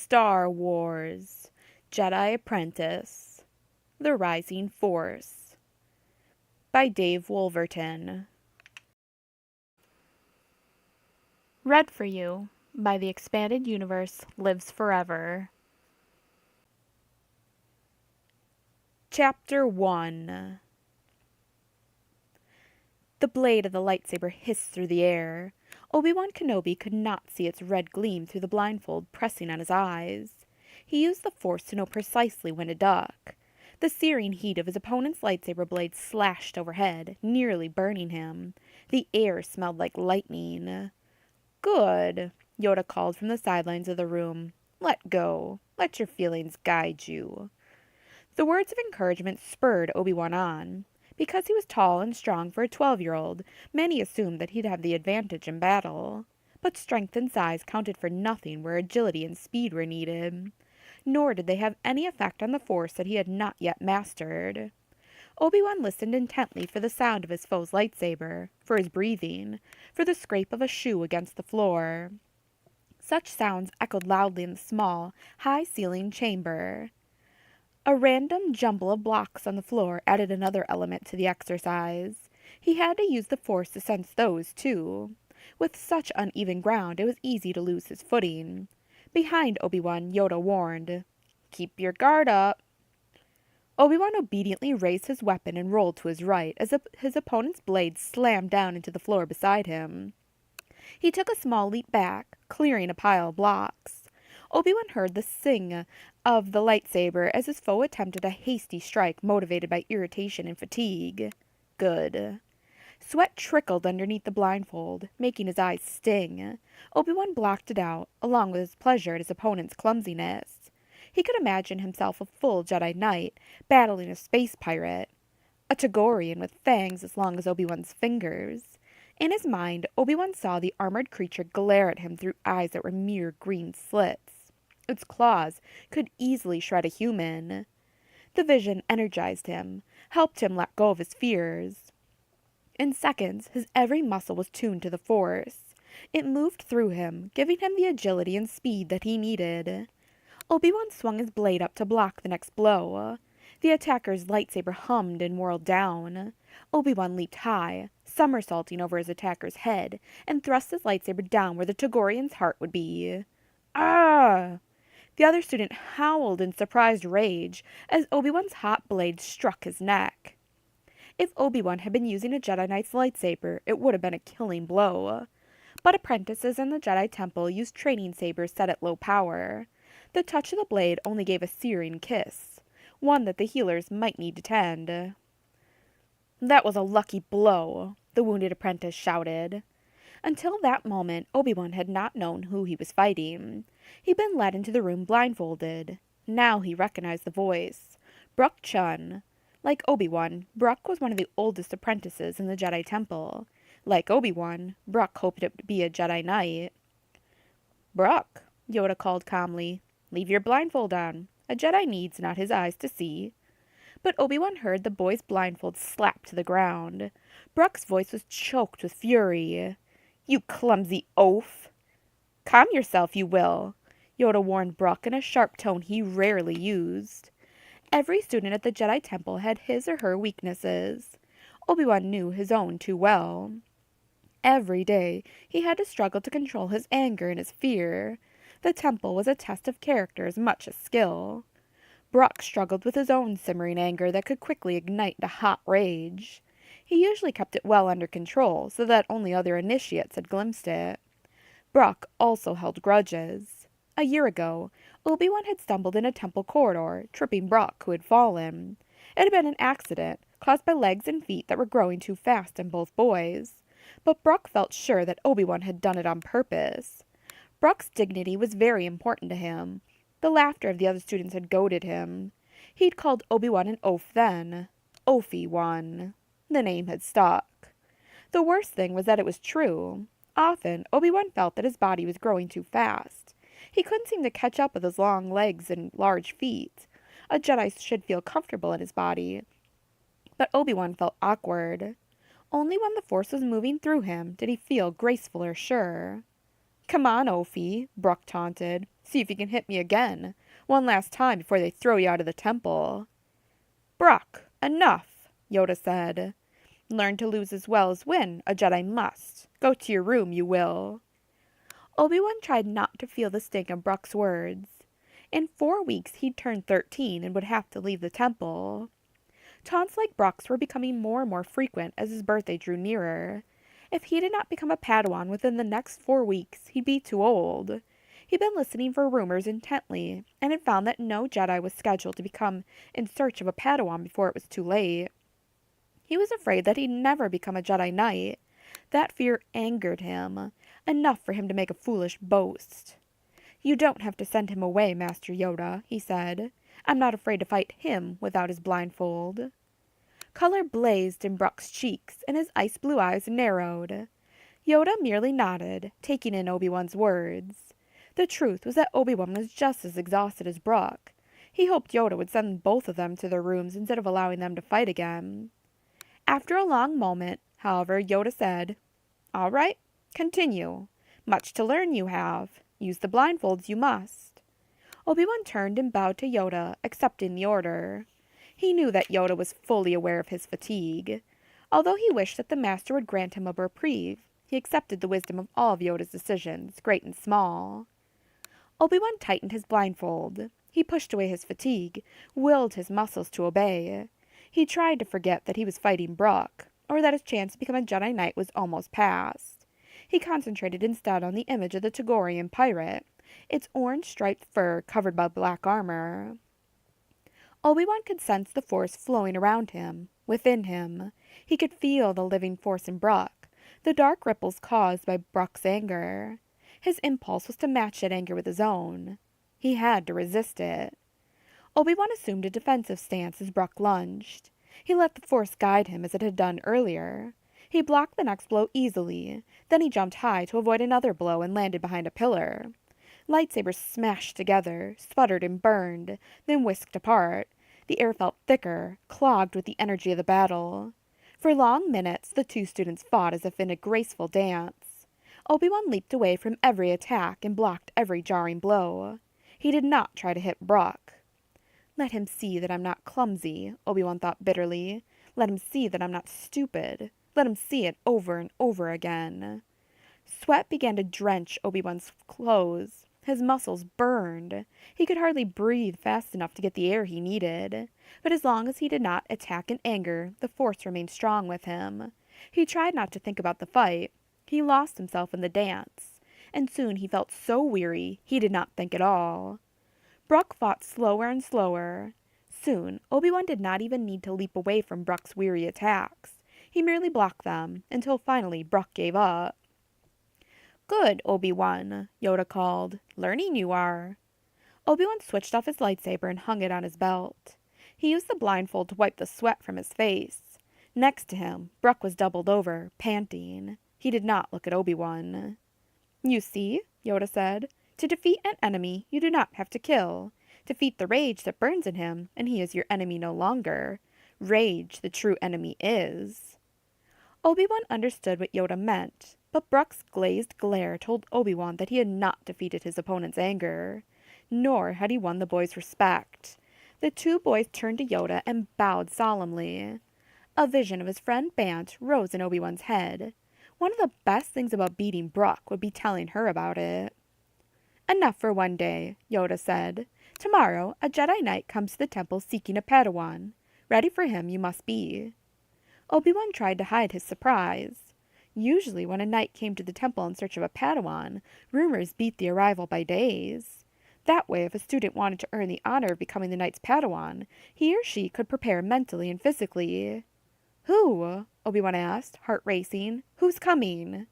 Star Wars, Jedi Apprentice, The Rising Force, by Dave Wolverton. Read for you by The Expanded Universe Lives Forever. Chapter 1. The blade of the lightsaber hissed through the air. Obi-Wan Kenobi could not see its red gleam through the blindfold pressing on his eyes. He used the Force to know precisely when to duck. The searing heat of his opponent's lightsaber blade slashed overhead, nearly burning him. The air smelled like lightning. "Good," Yoda called from the sidelines of the room. "Let go. Let your feelings guide you." The words of encouragement spurred Obi-Wan on. Because he was tall and strong for a 12-year-old, many assumed that he'd have the advantage in battle. But strength and size counted for nothing where agility and speed were needed. Nor did they have any effect on the Force that he had not yet mastered. Obi-Wan listened intently for the sound of his foe's lightsaber, for his breathing, for the scrape of a shoe against the floor. Such sounds echoed loudly in the small, high-ceilinged chamber. A random jumble of blocks on the floor added another element to the exercise. He had to use the Force to sense those, too. With such uneven ground, it was easy to lose his footing. Behind Obi-Wan, Yoda warned, "Keep your guard up." Obi-Wan obediently raised his weapon and rolled to his right as his opponent's blade slammed down into the floor beside him. He took a small leap back, clearing a pile of blocks. Obi-Wan heard the sing of the lightsaber as his foe attempted a hasty strike motivated by irritation and fatigue. Good. Sweat trickled underneath the blindfold, making his eyes sting. Obi-Wan blocked it out, along with his pleasure at his opponent's clumsiness. He could imagine himself a full Jedi Knight, battling a space pirate. A Togorian with fangs as long as Obi-Wan's fingers. In his mind, Obi-Wan saw the armored creature glare at him through eyes that were mere green slits. Its claws could easily shred a human. The vision energized him, helped him let go of his fears. In seconds, his every muscle was tuned to the Force. It moved through him, giving him the agility and speed that he needed. Obi-Wan swung his blade up to block the next blow. The attacker's lightsaber hummed and whirled down. Obi-Wan leaped high, somersaulting over his attacker's head, and thrust his lightsaber down where the Togorian's heart would be. "Ah!" The other student howled in surprised rage as Obi-Wan's hot blade struck his neck. If Obi-Wan had been using a Jedi Knight's lightsaber, it would have been a killing blow. But apprentices in the Jedi Temple used training sabers set at low power. The touch of the blade only gave a searing kiss, one that the healers might need to tend. "That was a lucky blow," the wounded apprentice shouted. Until that moment, Obi-Wan had not known who he was fighting. He'd been led into the room blindfolded. Now he recognized the voice. Brooke Chun. Like Obi-Wan, Brooke was one of the oldest apprentices in the Jedi Temple. Like Obi-Wan, Brooke hoped to be a Jedi Knight. "Brooke," Yoda called calmly, "leave your blindfold on. A Jedi needs not his eyes to see." But Obi-Wan heard the boy's blindfold slap to the ground. Brooke's voice was choked with fury. "You clumsy oaf!" "Calm yourself, you will," Yoda warned Brooke in a sharp tone he rarely used. Every student at the Jedi Temple had his or her weaknesses. Obi-Wan knew his own too well. Every day he had to struggle to control his anger and his fear. The temple was a test of character as much as skill. Brooke struggled with his own simmering anger that could quickly ignite into hot rage. He usually kept it well under control, so that only other initiates had glimpsed it. Brooke also held grudges. A year ago, Obi-Wan had stumbled in a temple corridor, tripping Brooke, who had fallen. It had been an accident, caused by legs and feet that were growing too fast in both boys. But Brooke felt sure that Obi-Wan had done it on purpose. Brooke's dignity was very important to him. The laughter of the other students had goaded him. He'd called Obi-Wan an oaf then. Ofi-Wan. The name had stuck. The worst thing was that it was true. Often, Obi-Wan felt that his body was growing too fast. He couldn't seem to catch up with his long legs and large feet. A Jedi should feel comfortable in his body. But Obi-Wan felt awkward. Only when the Force was moving through him did he feel graceful or sure. "Come on, Ophi," Brock taunted. "See if you can hit me again. One last time before they throw you out of the temple." "Brock, enough," Yoda said. "Learn to lose as well as win, a Jedi must. Go to your room, you will." Obi-Wan tried not to feel the sting of Brock's words. In 4 weeks he'd turn 13 and would have to leave the temple. Taunts like Brock's were becoming more and more frequent as his birthday drew nearer. If he did not become a Padawan within the next 4 weeks, he'd be too old. He'd been listening for rumors intently, and had found that no Jedi was scheduled to become in search of a Padawan before it was too late. He was afraid that he'd never become a Jedi Knight. That fear angered him, enough for him to make a foolish boast. "You don't have to send him away, Master Yoda," he said. "I'm not afraid to fight him without his blindfold." Color blazed in Brock's cheeks, and his ice-blue eyes narrowed. Yoda merely nodded, taking in Obi-Wan's words. The truth was that Obi-Wan was just as exhausted as Brock. He hoped Yoda would send both of them to their rooms instead of allowing them to fight again. After a long moment, however, Yoda said, "All right, continue. Much to learn you have. Use the blindfolds you must." Obi-Wan turned and bowed to Yoda, accepting the order. He knew that Yoda was fully aware of his fatigue. Although he wished that the Master would grant him a reprieve, he accepted the wisdom of all of Yoda's decisions, great and small. Obi-Wan tightened his blindfold. He pushed away his fatigue, willed his muscles to obey. He tried to forget that he was fighting Brock, or that his chance to become a Jedi Knight was almost past. He concentrated instead on the image of the Togorian pirate, its orange-striped fur covered by black armor. Obi-Wan could sense the force flowing around him, within him. He could feel the living force in Brock, the dark ripples caused by Brock's anger. His impulse was to match that anger with his own. He had to resist it. Obi-Wan assumed a defensive stance as Brock lunged. He let the force guide him as it had done earlier. He blocked the next blow easily. Then he jumped high to avoid another blow and landed behind a pillar. Lightsabers smashed together, sputtered and burned, then whisked apart. The air felt thicker, clogged with the energy of the battle. For long minutes, the two students fought as if in a graceful dance. Obi-Wan leaped away from every attack and blocked every jarring blow. He did not try to hit Brock. "Let him see that I'm not clumsy," Obi-Wan thought bitterly. "Let him see that I'm not stupid. Let him see it over and over again." Sweat began to drench Obi-Wan's clothes. His muscles burned. He could hardly breathe fast enough to get the air he needed. But as long as he did not attack in anger, the force remained strong with him. He tried not to think about the fight. He lost himself in the dance. And soon he felt so weary, he did not think at all. Brock fought slower and slower. Soon, Obi-Wan did not even need to leap away from Brock's weary attacks. He merely blocked them, until finally Brock gave up. "Good, Obi-Wan," Yoda called. "Learning you are." Obi-Wan switched off his lightsaber and hung it on his belt. He used the blindfold to wipe the sweat from his face. Next to him, Brock was doubled over, panting. He did not look at Obi-Wan. "You see," Yoda said, "to defeat an enemy, you do not have to kill. Defeat the rage that burns in him, and he is your enemy no longer. Rage, the true enemy, is." Obi-Wan understood what Yoda meant, but Brock's glazed glare told Obi-Wan that he had not defeated his opponent's anger, nor had he won the boy's respect. The two boys turned to Yoda and bowed solemnly. A vision of his friend Bant rose in Obi-Wan's head. One of the best things about beating Brock would be telling her about it. "Enough for one day," Yoda said. "Tomorrow, a Jedi Knight comes to the temple seeking a Padawan. Ready for him you must be." Obi-Wan tried to hide his surprise. Usually when a knight came to the temple in search of a Padawan, rumors beat the arrival by days. That way, if a student wanted to earn the honor of becoming the knight's Padawan, he or she could prepare mentally and physically. "Who?" Obi-Wan asked, heart racing. "Who's coming?"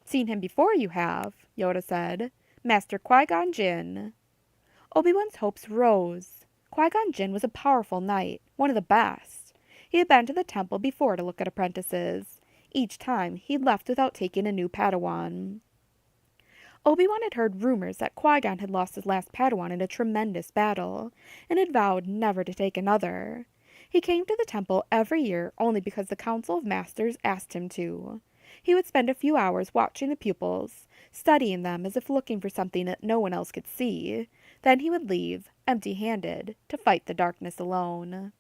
"Seen him before, you have," Yoda said. "Master Qui-gon Jinn." Obi-Wan's hopes rose. Qui-Gon Jinn was a powerful knight, one of the best. He had been to the temple before to look at apprentices. Each time, he left without taking a new Padawan. Obi-Wan had heard rumors that Qui-Gon had lost his last Padawan in a tremendous battle, and had vowed never to take another. He came to the temple every year only because the Council of Masters asked him to. He would spend a few hours watching the pupils, studying them as if looking for something that no one else could see. Then he would leave, empty-handed, to fight the darkness alone.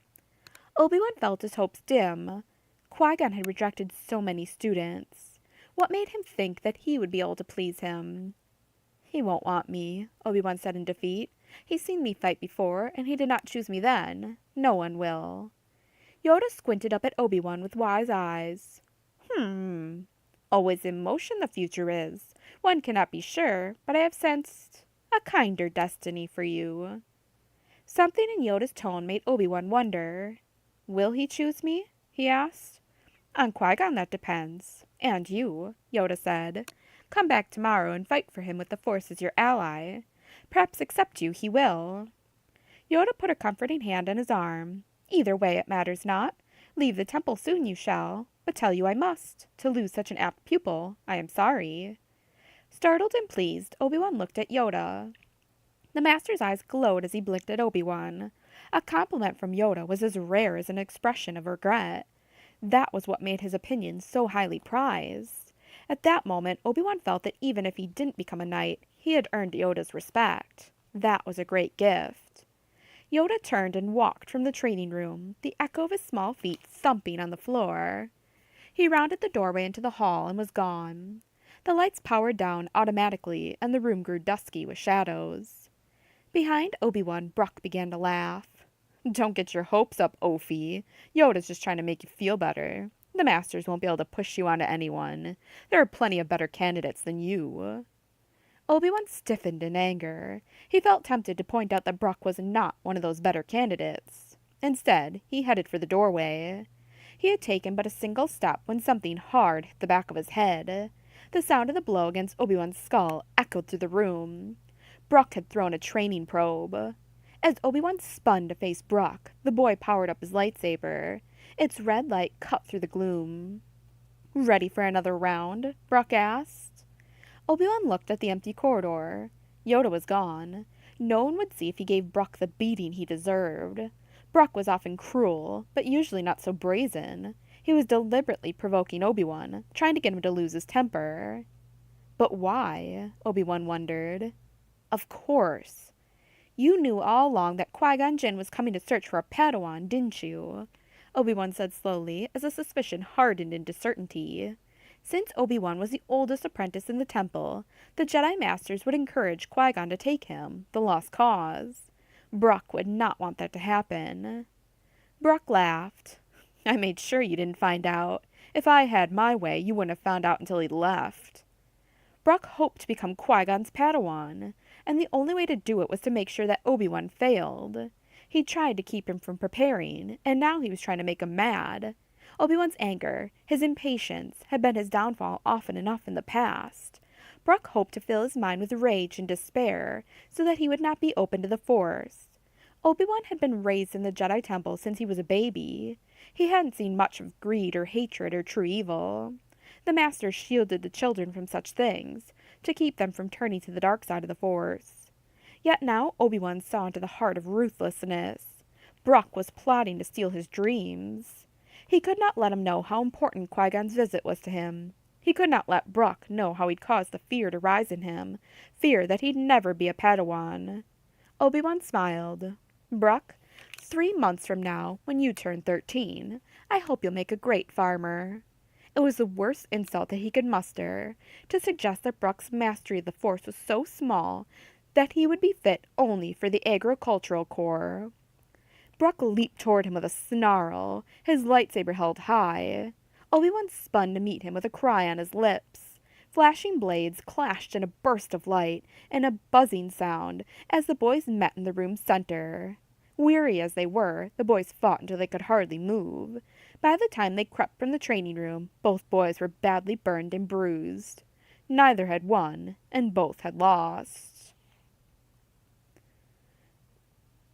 Obi-Wan felt his hopes dim. Qui-Gon had rejected so many students. What made him think that he would be able to please him? "He won't want me," Obi-Wan said in defeat. "He's seen me fight before, and he did not choose me then. No one will." Yoda squinted up at Obi-Wan with wise eyes. Always in motion the future is. One cannot be sure, but I have sensed a kinder destiny for you." Something in Yoda's tone made Obi-Wan wonder. "Will he choose me?" he asked. "On Qui-Gon that depends. And you," Yoda said. "Come back tomorrow and fight for him with the Force as your ally. Perhaps accept you he will." Yoda put a comforting hand on his arm. "Either way it matters not. Leave the temple soon you shall, but tell you I must. To lose such an apt pupil, I am sorry." Startled and pleased, Obi-Wan looked at Yoda. The Master's eyes glowed as he blinked at Obi-Wan. A compliment from Yoda was as rare as an expression of regret. That was what made his opinion so highly prized. At that moment, Obi-Wan felt that even if he didn't become a knight, he had earned Yoda's respect. That was a great gift. Yoda turned and walked from the training room, the echo of his small feet thumping on the floor. He rounded the doorway into the hall and was gone. The lights powered down automatically, and the room grew dusky with shadows. Behind Obi-Wan, Brock began to laugh. "Don't get your hopes up, Ophi. Yoda's just trying to make you feel better. The Masters won't be able to push you onto anyone. There are plenty of better candidates than you." Obi-Wan stiffened in anger. He felt tempted to point out that Brock was not one of those better candidates. Instead, he headed for the doorway. He had taken but a single step when something hard hit the back of his head. The sound of the blow against Obi-Wan's skull echoed through the room. Brock had thrown a training probe. As Obi-Wan spun to face Brock, the boy powered up his lightsaber. Its red light cut through the gloom. "Ready for another round?" Brock asked. Obi-Wan looked at the empty corridor. Yoda was gone. No one would see if he gave Brock the beating he deserved. Brock was often cruel, but usually not so brazen. He was deliberately provoking Obi-Wan, trying to get him to lose his temper. But why? Obi-Wan wondered. Of course. "You knew all along that Qui-Gon Jinn was coming to search for a Padawan, didn't you?" Obi-Wan said slowly, as a suspicion hardened into certainty. Since Obi-Wan was the oldest apprentice in the temple, the Jedi Masters would encourage Qui-Gon to take him, the lost cause. Brock would not want that to happen. Brock laughed. "I made sure you didn't find out. If I had my way, you wouldn't have found out until he left." Brock hoped to become Qui-Gon's Padawan, and the only way to do it was to make sure that Obi-Wan failed. He tried to keep him from preparing, and now he was trying to make him mad. Obi-Wan's anger, his impatience, had been his downfall often enough in the past. Brock hoped to fill his mind with rage and despair, so that he would not be open to the Force. Obi-Wan had been raised in the Jedi Temple since he was a baby. He hadn't seen much of greed or hatred or true evil. The Master shielded the children from such things, to keep them from turning to the dark side of the Force. Yet now Obi-Wan saw into the heart of ruthlessness. Brock was plotting to steal his dreams. He could not let him know how important Qui-Gon's visit was to him. He could not let Brock know how he'd caused the fear to rise in him, fear that he'd never be a Padawan. Obi-Wan smiled. "Brock, 3 months from now, when you turn 13, I hope you'll make a great farmer." It was the worst insult that he could muster, to suggest that Brock's mastery of the Force was so small that he would be fit only for the agricultural corps. Brock leaped toward him with a snarl, his lightsaber held high. Obi-Wan spun to meet him with a cry on his lips. Flashing blades clashed in a burst of light and a buzzing sound as the boys met in the room's center. Weary as they were, the boys fought until they could hardly move. By the time they crept from the training room, both boys were badly burned and bruised. Neither had won, and both had lost.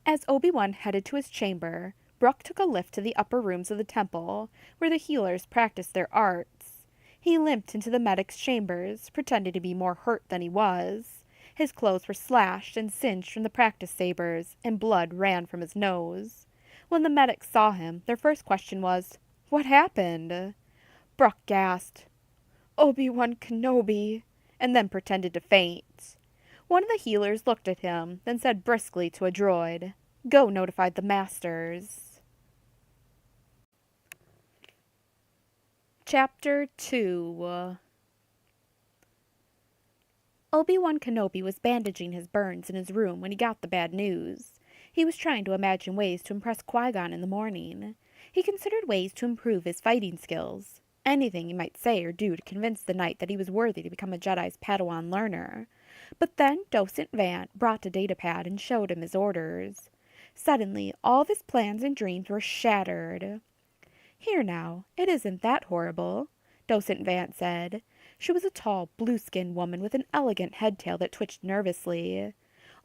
As Obi-Wan headed to his chamber, Brock took a lift to the upper rooms of the temple, where the healers practiced their arts. He limped into the medic's chambers, pretending to be more hurt than he was. His clothes were slashed and singed from the practice sabers, and blood ran from his nose. When the medics saw him, their first question was, "What happened?" Brock gasped. Obi-Wan Kenobi, and then pretended to faint. One of the healers looked at him, then said briskly to a droid, "Go notify the masters." Chapter 2. Obi-Wan Kenobi was bandaging his burns in his room when he got the bad news. He was trying to imagine ways to impress Qui-Gon in the morning. He considered ways to improve his fighting skills. Anything he might say or do to convince the knight that he was worthy to become a Jedi's Padawan learner. But then Docent Vant brought a datapad and showed him his orders. Suddenly, all of his plans and dreams were shattered. "Here now, it isn't that horrible," Docent Vant said. She was a tall, blue-skinned woman with an elegant head-tail that twitched nervously.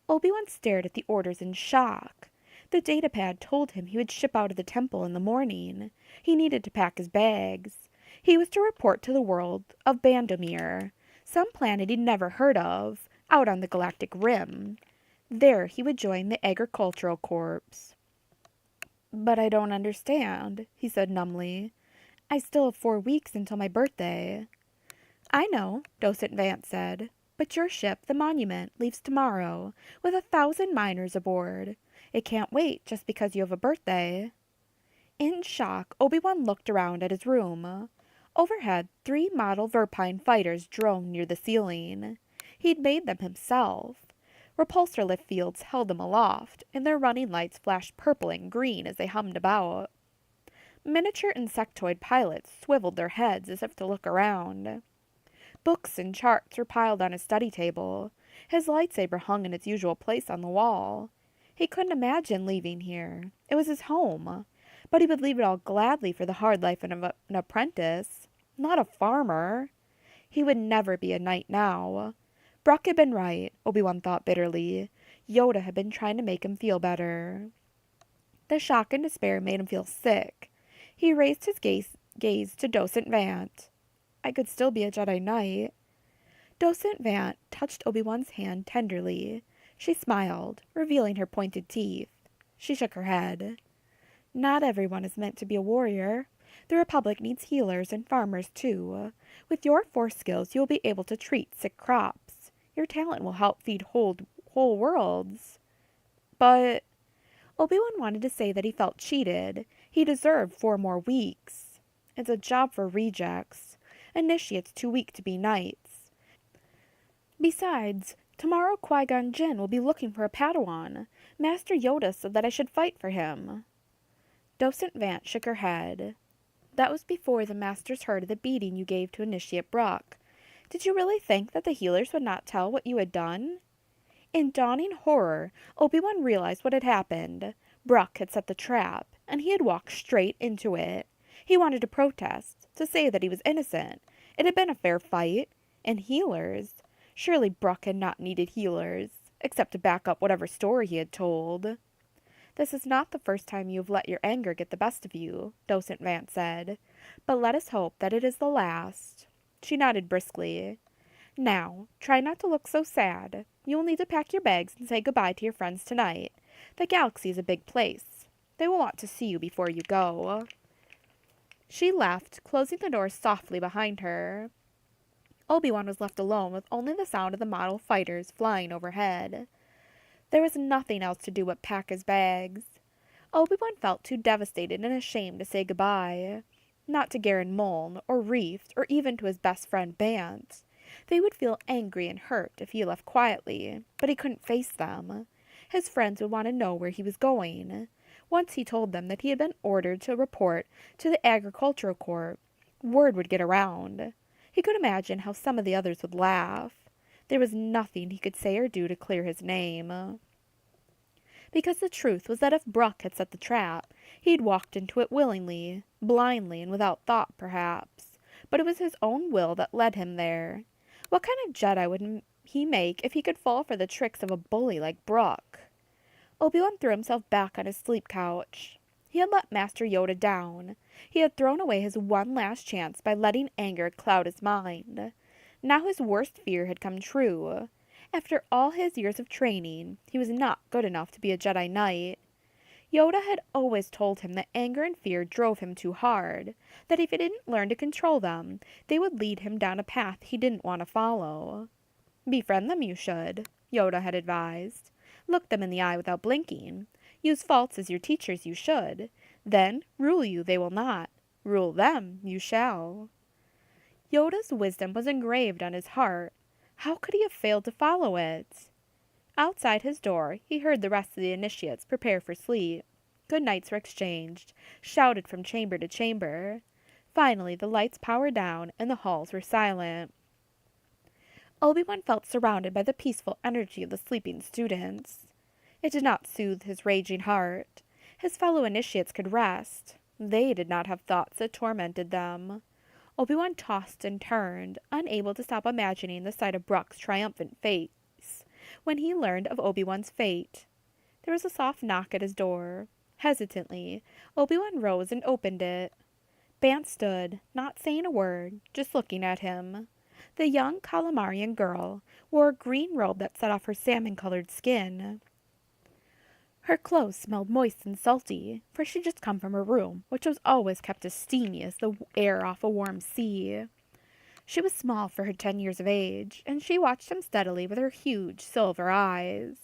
Obi-Wan stared at the orders in shock. The datapad told him he would ship out of the temple in the morning. He needed to pack his bags. He was to report to the world of Bandomir, some planet he'd never heard of, out on the galactic rim. There he would join the Agricultural Corps. "But I don't understand," he said numbly. "I still have 4 weeks until my birthday." "I know," Docent Vant said, "but your ship, the Monument, leaves tomorrow, with 1,000 miners aboard. It can't wait just because you have a birthday." In shock, Obi-Wan looked around at his room. Overhead, 3 model Verpine fighters droned near the ceiling. He'd made them himself. Repulsor lift fields held them aloft, and their running lights flashed purple and green as they hummed about. Miniature insectoid pilots swiveled their heads as if to look around. Books and charts were piled on his study table. His lightsaber hung in its usual place on the wall. He couldn't imagine leaving here. It was his home. But he would leave it all gladly for the hard life of an apprentice, not a farmer. He would never be a knight now. Brock had been right, Obi-Wan thought bitterly. Yoda had been trying to make him feel better. The shock and despair made him feel sick. He raised his gaze to Docent Vant. "I could still be a Jedi Knight." Docent Vant touched Obi-Wan's hand tenderly. She smiled, revealing her pointed teeth. She shook her head. "Not everyone is meant to be a warrior. The Republic needs healers and farmers, too. With your Force skills, you will be able to treat sick crops. Your talent will help feed whole worlds." But Obi-Wan wanted to say that he felt cheated. He deserved 4 more weeks. It's a job for rejects. Initiates too weak to be knights. Besides, tomorrow Qui-Gon Jinn will be looking for a Padawan. Master Yoda said that I should fight for him. Docent Vant shook her head. "That was before the Masters heard of the beating you gave to Initiate Brock. Did you really think that the healers would not tell what you had done?" In dawning horror, Obi-Wan realized what had happened. Brock had set the trap, and he had walked straight into it. He wanted to protest, to say that he was innocent. It had been a fair fight. And healers. Surely Brock had not needed healers, except to back up whatever story he had told. "This is not the first time you have let your anger get the best of you," Docent Vant said. "But let us hope that it is the last." She nodded briskly. "Now, try not to look so sad. You will need to pack your bags and say goodbye to your friends tonight. The galaxy is a big place. They will want to see you before you go." She left, closing the door softly behind her. Obi-Wan was left alone with only the sound of the model fighters flying overhead. There was nothing else to do but pack his bags. Obi-Wan felt too devastated and ashamed to say goodbye. Not to Garen Muln, or Reeft, or even to his best friend Bant. They would feel angry and hurt if he left quietly, but he couldn't face them. His friends would want to know where he was going. Once he told them that he had been ordered to report to the Agricultural Corps, word would get around. He could imagine how some of the others would laugh. There was nothing he could say or do to clear his name. Because the truth was that if Brock had set the trap, he'd walked into it willingly, blindly, and without thought, perhaps. But it was his own will that led him there. What kind of Jedi would he make if he could fall for the tricks of a bully like Brock? Obi-Wan threw himself back on his sleep couch. He had let Master Yoda down. He had thrown away his one last chance by letting anger cloud his mind. Now his worst fear had come true. After all his years of training, he was not good enough to be a Jedi Knight. Yoda had always told him that anger and fear drove him too hard, that if he didn't learn to control them, they would lead him down a path he didn't want to follow. Befriend them, you should, Yoda had advised. Look them in the eye without blinking. Use faults as your teachers, you should. Then, rule you they will not. Rule them you shall. Yoda's wisdom was engraved on his heart. How could he have failed to follow it? Outside his door, he heard the rest of the initiates prepare for sleep. Good nights were exchanged, shouted from chamber to chamber. Finally, the lights powered down, and the halls were silent. Obi-Wan felt surrounded by the peaceful energy of the sleeping students. It did not soothe his raging heart. His fellow initiates could rest. They did not have thoughts that tormented them. Obi-Wan tossed and turned, unable to stop imagining the sight of Brock's triumphant face when he learned of Obi-Wan's fate. There was a soft knock at his door. Hesitantly, Obi-Wan rose and opened it. Bant stood, not saying a word, just looking at him. The young Calamarian girl wore a green robe that set off her salmon-colored skin. Her clothes smelled moist and salty, for she had just come from her room, which was always kept as steamy as the air off a warm sea. She was small for her 10 years of age, and she watched him steadily with her huge silver eyes.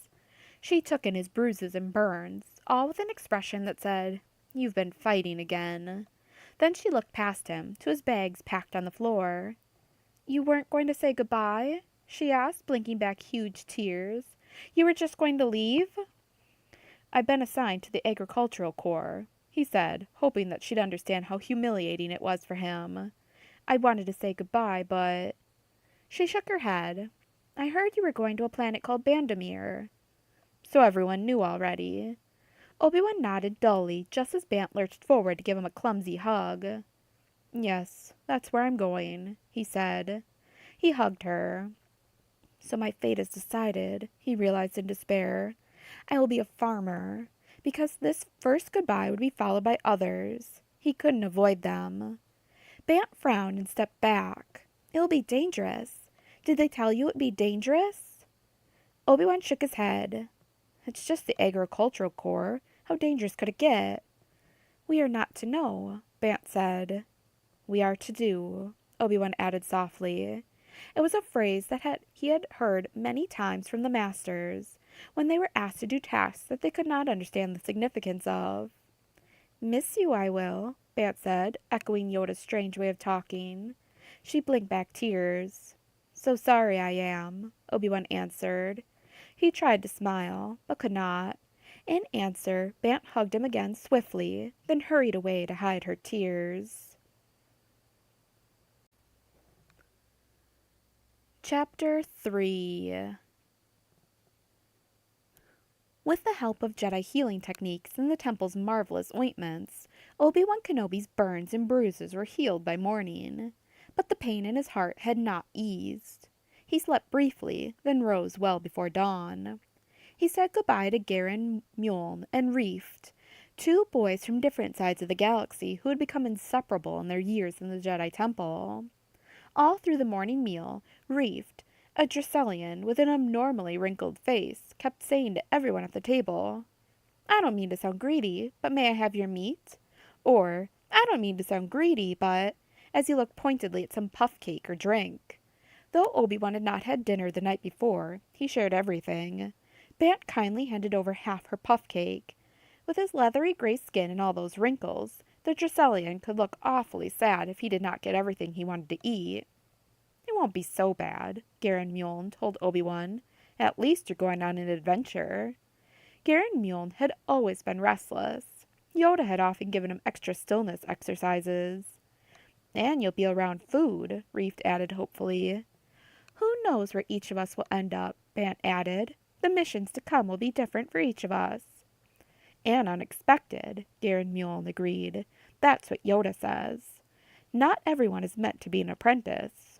She took in his bruises and burns, all with an expression that said, "You've been fighting again." Then she looked past him, to his bags packed on the floor. "You weren't going to say goodbye?" she asked, blinking back huge tears. "You were just going to leave?" "I've been assigned to the Agricultural Corps," he said, hoping that she'd understand how humiliating it was for him. "I wanted to say goodbye, but—" She shook her head. "I heard you were going to a planet called Bandamere." So everyone knew already. Obi-Wan nodded dully, just as Bant lurched forward to give him a clumsy hug. "Yes, that's where I'm going," he said. He hugged her. "So my fate is decided," he realized in despair. "I will be a farmer, because this first goodbye would be followed by others. He couldn't avoid them." Bant frowned and stepped back. "It'll be dangerous. Did they tell you it'd be dangerous?" Obi-Wan shook his head. "It's just the Agricultural Corps. How dangerous could it get?" "We are not to know," Bant said. "We are to do," Obi-Wan added softly. It was a phrase that he had heard many times from the masters, when they were asked to do tasks that they could not understand the significance of. "Miss you, I will," Bant said, echoing Yoda's strange way of talking. She blinked back tears. "So sorry I am," Obi-Wan answered. He tried to smile, but could not. In answer, Bant hugged him again swiftly, then hurried away to hide her tears. Chapter 3. With the help of Jedi healing techniques and the temple's marvelous ointments, Obi-Wan Kenobi's burns and bruises were healed by morning. But the pain in his heart had not eased. He slept briefly, then rose well before dawn. He said goodbye to Garen, Mjoln, and Reeft, 2 boys from different sides of the galaxy who had become inseparable in their years in the Jedi Temple. All through the morning meal, Reeft, a Dracelian with an abnormally wrinkled face, kept saying to everyone at the table, "I don't mean to sound greedy, but may I have your meat?" Or, "I don't mean to sound greedy, but—" as he looked pointedly at some puff cake or drink. Though Obi-Wan had not had dinner the night before, he shared everything. Bant kindly handed over half her puff cake. With his leathery gray skin and all those wrinkles, the Dracelian could look awfully sad if he did not get everything he wanted to eat. "It won't be so bad," Garen Mjoln told Obi-Wan. "At least you're going on an adventure." Garen Mjoln had always been restless. Yoda had often given him extra stillness exercises. "And you'll be around food," Reeft added hopefully. "Who knows where each of us will end up," Bant added. "The missions to come will be different for each of us." "And unexpected," Garen Mjoln agreed. "That's what Yoda says. Not everyone is meant to be an apprentice."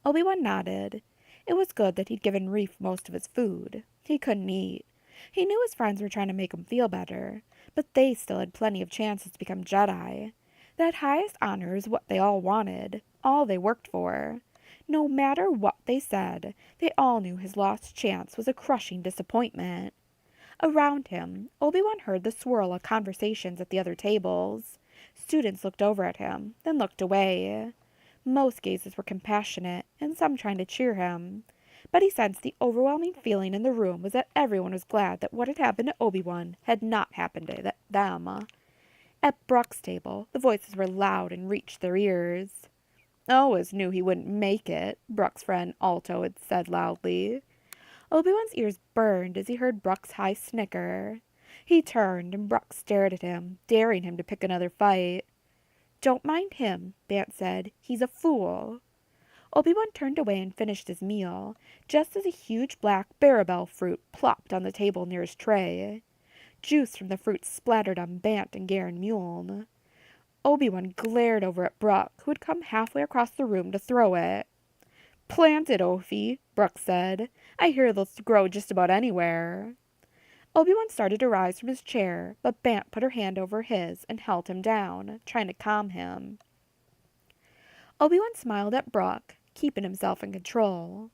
Obi-Wan nodded. It was good that he'd given Reef most of his food. He couldn't eat. He knew his friends were trying to make him feel better, but they still had plenty of chances to become Jedi. That highest honor is what they all wanted, all they worked for. No matter what they said, they all knew his lost chance was a crushing disappointment. Around him, Obi-Wan heard the swirl of conversations at the other tables. Students looked over at him, then looked away. Most gazes were compassionate, and some trying to cheer him. But he sensed the overwhelming feeling in the room was that everyone was glad that what had happened to Obi-Wan had not happened to them. At Brock's table, the voices were loud and reached their ears. "Always knew he wouldn't make it," Brock's friend Alto had said loudly. Obi-Wan's ears burned as he heard Brock's high snicker. He turned, and Brock stared at him, daring him to pick another fight. "Don't mind him," Bant said. "He's a fool." Obi-Wan turned away and finished his meal, just as a huge black Barabel fruit plopped on the table near his tray. Juice from the fruit splattered on Bant and Garen Muln. Obi-Wan glared over at Brock, who had come halfway across the room to throw it. "Plant it, Ophi," Brock said. "I hear they'll grow just about anywhere." Obi-Wan started to rise from his chair, but Bant put her hand over his and held him down, trying to calm him. Obi-Wan smiled at Brock, keeping himself in control.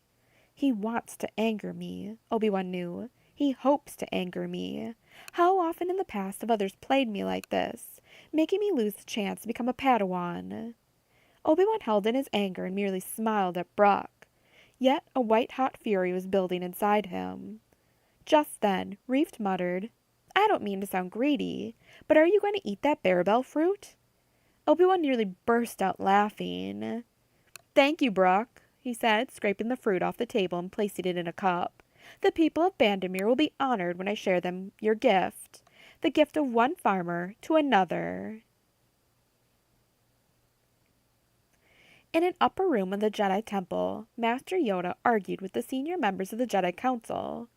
"He wants to anger me," Obi-Wan knew. "He hopes to anger me. How often in the past have others played me like this, making me lose the chance to become a Padawan?" Obi-Wan held in his anger and merely smiled at Brock. Yet a white-hot fury was building inside him. Just then, Reeft muttered, "I don't mean to sound greedy, but are you going to eat that Barabel fruit?" Obi-Wan nearly burst out laughing. "Thank you, Brock," he said, scraping the fruit off the table and placing it in a cup. "The people of Bandemir will be honored when I share them your gift. The gift of one farmer to another." In an upper room of the Jedi Temple, Master Yoda argued with the senior members of the Jedi Council.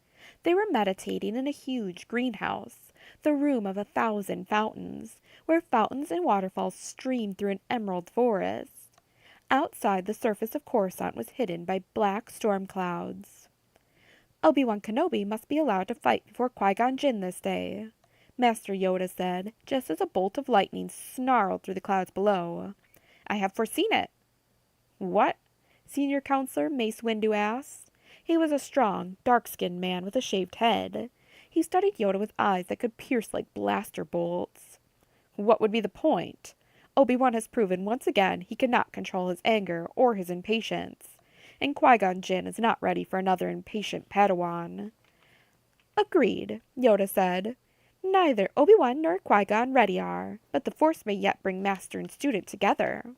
They were meditating in a huge greenhouse, the room of 1,000 fountains, where fountains and waterfalls streamed through an emerald forest. Outside, the surface of Coruscant was hidden by black storm clouds. "Obi-Wan Kenobi must be allowed to fight before Qui-Gon Jinn this day," Master Yoda said, just as a bolt of lightning snarled through the clouds below. "I have foreseen it." "What?" Senior Counselor Mace Windu asked. He was a strong, dark-skinned man with a shaved head. He studied Yoda with eyes that could pierce like blaster bolts. "What would be the point? Obi-Wan has proven once again he cannot control his anger or his impatience, and Qui-Gon Jinn is not ready for another impatient Padawan." "Agreed," Yoda said. "Neither Obi-Wan nor Qui-Gon ready are, but the Force may yet bring master and student together."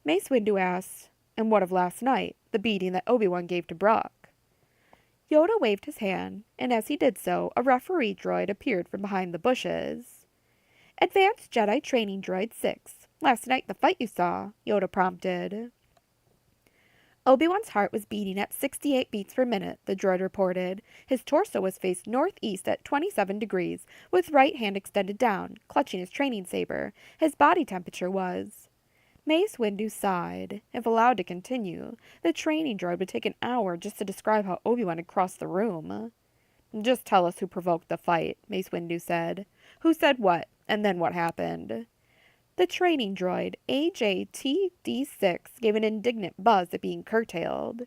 Mace Windu asked, "And what of last night, the beating that Obi-Wan gave to Brock?" Yoda waved his hand, and as he did so, a referee droid appeared from behind the bushes. "Advanced Jedi Training Droid 6. Last night the fight you saw," Yoda prompted. Obi-Wan's heart was beating at 68 beats per minute, the droid reported. His torso was faced northeast at 27 degrees, with right hand extended down, clutching his training saber. His body temperature was... Mace Windu sighed. If allowed to continue, the training droid would take an hour just to describe how Obi-Wan had crossed the room. "Just tell us who provoked the fight," Mace Windu said. "Who said what, and then what happened?" The training droid, AJTD6, gave an indignant buzz at being curtailed.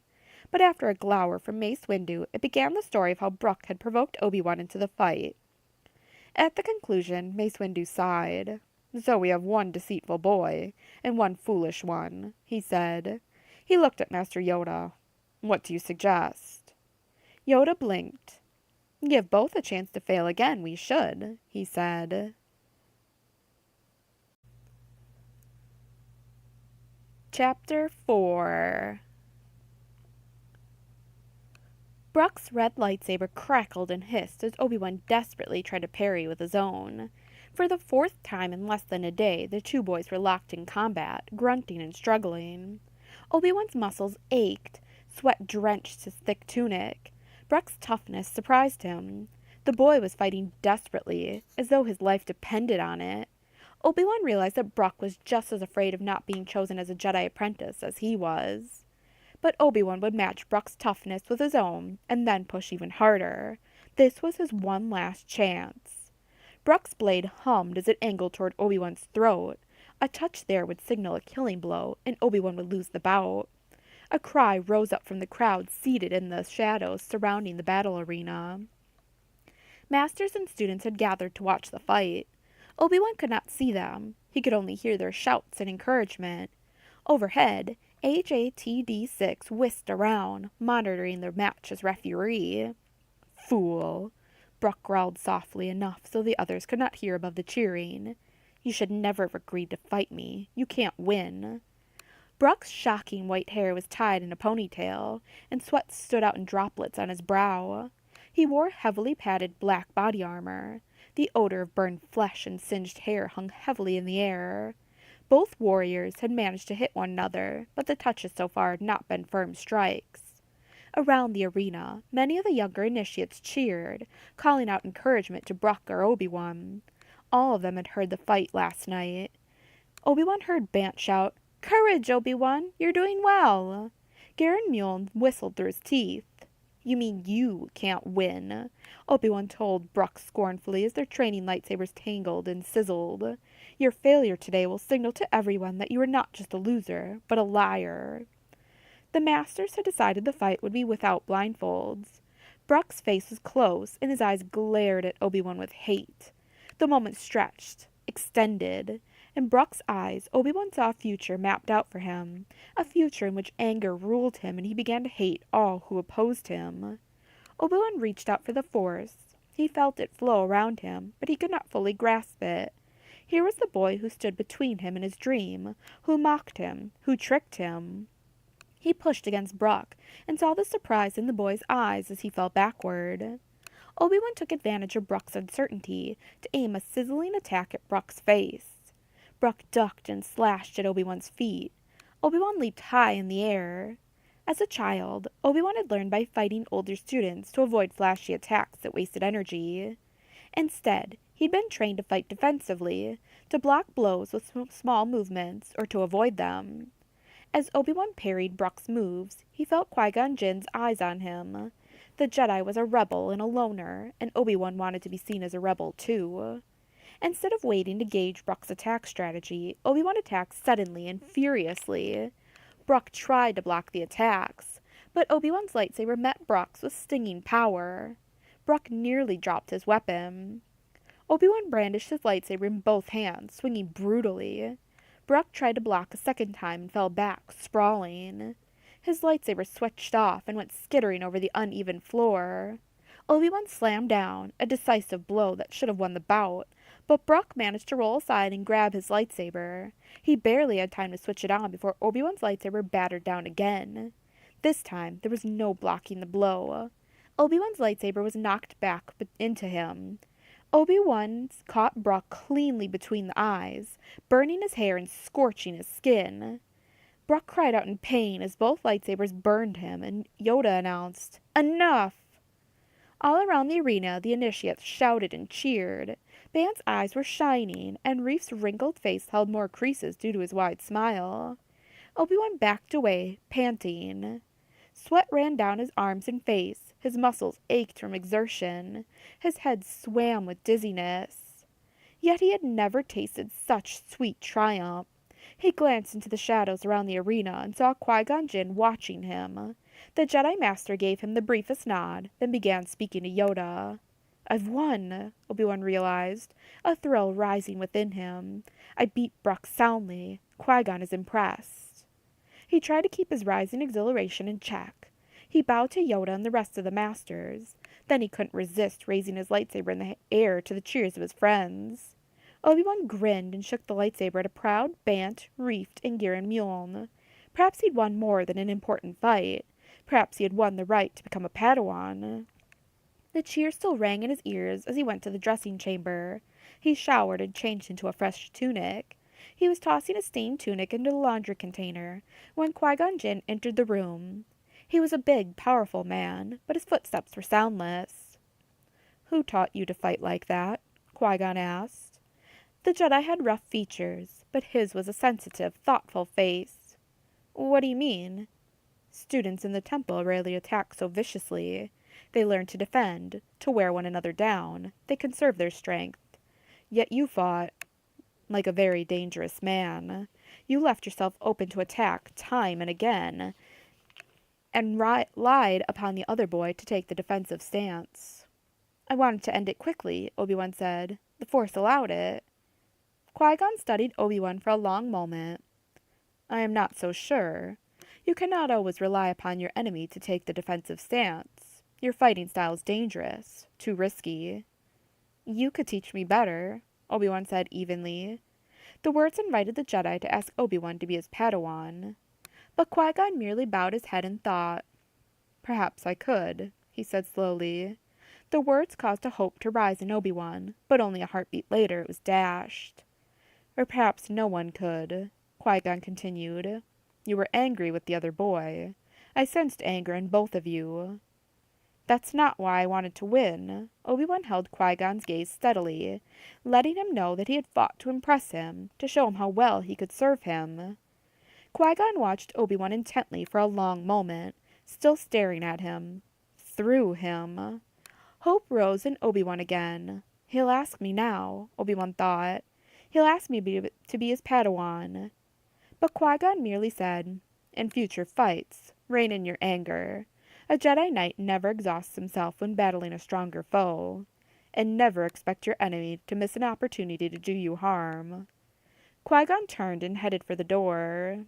But after a glower from Mace Windu, it began the story of how Brock had provoked Obi-Wan into the fight. At the conclusion, Mace Windu sighed. "So we have one deceitful boy, and one foolish one," he said. He looked at Master Yoda. "What do you suggest?" Yoda blinked. "Give both a chance to fail again, we should," he said. Chapter 4. Brock's red lightsaber crackled and hissed as Obi-Wan desperately tried to parry with his own. For the 4th time in less than a day, the two boys were locked in combat, grunting and struggling. Obi-Wan's muscles ached, sweat drenched his thick tunic. Brock's toughness surprised him. The boy was fighting desperately, as though his life depended on it. Obi-Wan realized that Brock was just as afraid of not being chosen as a Jedi Apprentice as he was. But Obi-Wan would match Brock's toughness with his own, and then push even harder. This was his one last chance. Brock's blade hummed as it angled toward Obi-Wan's throat. A touch there would signal a killing blow, and Obi-Wan would lose the bout. A cry rose up from the crowd seated in the shadows surrounding the battle arena. Masters and students had gathered to watch the fight. Obi-Wan could not see them. He could only hear their shouts and encouragement. Overhead, HATD-6 whisked around, monitoring the match as referee. "Fool!" Brock growled softly enough so the others could not hear above the cheering. "You should never have agreed to fight me. You can't win." Brock's shocking white hair was tied in a ponytail, and sweat stood out in droplets on his brow. He wore heavily padded black body armor. The odor of burned flesh and singed hair hung heavily in the air. Both warriors had managed to hit one another, but the touches so far had not been firm strikes. Around the arena, many of the younger initiates cheered, calling out encouragement to Brock or Obi-Wan. All of them had heard the fight last night. Obi-Wan heard Bant shout, "Courage, Obi-Wan! You're doing well!" Garen Muln whistled through his teeth. "You mean you can't win," Obi-Wan told Brock scornfully as their training lightsabers tangled and sizzled. "Your failure today will signal to everyone that you are not just a loser, but a liar." The Masters had decided the fight would be without blindfolds. Brock's face was close, and his eyes glared at Obi-Wan with hate. The moment stretched, extended. In Brock's eyes, Obi-Wan saw a future mapped out for him, a future in which anger ruled him and he began to hate all who opposed him. Obi-Wan reached out for the Force. He felt it flow around him, but he could not fully grasp it. Here was the boy who stood between him and his dream, who mocked him, who tricked him. He pushed against Brock and saw the surprise in the boy's eyes as he fell backward. Obi-Wan took advantage of Brock's uncertainty to aim a sizzling attack at Brock's face. Brock ducked and slashed at Obi-Wan's feet. Obi-Wan leaped high in the air. As a child, Obi-Wan had learned by fighting older students to avoid flashy attacks that wasted energy. Instead, he'd been trained to fight defensively, to block blows with small movements, or to avoid them. As Obi-Wan parried Brock's moves, he felt Qui-Gon Jinn's eyes on him. The Jedi was a rebel and a loner, and Obi-Wan wanted to be seen as a rebel too. Instead of waiting to gauge Brock's attack strategy, Obi-Wan attacked suddenly and furiously. Brock tried to block the attacks, but Obi-Wan's lightsaber met Brock's with stinging power. Brock nearly dropped his weapon. Obi-Wan brandished his lightsaber in both hands, swinging brutally. Brock tried to block a second time and fell back, sprawling. His lightsaber switched off and went skittering over the uneven floor. Obi-Wan slammed down, a decisive blow that should have won the bout, but Brock managed to roll aside and grab his lightsaber. He barely had time to switch it on before Obi-Wan's lightsaber battered down again. This time, there was no blocking the blow. Obi-Wan's lightsaber was knocked back into him. Obi-Wan caught Brock cleanly between the eyes, burning his hair and scorching his skin. Brock cried out in pain as both lightsabers burned him, and Yoda announced, "Enough!" All around the arena, the initiates shouted and cheered. Bant's eyes were shining, and Reef's wrinkled face held more creases due to his wide smile. Obi-Wan backed away, panting. Sweat ran down his arms and face. His muscles ached from exertion. His head swam with dizziness. Yet he had never tasted such sweet triumph. He glanced into the shadows around the arena and saw Qui-Gon Jinn watching him. The Jedi Master gave him the briefest nod, then began speaking to Yoda. "I've won," Obi-Wan realized, a thrill rising within him. "I beat Brock soundly. Qui-Gon is impressed." He tried to keep his rising exhilaration in check. He bowed to Yoda and the rest of the Masters. Then he couldn't resist raising his lightsaber in the air to the cheers of his friends. Obi-Wan grinned and shook the lightsaber at a proud Bant, Reef, and Garen Muln. Perhaps he'd won more than an important fight. Perhaps he had won the right to become a Padawan. The cheers still rang in his ears as he went to the dressing chamber. He showered and changed into a fresh tunic. He was tossing his stained tunic into the laundry container when Qui-Gon Jinn entered the room. He was a big, powerful man, but his footsteps were soundless. "Who taught you to fight like that?" Qui-Gon asked. The Jedi had rough features, but his was a sensitive, thoughtful face. "What do you mean?" "Students in the temple rarely attack so viciously. They learn to defend, to wear one another down. They conserve their strength. Yet you fought like a very dangerous man. You left yourself open to attack time and again, and relied upon the other boy to take the defensive stance." I wanted to end it quickly, Obi-Wan said. The Force allowed it. Qui-Gon studied Obi-Wan for a long moment. I am not so sure. You cannot always rely upon your enemy to take the defensive stance. Your fighting style is dangerous, too risky. You could teach me better, Obi-Wan said evenly. The words invited the Jedi to ask Obi-Wan to be his Padawan. But Qui-Gon merely bowed his head and thought. Perhaps I could, he said slowly. The words caused a hope to rise in Obi-Wan, but only a heartbeat later it was dashed. Or perhaps no one could, Qui-Gon continued. You were angry with the other boy. I sensed anger in both of you. That's not why I wanted to win. Obi-Wan held Qui-Gon's gaze steadily, letting him know that he had fought to impress him, to show him how well he could serve him. Qui-Gon watched Obi-Wan intently for a long moment, still staring at him. Through him. Hope rose in Obi-Wan again. He'll ask me now, Obi-Wan thought. He'll ask me to be his Padawan. But Qui-Gon merely said, in future fights, rein in your anger. A Jedi Knight never exhausts himself when battling a stronger foe. And never expect your enemy to miss an opportunity to do you harm. Qui-Gon turned and headed for the door.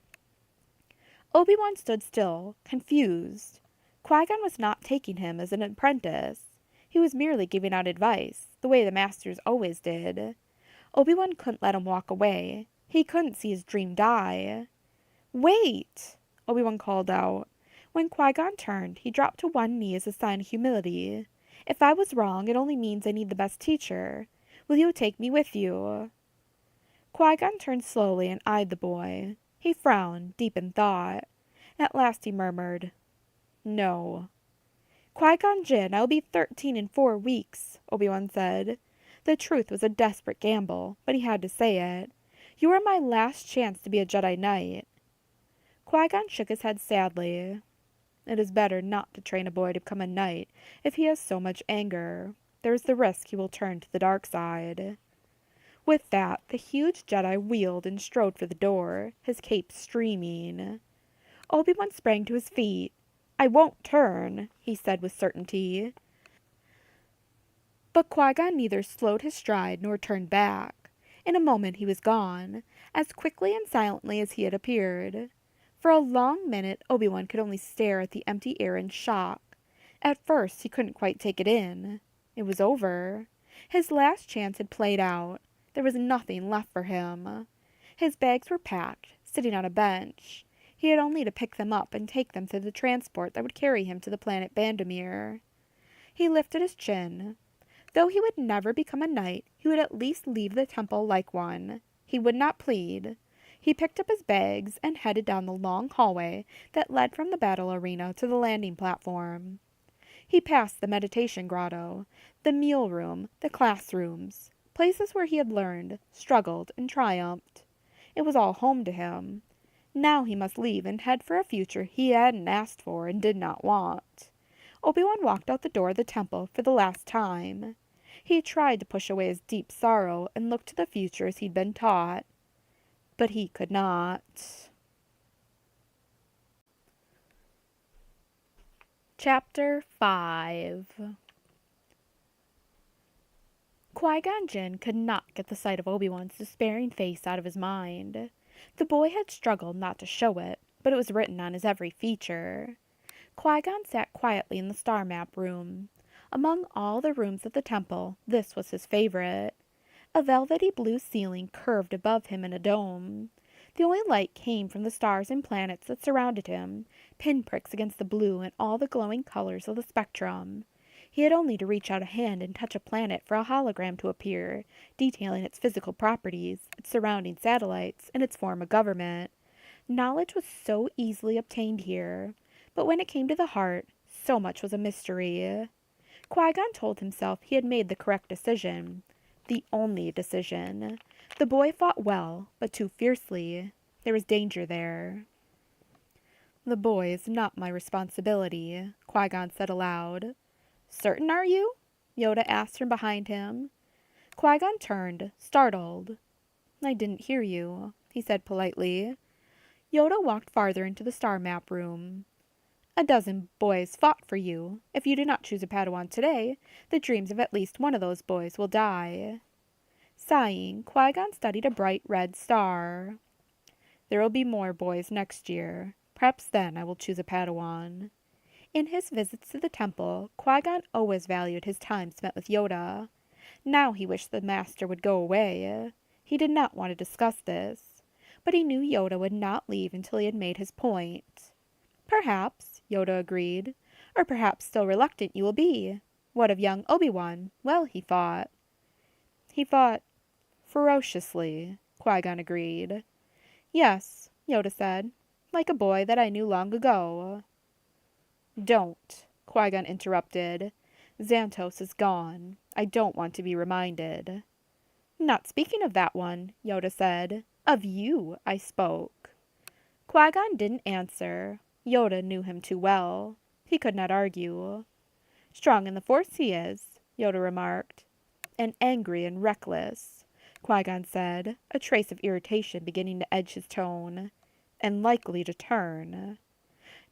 Obi-Wan stood still, confused. Qui-Gon was not taking him as an apprentice. He was merely giving out advice, the way the masters always did. Obi-Wan couldn't let him walk away. He couldn't see his dream die. Wait! Obi-Wan called out. When Qui-Gon turned, he dropped to one knee as a sign of humility. If I was wrong, it only means I need the best teacher. Will you take me with you? Qui-Gon turned slowly and eyed the boy. He frowned, deep in thought. At last he murmured, No. Qui-Gon Jinn, I will be 13 in 4 weeks, Obi-Wan said. The truth was a desperate gamble, but he had to say it. You are my last chance to be a Jedi Knight. Qui-Gon shook his head sadly. It is better not to train a boy to become a knight if he has so much anger. There is the risk he will turn to the dark side. With that, the huge Jedi wheeled and strode for the door, his cape streaming. Obi-Wan sprang to his feet. I won't turn, he said with certainty. But Qui-Gon neither slowed his stride nor turned back. In a moment he was gone, as quickly and silently as he had appeared. For a long minute Obi-Wan could only stare at the empty air in shock. At first he couldn't quite take it in. It was over. His last chance had played out. There was nothing left for him. His bags were packed, sitting on a bench. He had only to pick them up and take them to the transport that would carry him to the planet Bandamere. He lifted his chin. Though he would never become a knight, he would at least leave the temple like one. He would not plead. He picked up his bags and headed down the long hallway that led from the battle arena to the landing platform. He passed the meditation grotto, the meal room, the classrooms, places where he had learned, struggled, and triumphed. It was all home to him. Now he must leave and head for a future he hadn't asked for and did not want. Obi-Wan walked out the door of the temple for the last time. He tried to push away his deep sorrow and look to the future as he'd been taught. But he could not. Chapter 5. Qui-Gon Jinn could not get the sight of Obi-Wan's despairing face out of his mind. The boy had struggled not to show it, but it was written on his every feature. Qui-Gon sat quietly in the star map room. Among all the rooms of the temple, this was his favorite. A velvety blue ceiling curved above him in a dome. The only light came from the stars and planets that surrounded him, pinpricks against the blue and all the glowing colors of the spectrum. He had only to reach out a hand and touch a planet for a hologram to appear, detailing its physical properties, its surrounding satellites, and its form of government. Knowledge was so easily obtained here, but when it came to the heart, so much was a mystery. Qui-Gon told himself he had made the correct decision. The only decision. The boy fought well, but too fiercely. There was danger there. The boy is not my responsibility, Qui-Gon said aloud. Certain are you? Yoda asked from behind him. Qui-Gon turned, startled. I didn't hear you, he said politely. Yoda walked farther into the star map room. A dozen boys fought for you. If you do not choose a Padawan today, the dreams of at least one of those boys will die." Sighing, Qui-Gon studied a bright red star. "There will be more boys next year. Perhaps then I will choose a Padawan." In his visits to the temple, Qui-Gon always valued his time spent with Yoda. Now he wished the master would go away. He did not want to discuss this, but he knew Yoda would not leave until he had made his point. "Perhaps," Yoda agreed. "Or perhaps still reluctant you will be. What of young Obi-Wan? Well, he fought." "He fought ferociously," Qui-Gon agreed. "Yes," Yoda said, "like a boy that I knew long ago." "Don't," Qui-Gon interrupted. "Xantos is gone. I don't want to be reminded." "Not speaking of that one," Yoda said. "Of you, I spoke." Qui-Gon didn't answer. Yoda knew him too well. He could not argue. "Strong in the Force he is," Yoda remarked. "And angry and reckless," Qui-Gon said, a trace of irritation beginning to edge his tone. "And likely to turn."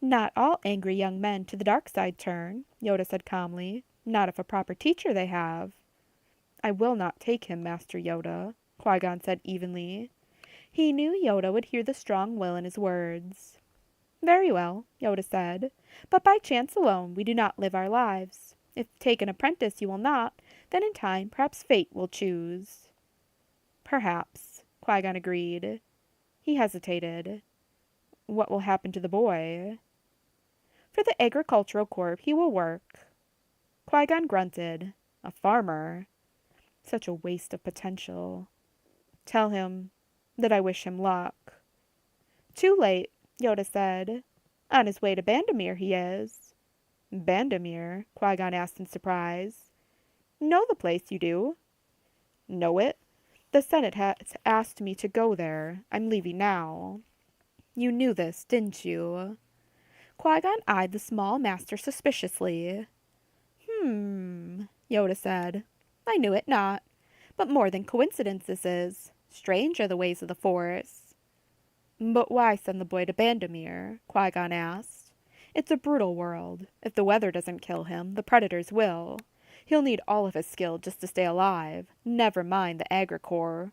"Not all angry young men to the dark side turn," Yoda said calmly. "Not if a proper teacher they have." "I will not take him, Master Yoda," Qui-Gon said evenly. He knew Yoda would hear the strong will in his words. "Very well," Yoda said. "But by chance alone we do not live our lives. If take an apprentice you will not, then in time perhaps fate will choose." "Perhaps," Qui-Gon agreed. He hesitated. "What will happen to the boy?" "For the agricultural corps he will work." Qui-Gon grunted. "A farmer. Such a waste of potential. Tell him that I wish him luck." "Too late," Yoda said. "On his way to Bandamere he is." "Bandamere?" Qui-Gon asked in surprise. "Know the place, you do?" "Know it? The Senate has asked me to go there. I'm leaving now." "You knew this, didn't you?" Qui-Gon eyed the small master suspiciously. Yoda said. "I knew it not. But more than coincidence this is. Strange are the ways of the Force." "But why send the boy to Bandamere?" Qui-Gon asked. "It's a brutal world. If the weather doesn't kill him, the predators will. He'll need all of his skill just to stay alive. Never mind the Agri-Corps."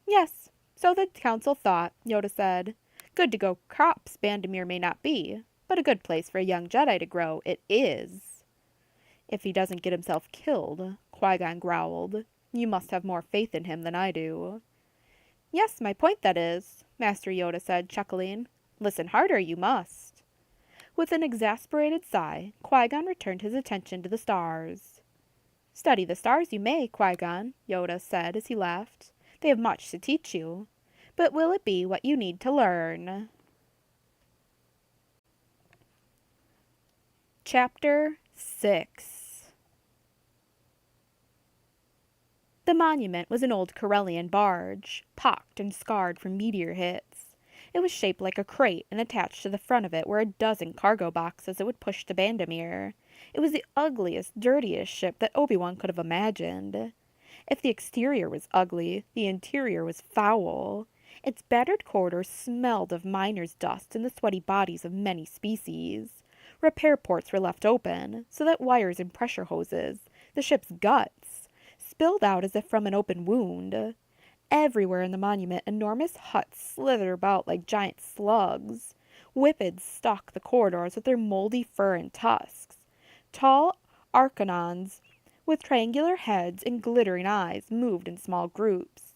"Yes, so the council thought," Yoda said. "Good to go crops Bandamere may not be, but a good place for a young Jedi to grow it is." "If he doesn't get himself killed," Qui-Gon growled. "You must have more faith in him than I do." "Yes, my point that is," Master Yoda said, chuckling. "Listen harder, you must." With an exasperated sigh, Qui-Gon returned his attention to the stars. "Study the stars you may, Qui-Gon," Yoda said as he left. "They have much to teach you. But will it be what you need to learn?" Chapter 6. The monument was an old Corellian barge, pocked and scarred from meteor hits. It was shaped like a crate, and attached to the front of it were a dozen cargo boxes it would push to Bandamere. It was the ugliest, dirtiest ship that Obi-Wan could have imagined. If the exterior was ugly, the interior was foul. Its battered corridors smelled of miner's dust and the sweaty bodies of many species. Repair ports were left open, so that wires and pressure hoses, the ship's guts, spilled out as if from an open wound. Everywhere in the monument enormous huts slithered about like giant slugs. Whippids stalked the corridors with their moldy fur and tusks. Tall arcanons with triangular heads and glittering eyes moved in small groups.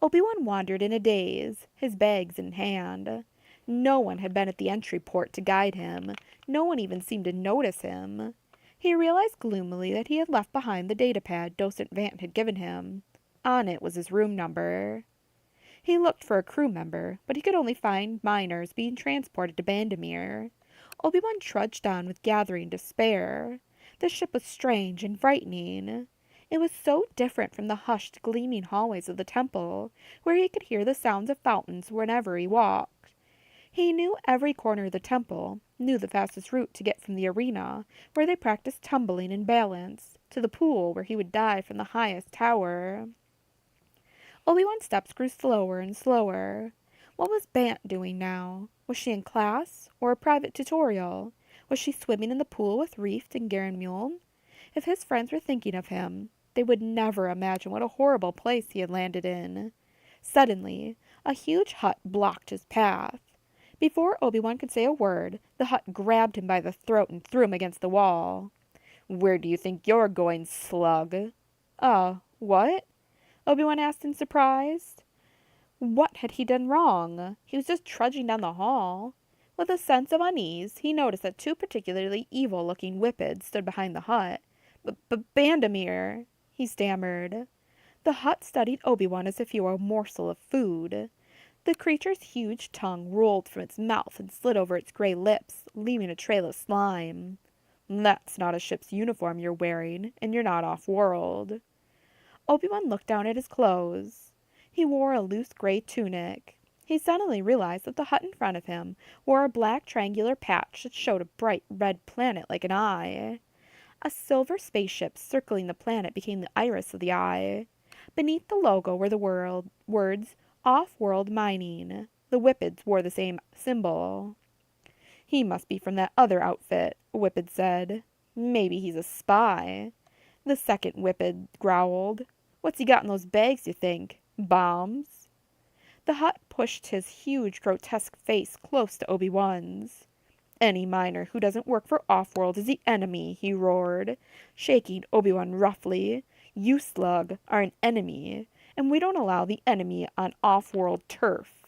Obi-Wan wandered in a daze, his bags in hand. No one had been at the entry port to guide him. No one even seemed to notice him. He realized gloomily that he had left behind the datapad Docent Vant had given him. On it was his room number. He looked for a crew member, but he could only find miners being transported to Bandamere. Obi-Wan trudged on with gathering despair. The ship was strange and frightening. It was so different from the hushed, gleaming hallways of the temple, where he could hear the sounds of fountains whenever he walked. He knew every corner of the temple, knew the fastest route to get from the arena, where they practiced tumbling and balance, to the pool where he would dive from the highest tower. Obi-Wan's steps grew slower and slower. What was Bant doing now? Was she in class, or a private tutorial? Was she swimming in the pool with Reeft and Garenmule? If his friends were thinking of him, they would never imagine what a horrible place he had landed in. Suddenly, a huge hut blocked his path. Before Obi-Wan could say a word, the hut grabbed him by the throat and threw him against the wall. "Where do you think you're going, slug?" What?" Obi-Wan asked in surprise. What had he done wrong? He was just trudging down the hall. With a sense of unease, he noticed that two particularly evil-looking whippets stood behind the hut. "Bandamere," he stammered. The hut studied Obi-Wan as if he were a morsel of food. The creature's huge tongue rolled from its mouth and slid over its gray lips, leaving a trail of slime. "That's not a ship's uniform you're wearing, and you're not off-world." Obi-Wan looked down at his clothes. He wore a loose gray tunic. He suddenly realized that the hut in front of him wore a black triangular patch that showed a bright red planet like an eye. A silver spaceship circling the planet became the iris of the eye. Beneath the logo were the words, "Off-World Mining." The whippets wore the same symbol. "He must be from that other outfit," a whippet said. "Maybe he's a spy." The second whippet growled. "What's he got in those bags, you think? Bombs?" The hut pushed his huge, grotesque face close to Obi-Wan's. "Any miner who doesn't work for Off-World is the enemy," he roared, shaking Obi-Wan roughly. "You, slug, are an enemy, and we don't allow the enemy on Off-World turf."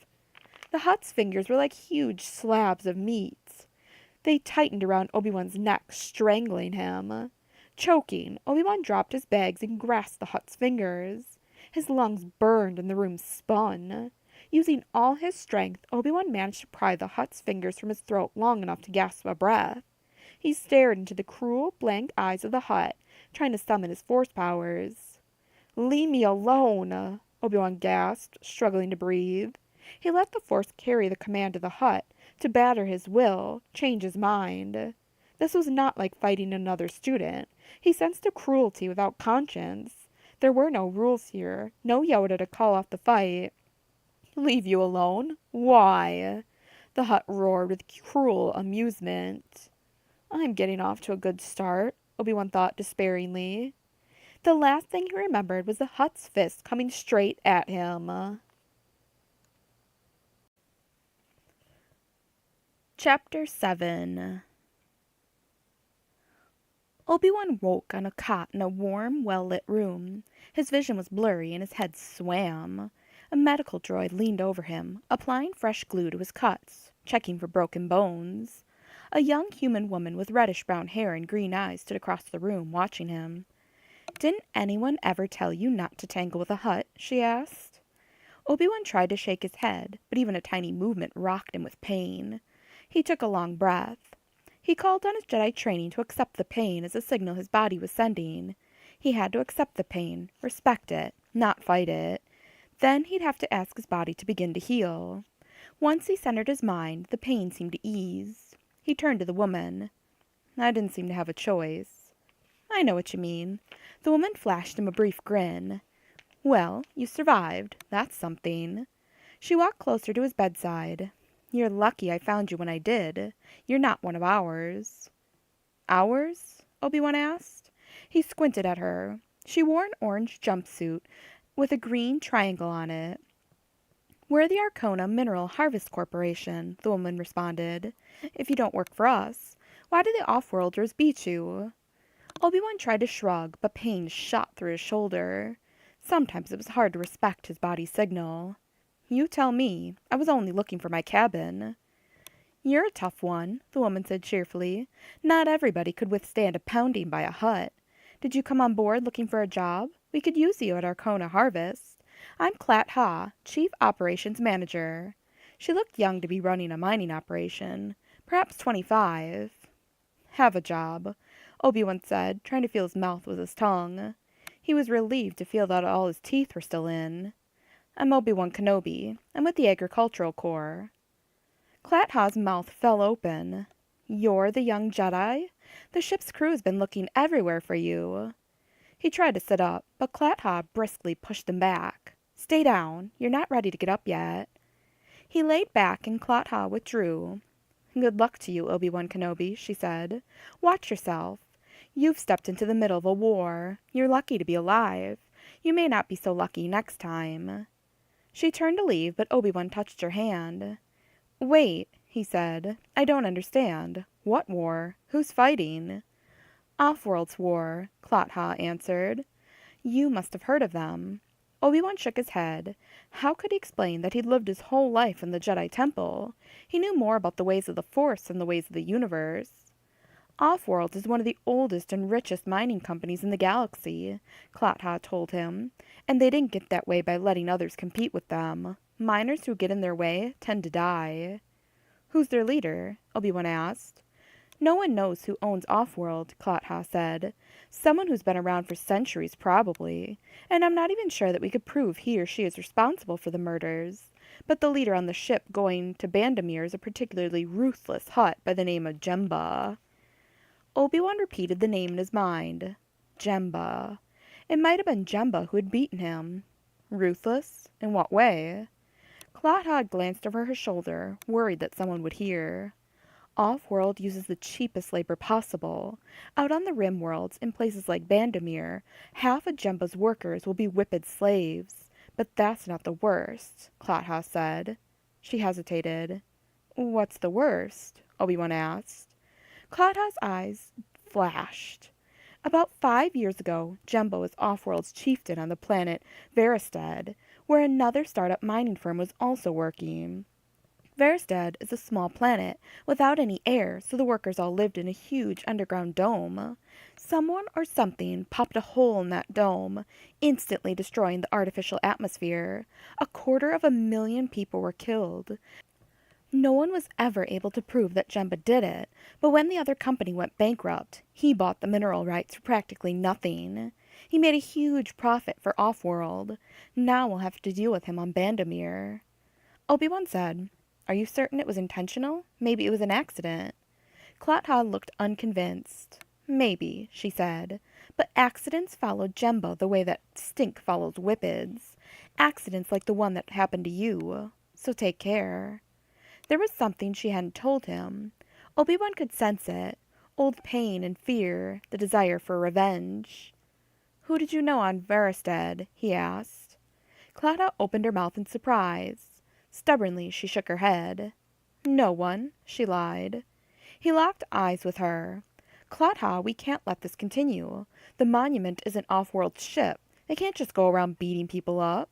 The hut's fingers were like huge slabs of meat. They tightened around Obi-Wan's neck, strangling him. Choking, Obi-Wan dropped his bags and grasped the hut's fingers. His lungs burned and the room spun. Using all his strength, Obi-Wan managed to pry the hut's fingers from his throat long enough to gasp a breath. He stared into the cruel, blank eyes of the hut, trying to summon his force powers. "Leave me alone," Obi-Wan gasped, struggling to breathe. He let the force carry the command of the hut, to batter his will, change his mind. This was not like fighting another student. He sensed a cruelty without conscience. There were no rules here, no Yoda to call off the fight. "Leave you alone? Why?" the hut roared with cruel amusement. "I'm getting off to a good start," Obi-Wan thought despairingly. The last thing he remembered was the hut's fist coming straight at him. Chapter 7. Obi-Wan woke on a cot in a warm, well-lit room. His vision was blurry and his head swam. A medical droid leaned over him, applying fresh glue to his cuts, checking for broken bones. A young human woman with reddish-brown hair and green eyes stood across the room, watching him. "Didn't anyone ever tell you not to tangle with a hut?" she asked. Obi-Wan tried to shake his head, but even a tiny movement rocked him with pain. He took a long breath. He called on his Jedi training to accept the pain as a signal his body was sending. He had to accept the pain, respect it, not fight it. Then he'd have to ask his body to begin to heal. Once he centered his mind, the pain seemed to ease. He turned to the woman. "I didn't seem to have a choice." "I know what you mean." The woman flashed him a brief grin. "Well, you survived. That's something." She walked closer to his bedside. "You're lucky I found you when I did. You're not one of ours." "Ours?" Obi-Wan asked. He squinted at her. She wore an orange jumpsuit with a green triangle on it. "We're the Arcona Mineral Harvest Corporation," the woman responded. "If you don't work for us, why do the off-worlders beat you?" Obi-Wan tried to shrug, but pain shot through his shoulder. Sometimes it was hard to respect his body's signal. "You tell me. I was only looking for my cabin." "You're a tough one," the woman said cheerfully. "Not everybody could withstand a pounding by a hut. Did you come on board looking for a job? We could use you at Arcona Harvest. I'm Clat Ha, Chief Operations Manager." She looked young to be running a mining operation. Perhaps 25. "Have a job," Obi-Wan said, trying to feel his mouth with his tongue. He was relieved to feel that all his teeth were still in. "I'm Obi-Wan Kenobi. I'm with the Agricultural Corps." Clat Ha's mouth fell open. "You're the young Jedi? The ship's crew has been looking everywhere for you." He tried to sit up, but Clat Ha briskly pushed him back. "Stay down. You're not ready to get up yet." He laid back and Clat Ha withdrew. Good luck to you, Obi-Wan Kenobi, she said. Watch yourself. You've stepped into the middle of a war. You're lucky to be alive. You may not be so lucky next time. She turned to leave, but Obi-Wan touched her hand. Wait, he said. I don't understand. What war? Who's fighting? Off-World's war, Clotha answered. You must have heard of them. Obi-Wan shook his head. How could he explain that he'd lived his whole life in the Jedi Temple? He knew more about the ways of the Force than the ways of the universe. Off-World is one of the oldest and richest mining companies in the galaxy, Clotha told him, and they didn't get that way by letting others compete with them. Miners who get in their way tend to die. Who's their leader? Obi-Wan asked. No one knows who owns Off-World, Clotha said. Someone who's been around for centuries, probably. And I'm not even sure that we could prove he or she is responsible for the murders. But the leader on the ship going to Bandamere is a particularly ruthless Hutt by the name of Jemba. Obi-Wan repeated the name in his mind. Jemba. It might have been Jemba who had beaten him. Ruthless? In what way? Clotha glanced over her shoulder, worried that someone would hear. Off-World uses the cheapest labor possible. Out on the Rim worlds, in places like Bandamere, half of Jemba's workers will be whipped slaves. But that's not the worst, Clotha said. She hesitated. What's the worst? Obi-Wan asked. Clotha's eyes flashed. About 5 years ago, Jemba was Off-World's chieftain on the planet Varistad, where another startup mining firm was also working. Varistad is a small planet without any air, so the workers all lived in a huge underground dome. Someone or something popped a hole in that dome, instantly destroying the artificial atmosphere. 250,000 people were killed. No one was ever able to prove that Jemba did it, but when the other company went bankrupt, he bought the mineral rights for practically nothing. He made a huge profit for Off-World. Now we'll have to deal with him on Bandamere. Obi-Wan said, Are you certain it was intentional? Maybe it was an accident. Clotha looked unconvinced. Maybe, she said, but accidents follow Jemba the way that stink follows whippets. Accidents like the one that happened to you. So take care. There was something she hadn't told him. Obi-Wan could sense it. Old pain and fear, the desire for revenge. Who did you know on Varistad? He asked. Clotha opened her mouth in surprise. Stubbornly, she shook her head. No one, she lied. He locked eyes with her. Clotha, we can't let this continue. The monument is an Off-World ship. They can't just go around beating people up.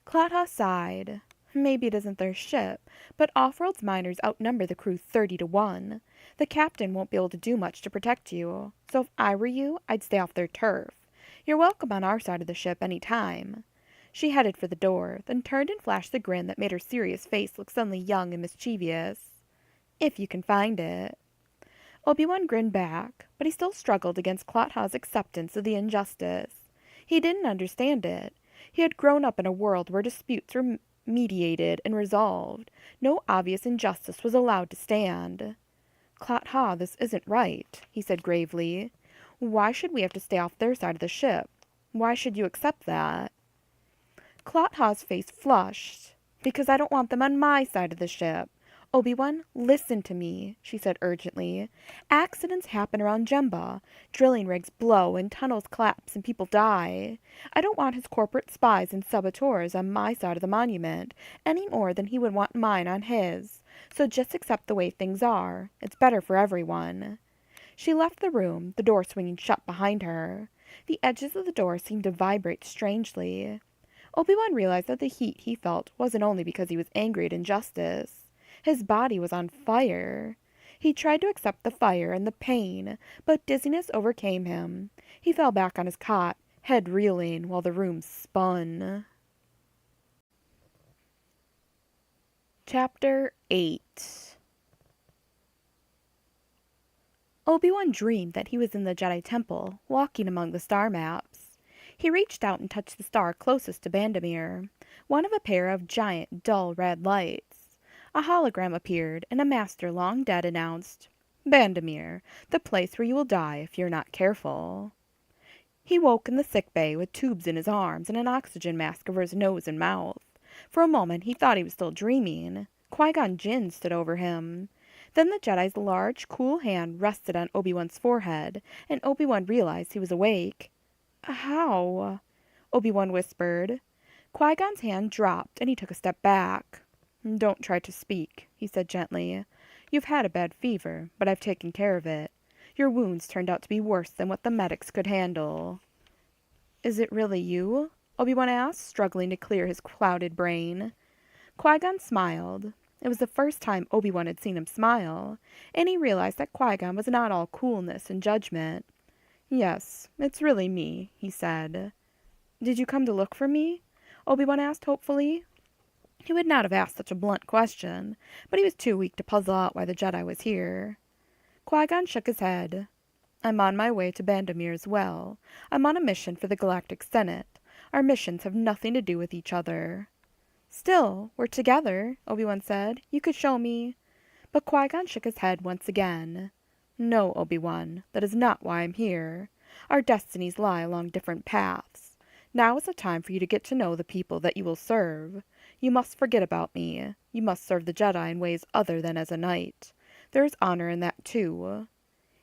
Clotha sighed. Maybe it isn't their ship, but Off-World's miners outnumber the crew 30-1. The captain won't be able to do much to protect you, so if I were you, I'd stay off their turf. You're welcome on our side of the ship any time. She headed for the door, then turned and flashed the grin that made her serious face look suddenly young and mischievous. If you can find it. Obi-Wan grinned back, but he still struggled against Clotha's acceptance of the injustice. He didn't understand it. He had grown up in a world where disputes were mediated and resolved. No obvious injustice was allowed to stand. Clotha, this isn't right, he said gravely. Why should we have to stay off their side of the ship? Why should you accept that? Clotha's face flushed. Because I don't want them on my side of the ship. Obi-Wan, listen to me, she said urgently. Accidents happen around Jemba. Drilling rigs blow and tunnels collapse and people die. I don't want his corporate spies and saboteurs on my side of the monument, any more than he would want mine on his. So just accept the way things are. It's better for everyone. She left the room, the door swinging shut behind her. The edges of the door seemed to vibrate strangely. Obi-Wan realized that the heat he felt wasn't only because he was angry at injustice. His body was on fire. He tried to accept the fire and the pain, but dizziness overcame him. He fell back on his cot, head reeling, while the room spun. Chapter 8. Obi-Wan dreamed that he was in the Jedi Temple, walking among the star maps. He reached out and touched the star closest to Bandamere, one of a pair of giant, dull red lights. A hologram appeared, and a master long dead announced, Bandamere, the place where you will die if you're not careful. He woke in the sick bay with tubes in his arms and an oxygen mask over his nose and mouth. For a moment he thought he was still dreaming. Qui-Gon Jinn stood over him. Then the Jedi's large, cool hand rested on Obi-Wan's forehead, and Obi-Wan realized he was awake. "How?" Obi-Wan whispered. Qui-Gon's hand dropped, and he took a step back. "Don't try to speak," he said gently. "You've had a bad fever, but I've taken care of it. Your wounds turned out to be worse than what the medics could handle." "Is it really you?" Obi-Wan asked, struggling to clear his clouded brain. Qui-Gon smiled. It was the first time Obi-Wan had seen him smile, and he realized that Qui-Gon was not all coolness and judgment. "Yes, it's really me," he said. "Did you come to look for me?" Obi-Wan asked hopefully. He would not have asked such a blunt question, but he was too weak to puzzle out why the Jedi was here. Qui-Gon shook his head. "I'm on my way to Bandamir as well. I'm on a mission for the Galactic Senate. Our missions have nothing to do with each other." "Still, we're together," Obi-Wan said. "You could show me—" But Qui-Gon shook his head once again. "No, Obi-Wan, that is not why I'm here. Our destinies lie along different paths. Now is the time for you to get to know the people that you will serve. You must forget about me. You must serve the Jedi in ways other than as a knight. There is honor in that, too."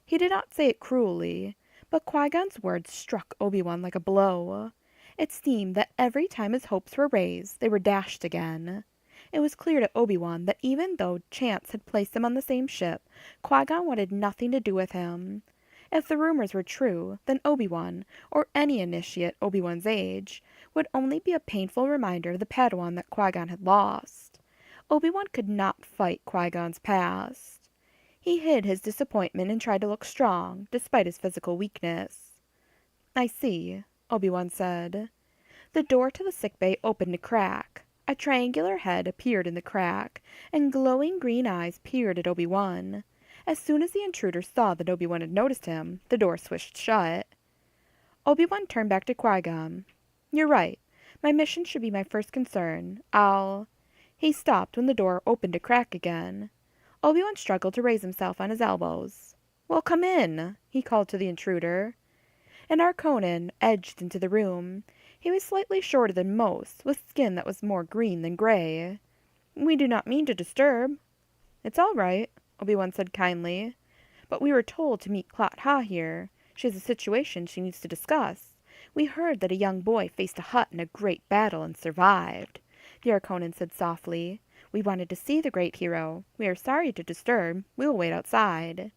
He did not say it cruelly, but Qui-Gon's words struck Obi-Wan like a blow. It seemed that every time his hopes were raised, they were dashed again. It was clear to Obi-Wan that even though chance had placed them on the same ship, Qui-Gon wanted nothing to do with him. If the rumors were true, then Obi-Wan, or any initiate Obi-Wan's age, would only be a painful reminder of the Padawan that Qui-Gon had lost. Obi-Wan could not fight Qui-Gon's past. He hid his disappointment and tried to look strong, despite his physical weakness. "I see," Obi-Wan said. The door to the sickbay opened a crack. A triangular head appeared in the crack, and glowing green eyes peered at Obi-Wan. As soon as the intruder saw that Obi-Wan had noticed him, the door swished shut. Obi-Wan turned back to Qui-Gon. "You're right. My mission should be my first concern. He stopped when the door opened a crack again. Obi-Wan struggled to raise himself on his elbows. "Well, come in," he called to the intruder. An Arconan edged into the room. He was slightly shorter than most, with skin that was more green than gray. "We do not mean to disturb." "It's all right," Obi-Wan said kindly. "But we were told to meet Klat-Ha here. She has a situation she needs to discuss. We heard that a young boy faced a Hutt in a great battle and survived," the Arconan said softly. "We wanted to see the great hero. We are sorry to disturb. We will wait outside."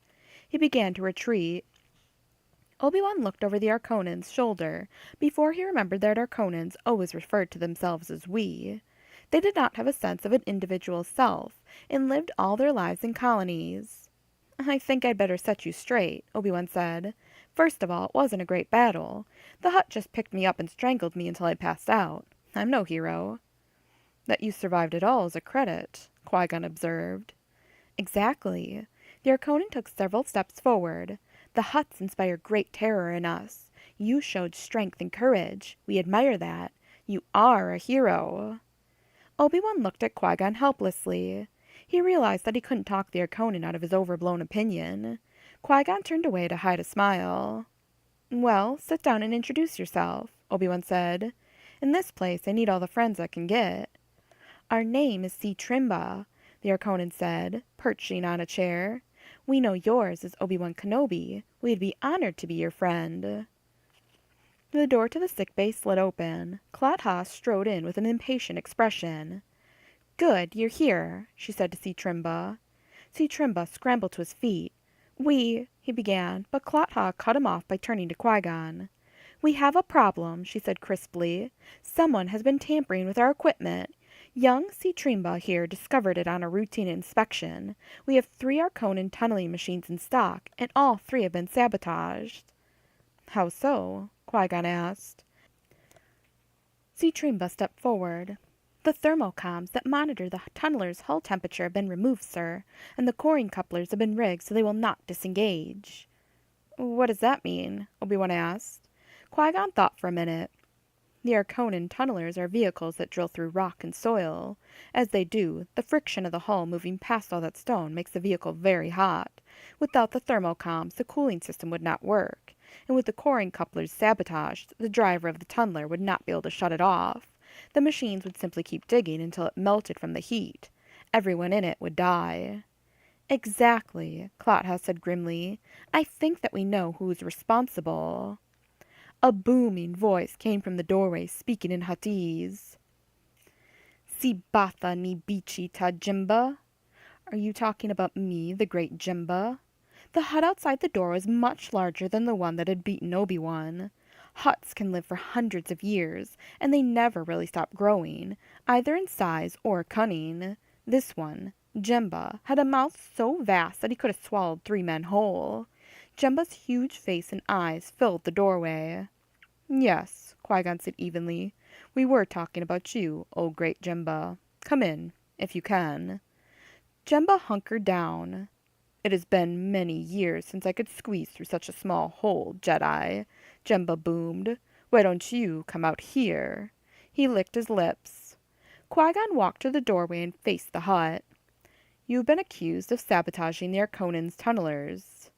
He began to retreat. Obi-Wan looked over the Arconan's shoulder before he remembered that Arconans always referred to themselves as we. They did not have a sense of an individual self, and lived all their lives in colonies. "I think I'd better set you straight," Obi-Wan said. "First of all, it wasn't a great battle. The Hutt just picked me up and strangled me until I passed out. I'm no hero." "That you survived at all is a credit," Qui-Gon observed. "Exactly." The Arconan took several steps forward. "The Hutts inspire great terror in us. You showed strength and courage. We admire that. You are a hero." Obi-Wan looked at Qui-Gon helplessly. He realized that he couldn't talk the Arconan out of his overblown opinion. Qui-Gon turned away to hide a smile. "Well, sit down and introduce yourself," Obi-Wan said. "In this place I need all the friends I can get." "Our name is Si Trimba," the Arconan said, perching on a chair. "We know yours is Obi-Wan Kenobi. We'd be honored to be your friend." The door to the sickbay slid open. Klat-Ha strode in with an impatient expression. "Good, you're here," she said to Si Trimba. Si Trimba scrambled to his feet. He began, but Klat-Ha cut him off by turning to Qui-Gon. "We have a problem," she said crisply. "Someone has been tampering with our equipment. Young Si Trimba here discovered it on a routine inspection. We have 3 Arconan tunneling machines in stock, and all 3 have been sabotaged." "How so?" Qui-Gon asked. Si Trimba stepped forward. "The thermocoms that monitor the tunnelers' hull temperature have been removed, sir, and the coring couplers have been rigged so they will not disengage." "What does that mean?" Obi-Wan asked. Qui-Gon thought for a minute. "The Arconan tunnelers are vehicles that drill through rock and soil. As they do, the friction of the hull moving past all that stone makes the vehicle very hot. Without the thermocoms, the cooling system would not work. And with the coring couplers sabotaged, the driver of the tunneler would not be able to shut it off. The machines would simply keep digging until it melted from the heat. Everyone in it would die." Exactly, Clotha said grimly. I think that we know who's responsible. A booming voice came from the doorway, speaking in Huttese. Si batha ni bichi ta Jimba? Are you talking about me, the great Jimba? The hut outside the door was much larger than the one that had beaten Obi-Wan. Huts can live for hundreds of years, and they never really stop growing, either in size or cunning. This one, Jemba, had a mouth so vast that he could have swallowed 3 men whole. Jemba's huge face and eyes filled the doorway. Yes, Qui-Gon said evenly. We were talking about you, O great Jemba. Come in, if you can. Jemba hunkered down. It has been many years since I could squeeze through such a small hole, Jedi, Jemba boomed. Why don't you come out here? He licked his lips. Qui-Gon walked to the doorway and faced the hut. You've been accused of sabotaging the Arconan's tunnelers.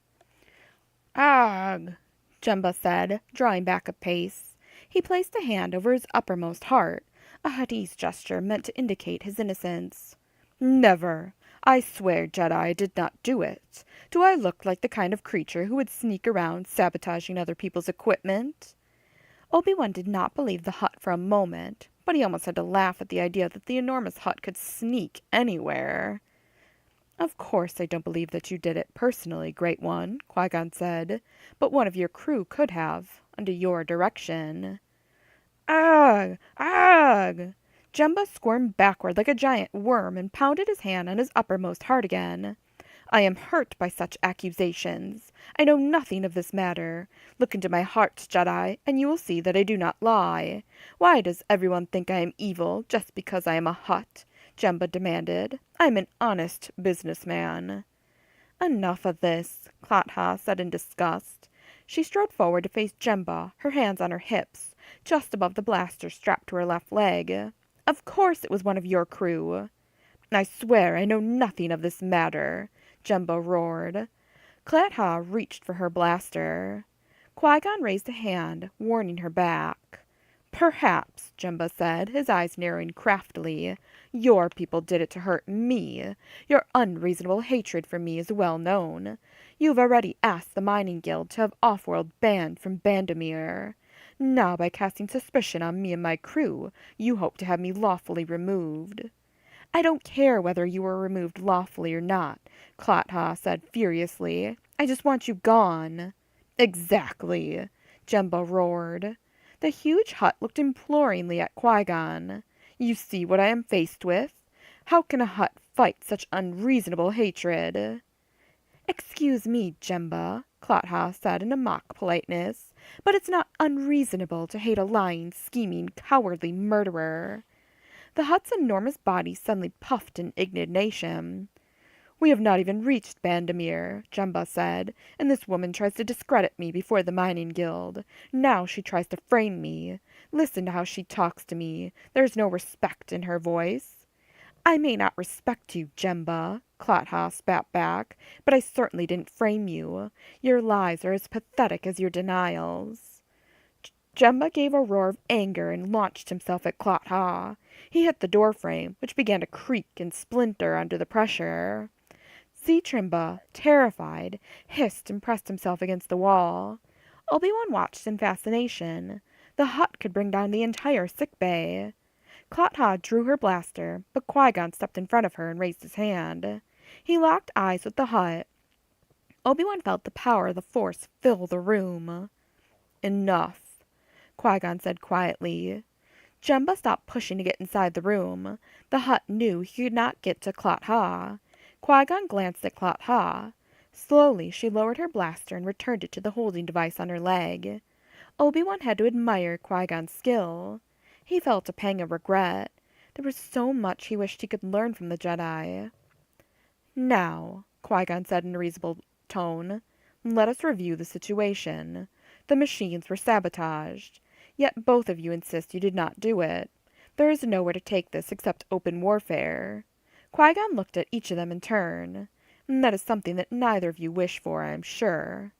Ugh, Jemba said, drawing back a pace. He placed a hand over his uppermost heart, a Huttese gesture meant to indicate his innocence. Never. I swear, Jedi, I did not do it. Do I look like the kind of creature who would sneak around sabotaging other people's equipment? Obi-Wan did not believe the hut for a moment, but he almost had to laugh at the idea that the enormous hut could sneak anywhere. Of course I don't believe that you did it personally, Great One, Qui-Gon said, but one of your crew could have, under your direction. Ugh! Ugh! Jemba squirmed backward like a giant worm and pounded his hand on his uppermost heart again. I am hurt by such accusations. I know nothing of this matter. Look into my heart, Jedi, and you will see that I do not lie. Why does everyone think I am evil just because I am a Hutt? Jemba demanded. I am an honest businessman. Enough of this, Clotha said in disgust. She strode forward to face Jemba, her hands on her hips, just above the blaster strapped to her left leg. Of course it was one of your crew. I swear I know nothing of this matter, Jemba roared. Clotha reached for her blaster. Qui-Gon raised a hand, warning her back. Perhaps, Jemba said, his eyes narrowing craftily. Your people did it to hurt me. Your unreasonable hatred for me is well known. You've already asked the Mining Guild to have Offworld banned from Bandamere. Now, by casting suspicion on me and my crew, you hope to have me lawfully removed. I don't care whether you were removed lawfully or not, Clotha said furiously. I just want you gone. Exactly, Jemba roared. The huge hut looked imploringly at Qui-Gon. You see what I am faced with? How can a hut fight such unreasonable hatred? Excuse me, Jemba, Clotha said in a mock politeness, but it's not unreasonable to hate a lying, scheming, cowardly murderer. The hut's enormous body suddenly puffed in indignation. We have not even reached Bandamere, Jemba said, and this woman tries to discredit me before the Mining Guild. Now she tries to frame me. Listen to how she talks to me. There's no respect in her voice. I may not respect you, Jemba, Clotha spat back, but I certainly didn't frame you. Your lies are as pathetic as your denials. Jemba gave a roar of anger and launched himself at Clotha. He hit the doorframe, which began to creak and splinter under the pressure. Trimba, terrified, hissed and pressed himself against the wall. Obi-Wan watched in fascination. The hut could bring down the entire sick bay. Clotha drew her blaster, but Qui-Gon stepped in front of her and raised his hand. He locked eyes with the hut. Obi-Wan felt the power of the Force fill the room. Enough, Qui-Gon said quietly. Jemba stopped pushing to get inside the room. The hut knew he could not get to Clotha. Qui-Gon glanced at Clotha. Slowly she lowered her blaster and returned it to the holding device on her leg. Obi-Wan had to admire Qui-Gon's skill. He felt a pang of regret. There was so much he wished he could learn from the Jedi. Now, Qui-Gon said in a reasonable tone, let us review the situation. The machines were sabotaged. Yet both of you insist you did not do it. There is nowhere to take this except open warfare. Qui-Gon looked at each of them in turn. That is something that neither of you wish for, I am sure.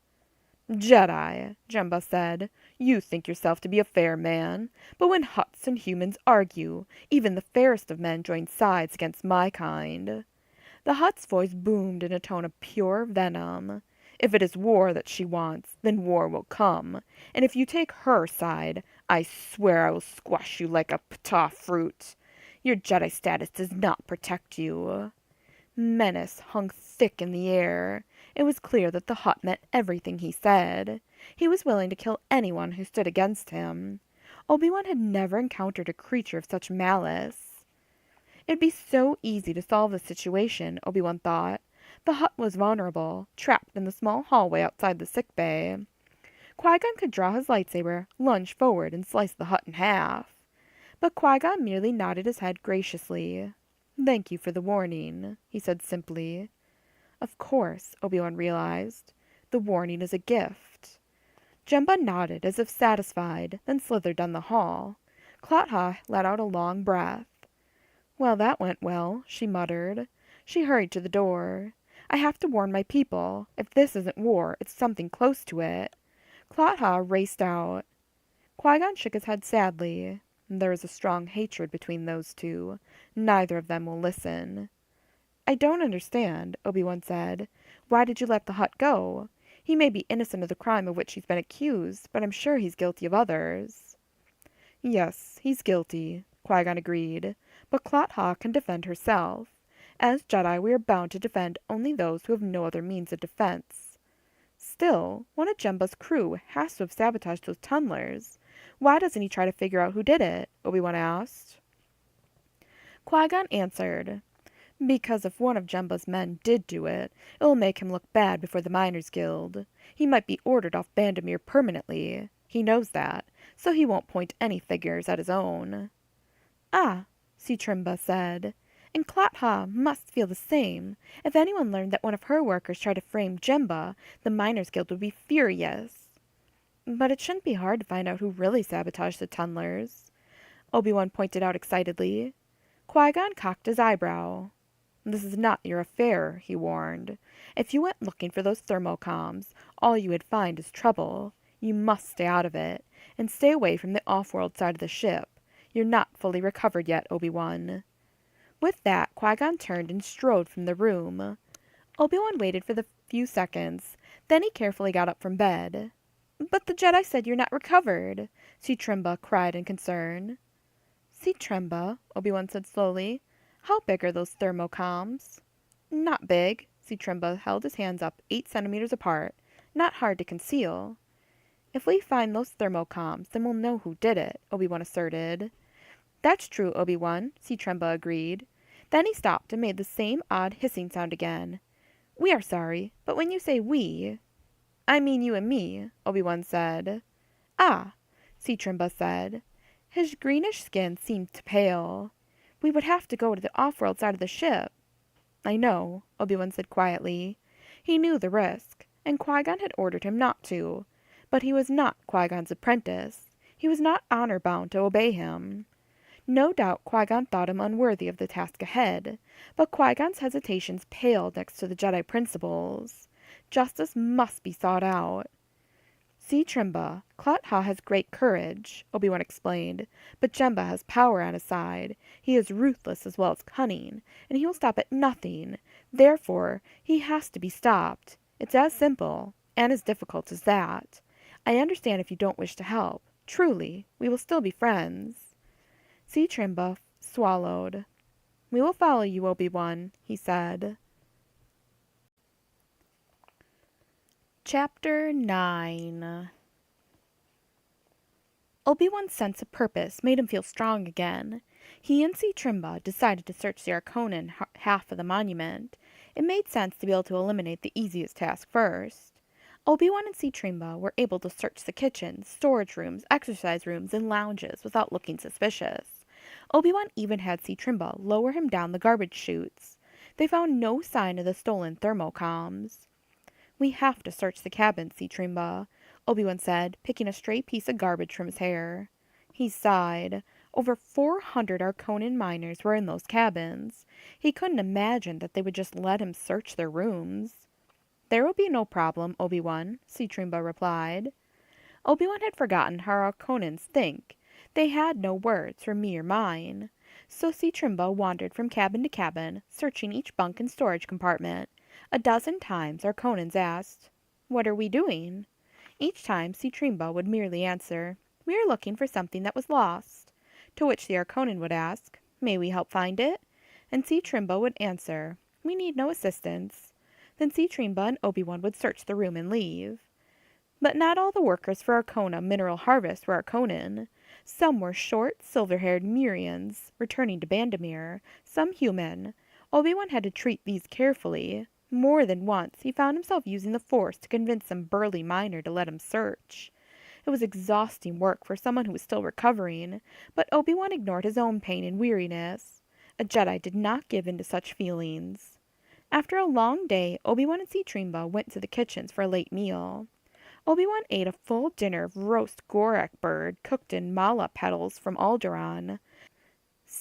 Jedi, Jemba said, you think yourself to be a fair man, but when Hutts and humans argue, even the fairest of men join sides against my kind. The Hutt's voice boomed in a tone of pure venom. "If it is war that she wants, then war will come. And if you take her side, I swear I will squash you like a ptah fruit. Your Jedi status does not protect you." Menace hung thick in the air. It was clear that the Hutt meant everything he said. He was willing to kill anyone who stood against him. Obi-Wan had never encountered a creature of such malice. It'd be so easy to solve the situation, Obi-Wan thought. The Hutt was vulnerable, trapped in the small hallway outside the sick bay. Qui-Gon could draw his lightsaber, lunge forward, and slice the Hutt in half. But Qui-Gon merely nodded his head graciously. "Thank you for the warning," he said simply. Of course, Obi-Wan realized. The warning is a gift. Jemba nodded as if satisfied, then slithered down the hall. Clot-Ha let out a long breath. "Well, that went well," she muttered. She hurried to the door. "I have to warn my people. If this isn't war, it's something close to it." Clot-Ha raced out. Qui-Gon shook his head sadly. There is a strong hatred between those two. Neither of them will listen. "I don't understand," Obi-Wan said. "Why did you let the Hutt go? He may be innocent of the crime of which he's been accused, but I'm sure he's guilty of others." "Yes, he's guilty," Qui-Gon agreed. "But Clot-Ha can defend herself. As Jedi, we are bound to defend only those who have no other means of defense. Still, one of Jemba's crew has to have sabotaged those tunnelers. Why doesn't he try to figure out who did it?" Obi-Wan asked. Qui-Gon answered, "Because if one of Jemba's men did do it, it will make him look bad before the Miners' Guild. He might be ordered off Bandamere permanently. He knows that, so he won't point any fingers at his own." "Ah," Trimba said, "and Clot-Ha must feel the same. If anyone learned that one of her workers tried to frame Jemba, the Miners' Guild would be furious." "But it shouldn't be hard to find out who really sabotaged the tunnelers," Obi-Wan pointed out excitedly. Qui-Gon cocked his eyebrow. "This is not your affair," he warned. "If you went looking for those thermocoms, all you would find is trouble. You must stay out of it, and stay away from the off-world side of the ship. You're not fully recovered yet, Obi-Wan." With that, Qui-Gon turned and strode from the room. Obi-Wan waited for the few seconds, then he carefully got up from bed. "But the Jedi said you're not recovered," Trimba cried in concern. "Trimba," Obi-Wan said slowly, "how big are those thermocoms?" "Not big." Trimba held his hands up 8 centimeters apart. "Not hard to conceal." "If we find those thermocoms, then we'll know who did it," Obi-Wan asserted. "That's true, Obi-Wan," Trimba agreed. Then he stopped and made the same odd hissing sound again. "We are sorry, but when you say we—" "I mean you and me," Obi-Wan said. "Ah," Trimba said. His greenish skin seemed to pale. "We would have to go to the off-world side of the ship." "I know," Obi-Wan said quietly. He knew the risk, and Qui-Gon had ordered him not to. But he was not Qui-Gon's apprentice. He was not honor-bound to obey him. No doubt Qui-Gon thought him unworthy of the task ahead, but Qui-Gon's hesitations paled next to the Jedi principles. Justice must be sought out. "See, Trimba, Clot-Ha has great courage," Obi-Wan explained, "but Jemba has power on his side. He is ruthless as well as cunning, and he will stop at nothing. Therefore, he has to be stopped. It's as simple, and as difficult as that. I understand if you don't wish to help. Truly, we will still be friends." Trimba swallowed. "We will follow you, Obi-Wan," he said. Chapter 9. Obi-Wan's sense of purpose made him feel strong again. He and Trimba decided to search the Arconan half of the monument. It made sense to be able to eliminate the easiest task first. Obi-Wan and Trimba were able to search the kitchens, storage rooms, exercise rooms, and lounges without looking suspicious. Obi-Wan even had Trimba lower him down the garbage chutes. They found no sign of the stolen thermocoms. "We have to search the cabins, Trimba," Obi-Wan said, picking a stray piece of garbage from his hair. He sighed. Over 400 Arconan miners were in those cabins. He couldn't imagine that they would just let him search their rooms. "There will be no problem, Obi-Wan," Trimba replied. Obi-Wan had forgotten how Arconans think. They had no words for me or mine. So Trimba wandered from cabin to cabin, searching each bunk and storage compartment. A dozen times our Conans asked, "What are we doing?" Each time Trimba would merely answer, "We are looking for something that was lost." To which the Arconan would ask, "May we help find it?" And Trimba would answer, "We need no assistance." Then Trimba and Obi-Wan would search the room and leave. But not all the workers for Arcona Mineral Harvest were Arconan. Some were short, silver-haired Murians, returning to Bandamere, some human. Obi-Wan had to treat these carefully. More than once he found himself using the Force to convince some burly miner to let him search. It was exhausting work for someone who was still recovering, but Obi-Wan ignored his own pain and weariness. A Jedi did not give in to such feelings. After a long day, Obi-Wan and Trimba went to the kitchens for a late meal. Obi-Wan ate a full dinner of roast gorak bird cooked in mala petals from Alderaan.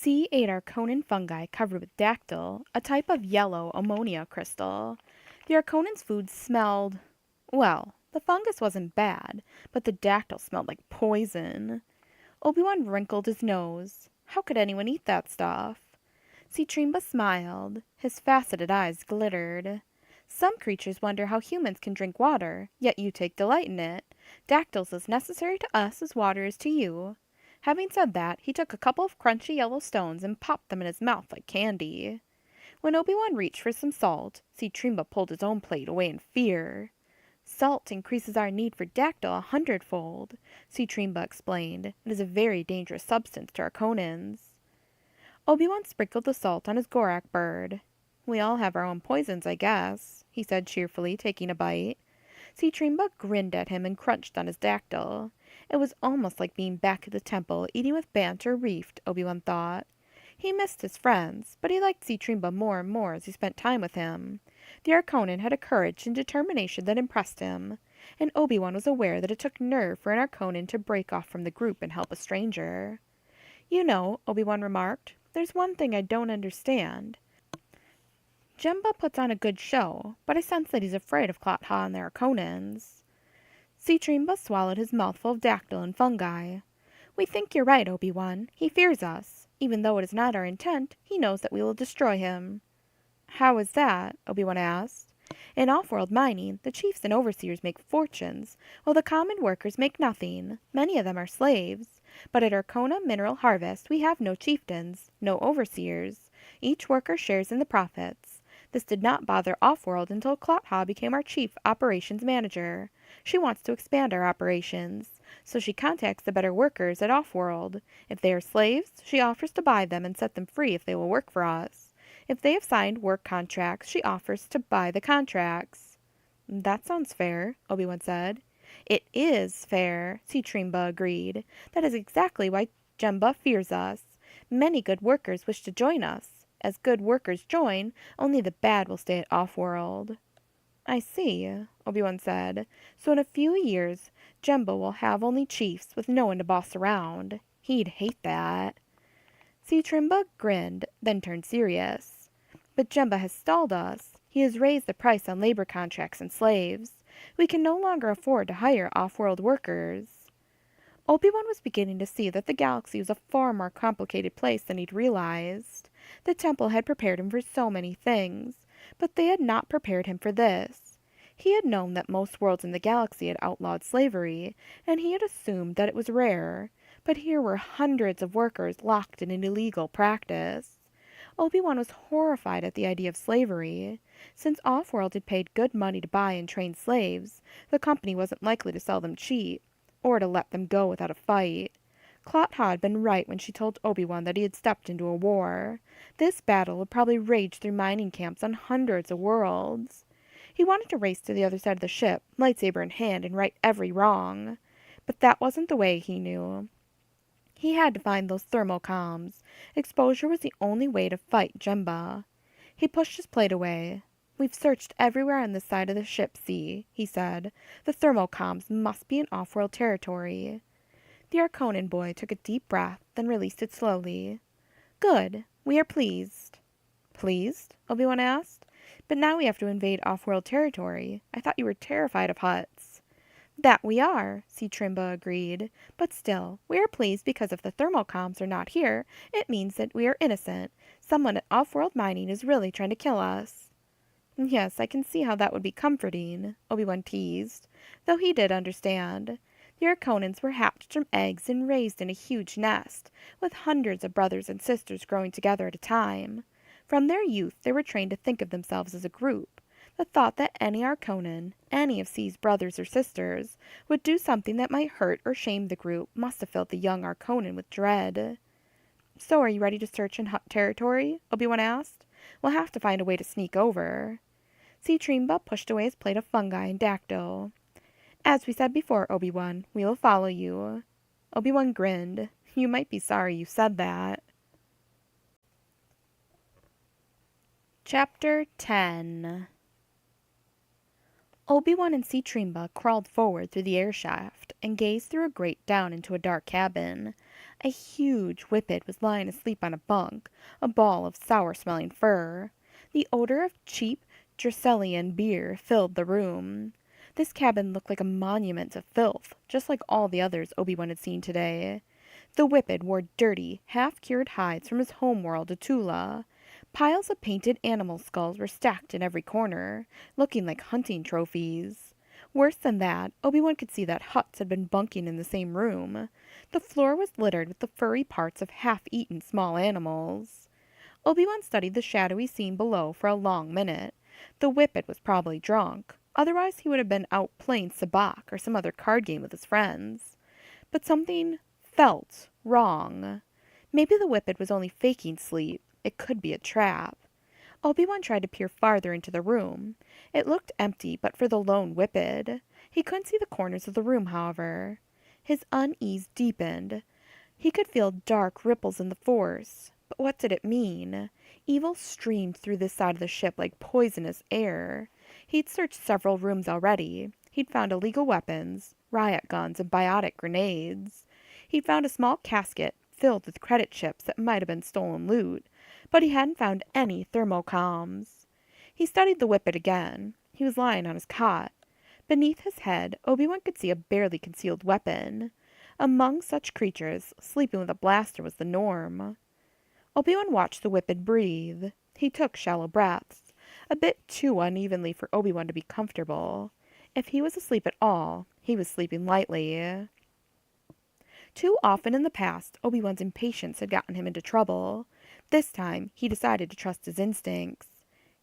Ate Arconan fungi covered with dactyl, a type of yellow ammonia crystal. The Arconan's food smelled... well, the fungus wasn't bad, but the dactyl smelled like poison. Obi-Wan wrinkled his nose. How could anyone eat that stuff? Trimba smiled. His faceted eyes glittered. Some creatures wonder how humans can drink water, yet you take delight in it. Dactyls as necessary to us as water is to you. Having said that, he took a couple of crunchy yellow stones and popped them in his mouth like candy. When Obi-Wan reached for some salt, Trimba pulled his own plate away in fear. "Salt increases our need for dactyl 100-fold, Trimba explained. "It is a very dangerous substance to our Conans." Obi-Wan sprinkled the salt on his gorak bird. "We all have our own poisons, I guess," he said cheerfully, taking a bite. Trimba grinned at him and crunched on his dactyl. It was almost like being back at the temple, eating with Banter Reefed, Obi-Wan thought. He missed his friends, but he liked Trimba more and more as he spent time with him. The Arconan had a courage and determination that impressed him, and Obi-Wan was aware that it took nerve for an Arconan to break off from the group and help a stranger. "You know," Obi-Wan remarked, "there's one thing I don't understand. Jemba puts on a good show, but I sense that he's afraid of Clot-Ha and the Arconans." Trimba swallowed his mouthful of dactyl and fungi. "We think you're right, Obi-Wan. He fears us. Even though it is not our intent, he knows that we will destroy him." "How is that?" Obi-Wan asked. "In off-world mining, the chiefs and overseers make fortunes, while the common workers make nothing. Many of them are slaves. But at Arcona Mineral Harvest, we have no chieftains, no overseers. Each worker shares in the profits. This did not bother Off-World until Clot-Ha became our chief operations manager. She wants to expand our operations, so she contacts the better workers at Off-World. If they are slaves, she offers to buy them and set them free if they will work for us. If they have signed work contracts, she offers to buy the contracts." "That sounds fair," Obi-Wan said. "It is fair," Trimba agreed. "That is exactly why Jemba fears us. Many good workers wish to join us. As good workers join, only the bad will stay at Off-World." "I see," Obi-Wan said. "So in a few years, Jemba will have only chiefs with no one to boss around. He'd hate that." Trimba grinned, then turned serious. "But Jemba has stalled us. He has raised the price on labor contracts and slaves. We can no longer afford to hire off-world workers." Obi-Wan was beginning to see that the galaxy was a far more complicated place than he'd realized. The temple had prepared him for so many things, but they had not prepared him for this. He had known that most worlds in the galaxy had outlawed slavery, and he had assumed that it was rare, but here were hundreds of workers locked in an illegal practice. Obi-Wan was horrified at the idea of slavery. Since Off-World had paid good money to buy and train slaves, the company wasn't likely to sell them cheap, or to let them go without a fight. Clot-Ha had been right when she told Obi-Wan that he had stepped into a war. This battle would probably rage through mining camps on hundreds of worlds. He wanted to race to the other side of the ship, lightsaber in hand, and right every wrong. But that wasn't the way, he knew. He had to find those thermocomms. Exposure was the only way to fight Jemba. He pushed his plate away. "We've searched everywhere on this side of the ship, he said. "The thermocomms must be in off-world territory." The Arconan boy took a deep breath, then released it slowly. "Good. We are pleased." "Pleased?" Obi-Wan asked. "But now we have to invade off-world territory. I thought you were terrified of Hutts." That we are, C. Trimba agreed. But still, we are pleased because if the thermocoms are not here, it means that we are innocent. Someone at Off-World Mining is really trying to kill us. Yes, I can see how that would be comforting, Obi-Wan teased, though he did understand. The Arconans were hatched from eggs and raised in a huge nest, with hundreds of brothers and sisters growing together at a time. From their youth they were trained to think of themselves as a group. The thought that any Arconan, any of C's brothers or sisters, would do something that might hurt or shame the group must have filled the young Arconan with dread. So are you ready to search and hunt territory? Obi-Wan asked. We'll have to find a way to sneak over. C. Trimba pushed away his plate of fungi and dactyl. As we said before, Obi-Wan, we will follow you. Obi-Wan grinned. You might be sorry you said that. Chapter 10. Obi-Wan and C. Trimba crawled forward through the air shaft and gazed through a grate down into a dark cabin. A huge whippet was lying asleep on a bunk, a ball of sour-smelling fur. The odor of cheap Dracelian beer filled the room. This cabin looked like a monument to filth, just like all the others Obi-Wan had seen today. The whippet wore dirty, half-cured hides from his homeworld, Atula. Piles of painted animal skulls were stacked in every corner, looking like hunting trophies. Worse than that, Obi-Wan could see that Hutts had been bunking in the same room. The floor was littered with the furry parts of half-eaten small animals. Obi-Wan studied the shadowy scene below for a long minute. The whippet was probably drunk. Otherwise he would have been out playing sabacc or some other card game with his friends. But something felt wrong. Maybe the whippet was only faking sleep. It could be a trap. Obi-Wan tried to peer farther into the room. It looked empty but for the lone whippet. He couldn't see the corners of the room, however. His unease deepened. He could feel dark ripples in the Force. But what did it mean? Evil streamed through this side of the ship like poisonous air. He'd searched several rooms already. He'd found illegal weapons, riot guns, and biotic grenades. He'd found a small casket filled with credit chips that might have been stolen loot, but he hadn't found any thermocoms. He studied the whippet again. He was lying on his cot. Beneath his head, Obi-Wan could see a barely concealed weapon. Among such creatures, sleeping with a blaster was the norm. Obi-Wan watched the whippet breathe. He took shallow breaths, a bit too unevenly for Obi-Wan to be comfortable. If he was asleep at all, he was sleeping lightly. Too often in the past, Obi-Wan's impatience had gotten him into trouble. This time, he decided to trust his instincts.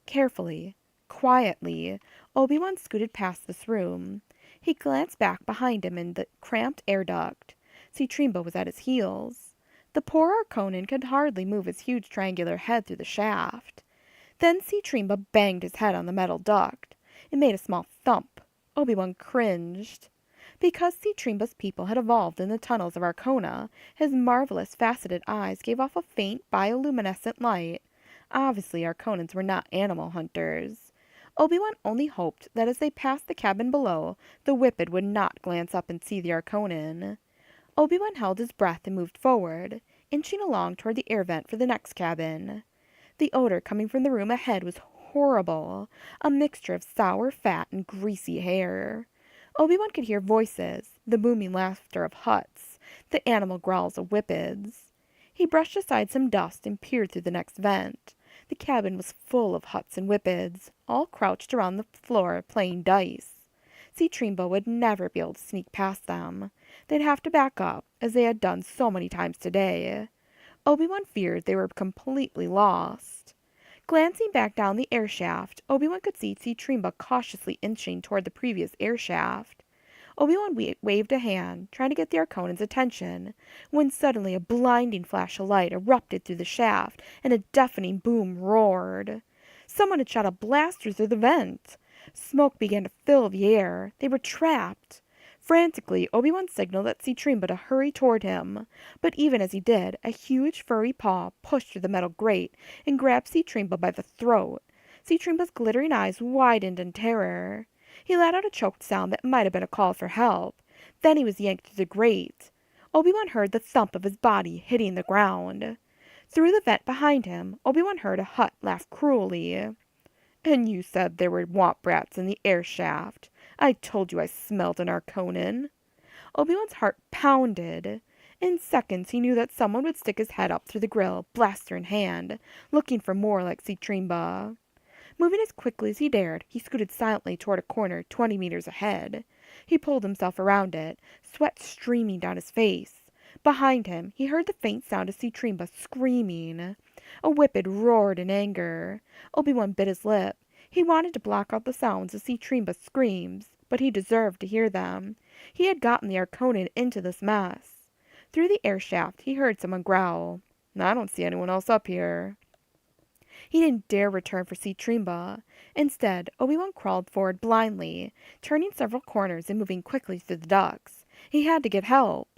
Carefully, quietly, Obi-Wan scooted past this room. He glanced back behind him in the cramped air duct. C. Trimba was at his heels. The poor Arconan could hardly move his huge triangular head through the shaft. Then C. Trimba banged his head on the metal duct. It made a small thump. Obi-Wan cringed. Because C. Trimba's people had evolved in the tunnels of Arcona, his marvelous faceted eyes gave off a faint bioluminescent light. Obviously, Arconans were not animal hunters. Obi-Wan only hoped that as they passed the cabin below, the whippet would not glance up and see the Arconan. Obi-Wan held his breath and moved forward, inching along toward the air vent for the next cabin. The odor coming from the room ahead was horrible, a mixture of sour fat and greasy hair. Obi-Wan could hear voices, the booming laughter of Hutts, the animal growls of whippets. He brushed aside some dust and peered through the next vent. The cabin was full of Hutts and whippets, all crouched around the floor playing dice. C. Trimba would never be able to sneak past them. They'd have to back up, as they had done so many times today. Obi-Wan feared they were completely lost. Glancing back down the air shaft, Obi-Wan could see C. Trimba cautiously inching toward the previous air shaft. Obi-Wan waved a hand, trying to get the Arconan's attention, when suddenly a blinding flash of light erupted through the shaft, and a deafening boom roared. Someone had shot a blaster through the vent. Smoke began to fill the air. They were trapped. Frantically, Obi-Wan signaled at C. Trimba to hurry toward him, but even as he did, a huge furry paw pushed through the metal grate and grabbed C. Trimba by the throat. C. Trimba's glittering eyes widened in terror. He let out a choked sound that might have been a call for help. Then he was yanked through the grate. Obi-Wan heard the thump of his body hitting the ground. Through the vent behind him, Obi-Wan heard a Hutt laugh cruelly. "And you said there were womp rats in the air shaft. I told you I smelled an Arconin. Obi-Wan's heart pounded. In seconds he knew that someone would stick his head up through the grill, blaster in hand, looking for more like Citrimba. Moving as quickly as he dared, he scooted silently toward a corner 20 meters ahead. He pulled himself around it, sweat streaming down his face. Behind him, he heard the faint sound of Citrimba screaming. A whippet roared in anger. Obi-Wan bit his lip. He wanted to block out the sounds of Citrimba's screams, but he deserved to hear them. He had gotten the Arconin into this mess. Through the air shaft, he heard someone growl. I don't see anyone else up here. He didn't dare return for Citrimba. Instead, Obi-Wan crawled forward blindly, turning several corners and moving quickly through the ducts. He had to get help.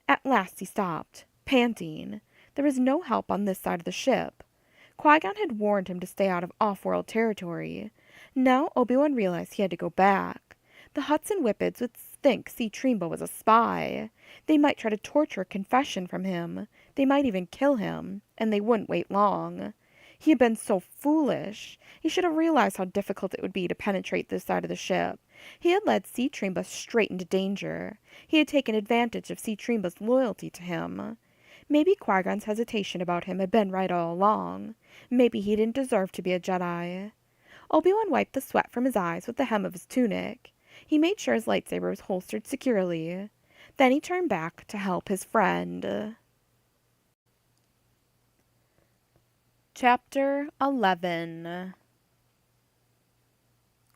At last he stopped, panting. There was no help on this side of the ship. Qui-Gon had warned him to stay out of off-world territory. Now Obi-Wan realized he had to go back. The Hutts and Whippets would think Citrimba was a spy. They might try to torture a confession from him. They might even kill him, and they wouldn't wait long. He had been so foolish. He should have realized how difficult it would be to penetrate this side of the ship. He had led Citrimba straight into danger. He had taken advantage of Citrimba's loyalty to him. Maybe Qui-Gon's hesitation about him had been right all along. Maybe he didn't deserve to be a Jedi. Obi-Wan wiped the sweat from his eyes with the hem of his tunic. He made sure his lightsaber was holstered securely. Then he turned back to help his friend. Chapter 11.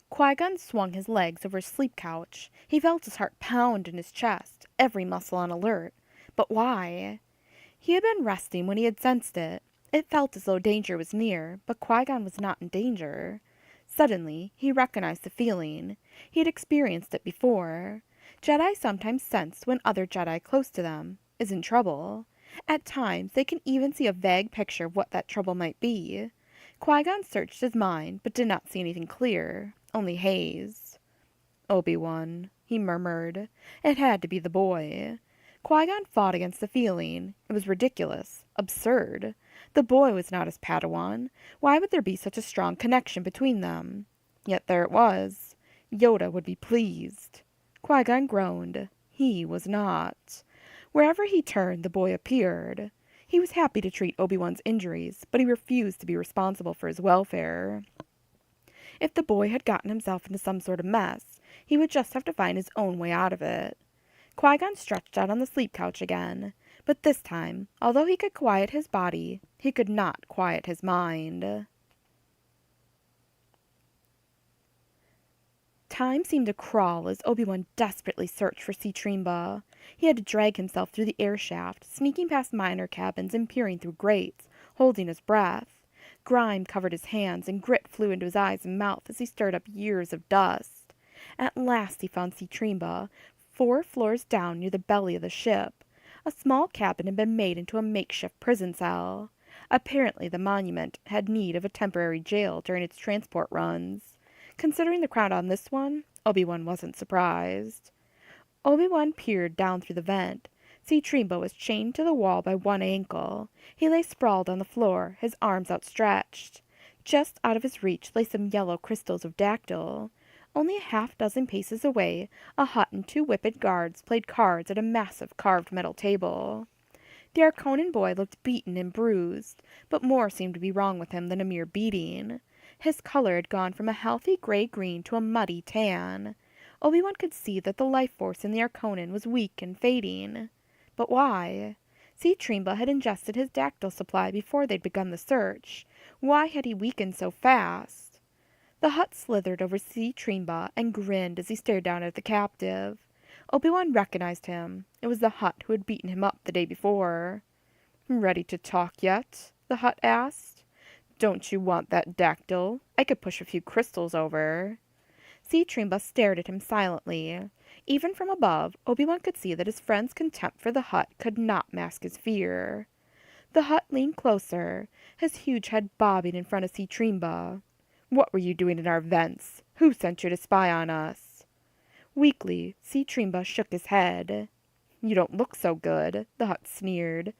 Qui-Gon swung his legs over his sleep couch. He felt his heart pound in his chest, every muscle on alert. But why? He had been resting when he had sensed it. It felt as though danger was near, but Qui-Gon was not in danger. Suddenly, he recognized the feeling. He had experienced it before. Jedi sometimes sense when other Jedi close to them is in trouble. At times, they can even see a vague picture of what that trouble might be. Qui-Gon searched his mind, but did not see anything clear, only haze. Obi-Wan, he murmured. It had to be the boy. Qui-Gon fought against the feeling. It was ridiculous, absurd. The boy was not his Padawan. Why would there be such a strong connection between them? Yet there it was. Yoda would be pleased. Qui-Gon groaned. He was not. Wherever he turned, the boy appeared. He was happy to treat Obi-Wan's injuries, but he refused to be responsible for his welfare. If the boy had gotten himself into some sort of mess, he would just have to find his own way out of it. Qui-Gon stretched out on the sleep couch again, but this time, although he could quiet his body, he could not quiet his mind. Time seemed to crawl as Obi-Wan desperately searched for Citrimba. He had to drag himself through the air shaft, sneaking past minor cabins and peering through grates, holding his breath. Grime covered his hands, and grit flew into his eyes and mouth as he stirred up years of dust. At last he found Citrimba, 4 floors down near the belly of the ship. A small cabin had been made into a makeshift prison cell. Apparently the monument had need of a temporary jail during its transport runs. Considering the crowd on this one, Obi-Wan wasn't surprised. Obi-Wan peered down through the vent. Citrimba was chained to the wall by one ankle. He lay sprawled on the floor, his arms outstretched. Just out of his reach lay some yellow crystals of dactyl. Only a half-dozen paces away, a Hutt and 2 whippet guards played cards at a massive carved metal table. The Arconin boy looked beaten and bruised, but more seemed to be wrong with him than a mere beating. His color had gone from a healthy gray-green to a muddy tan. Obi-Wan could see that the life force in the Arconin was weak and fading. But why? Citrimba had ingested his dactyl supply before they'd begun the search. Why had he weakened so fast? The Hutt slithered over Citrimba and grinned as he stared down at the captive. Obi-Wan recognized him. It was the Hutt who had beaten him up the day before. "Ready to talk yet?" the Hutt asked. "Don't you want that dactyl? I could push a few crystals over." Citrimba stared at him silently. Even from above, Obi-Wan could see that his friend's contempt for the Hutt could not mask his fear. The Hutt leaned closer, his huge head bobbing in front of Citrimba. "What were you doing in our vents? Who sent you to spy on us?" Weakly, Citrimba shook his head. "You don't look so good," the Hutt sneered.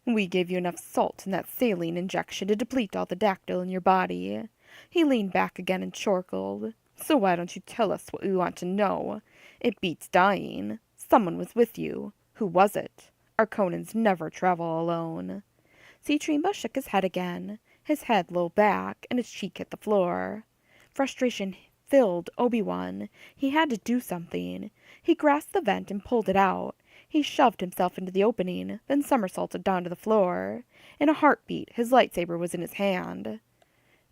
"We gave you enough salt in that saline injection to deplete all the dactyl in your body." He leaned back again and chortled. So why don't you tell us what we want to know? It beats dying. Someone was with you. Who was it? Our Conans never travel alone. Citrimba shook his head again. His head low back, and his cheek hit the floor. Frustration filled Obi-Wan. He had to do something. He grasped the vent and pulled it out. He shoved himself into the opening, then somersaulted down to the floor. In a heartbeat, his lightsaber was in his hand.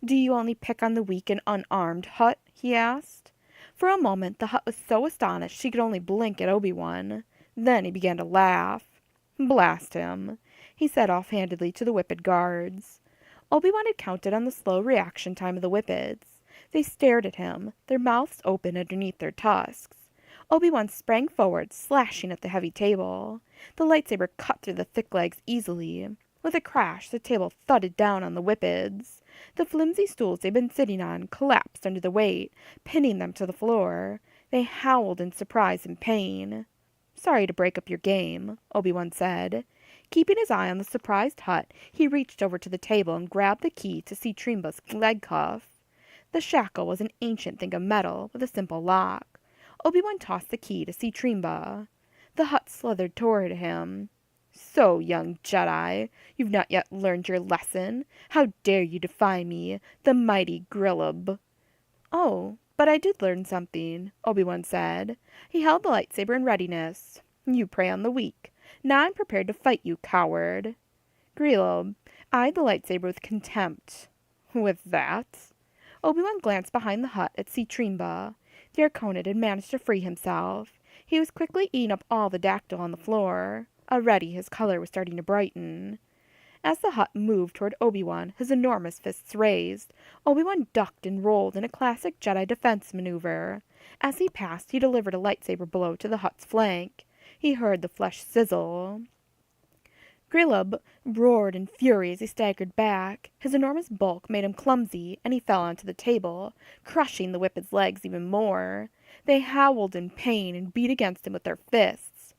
"Do you only pick on the weak and unarmed, Hutt?" he asked. For a moment the Hutt was so astonished he could only blink at Obi-Wan. Then he began to laugh. "Blast him," he said offhandedly to the Whippet guards. Obi-Wan had counted on the slow reaction time of the Whippets. They stared at him, their mouths open underneath their tusks. Obi-Wan sprang forward, slashing at the heavy table. The lightsaber cut through the thick legs easily. With a crash, the table thudded down on the Whippets. The flimsy stools they'd been sitting on collapsed under the weight, pinning them to the floor. They howled in surprise and pain. "Sorry to break up your game," Obi-Wan said. Keeping his eye on the surprised Hutt, he reached over to the table and grabbed the key to Citrimba's leg cuff. The shackle was an ancient thing of metal with a simple lock. Obi-Wan tossed the key to Citrimba. The Hutt slithered toward him. "So, young Jedi, you've not yet learned your lesson. How dare you defy me, the mighty Grillub?" "Oh, but I did learn something," Obi-Wan said. He held the lightsaber in readiness. "You prey on the weak. Now I'm prepared to fight you, coward." Grillub eyed the lightsaber with contempt. "With that?" Obi-Wan glanced behind the Hutt at Citrimba. The Arconid had managed to free himself. He was quickly eating up all the dactyl on the floor. Already his color was starting to brighten. As the Hutt moved toward Obi-Wan, his enormous fists raised, Obi-Wan ducked and rolled in a classic Jedi defense maneuver. As he passed, he delivered a lightsaber blow to the Hutt's flank. He heard the flesh sizzle. Grillub roared in fury as he staggered back. His enormous bulk made him clumsy, and he fell onto the table, crushing the Whippet's legs even more. They howled in pain and beat against him with their fists.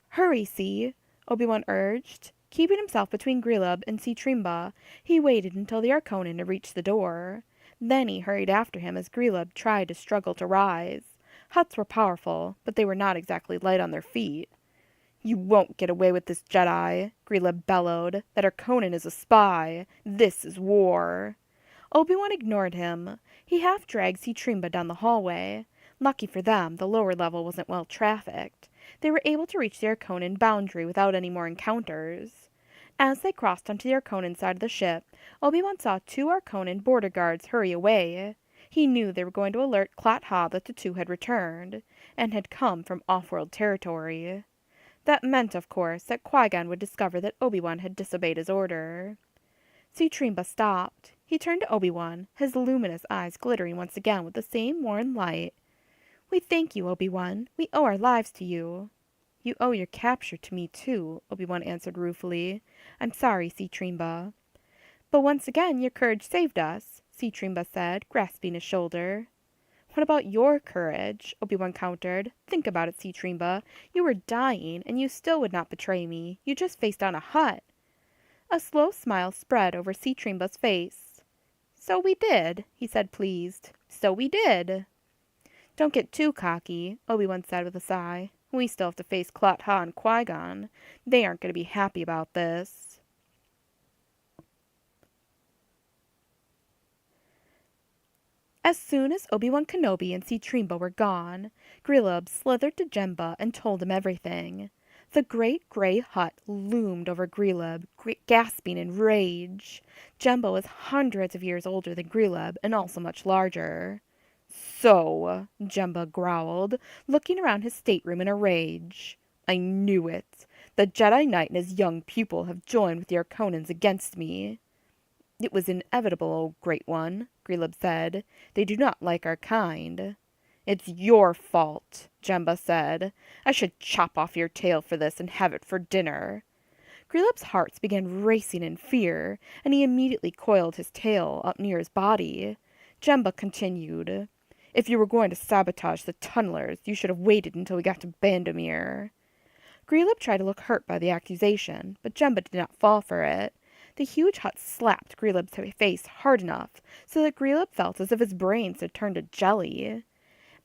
"Hurry, see," Obi-Wan urged. Keeping himself between Grillub and Citrimba, he waited until the Arconin had reached the door. Then he hurried after him as Grillub tried to struggle to rise. Hutts were powerful, but they were not exactly light on their feet. "You won't get away with this, Jedi," Grillub bellowed. "That Arconin is a spy. This is war." Obi-Wan ignored him. He half-dragged Citrimba down the hallway. Lucky for them, the lower level wasn't well trafficked. They were able to reach the Arconin boundary without any more encounters. As they crossed onto the Arconin side of the ship, Obi-Wan saw 2 Arconin border guards hurry away. He knew they were going to alert Clat-Ha that the 2 had returned, and had come from off-world territory. That meant, of course, that Qui-gon would discover that Obi-Wan had disobeyed his order. Citrimba stopped. He turned to Obi-Wan, his luminous eyes glittering once again with the same warm light. "We thank you, Obi-Wan. We owe our lives to you." "You owe your capture to me, too," Obi-Wan answered ruefully. "I'm sorry, Citrimba." "But once again your courage saved us," Citrimba said, grasping his shoulder. "What about your courage?" Obi-Wan countered. "Think about it, Citrimba. You were dying, and you still would not betray me. You just faced down a Hutt." A slow smile spread over Citrimba's face. "So we did," he said, pleased. "So we did." "Don't get too cocky," Obi-Wan said with a sigh. "We still have to face Clat-Ha and Qui-Gon. They aren't going to be happy about this." As soon as Obi-Wan Kenobi and Citrimba were gone, Grillub slithered to Jemba and told him everything. The great gray Hutt loomed over Grillub, gasping in rage. Jemba was hundreds of years older than Grillub, and also much larger. "So," Jemba growled, looking around his stateroom in a rage. "I knew it. The Jedi Knight and his young pupil have joined with the Arconins against me." "It was inevitable, O Great One," Grillub said. "They do not like our kind." "It's your fault," Jemba said. "I should chop off your tail for this and have it for dinner." Grillub's heart began racing in fear, and he immediately coiled his tail up near his body. Jemba continued. "If you were going to sabotage the tunnelers, you should have waited until we got to Bandamere." Grillub tried to look hurt by the accusation, but Jemba did not fall for it. The huge hut slapped Grelib's face hard enough so that Grelib felt as if his brains had turned to jelly.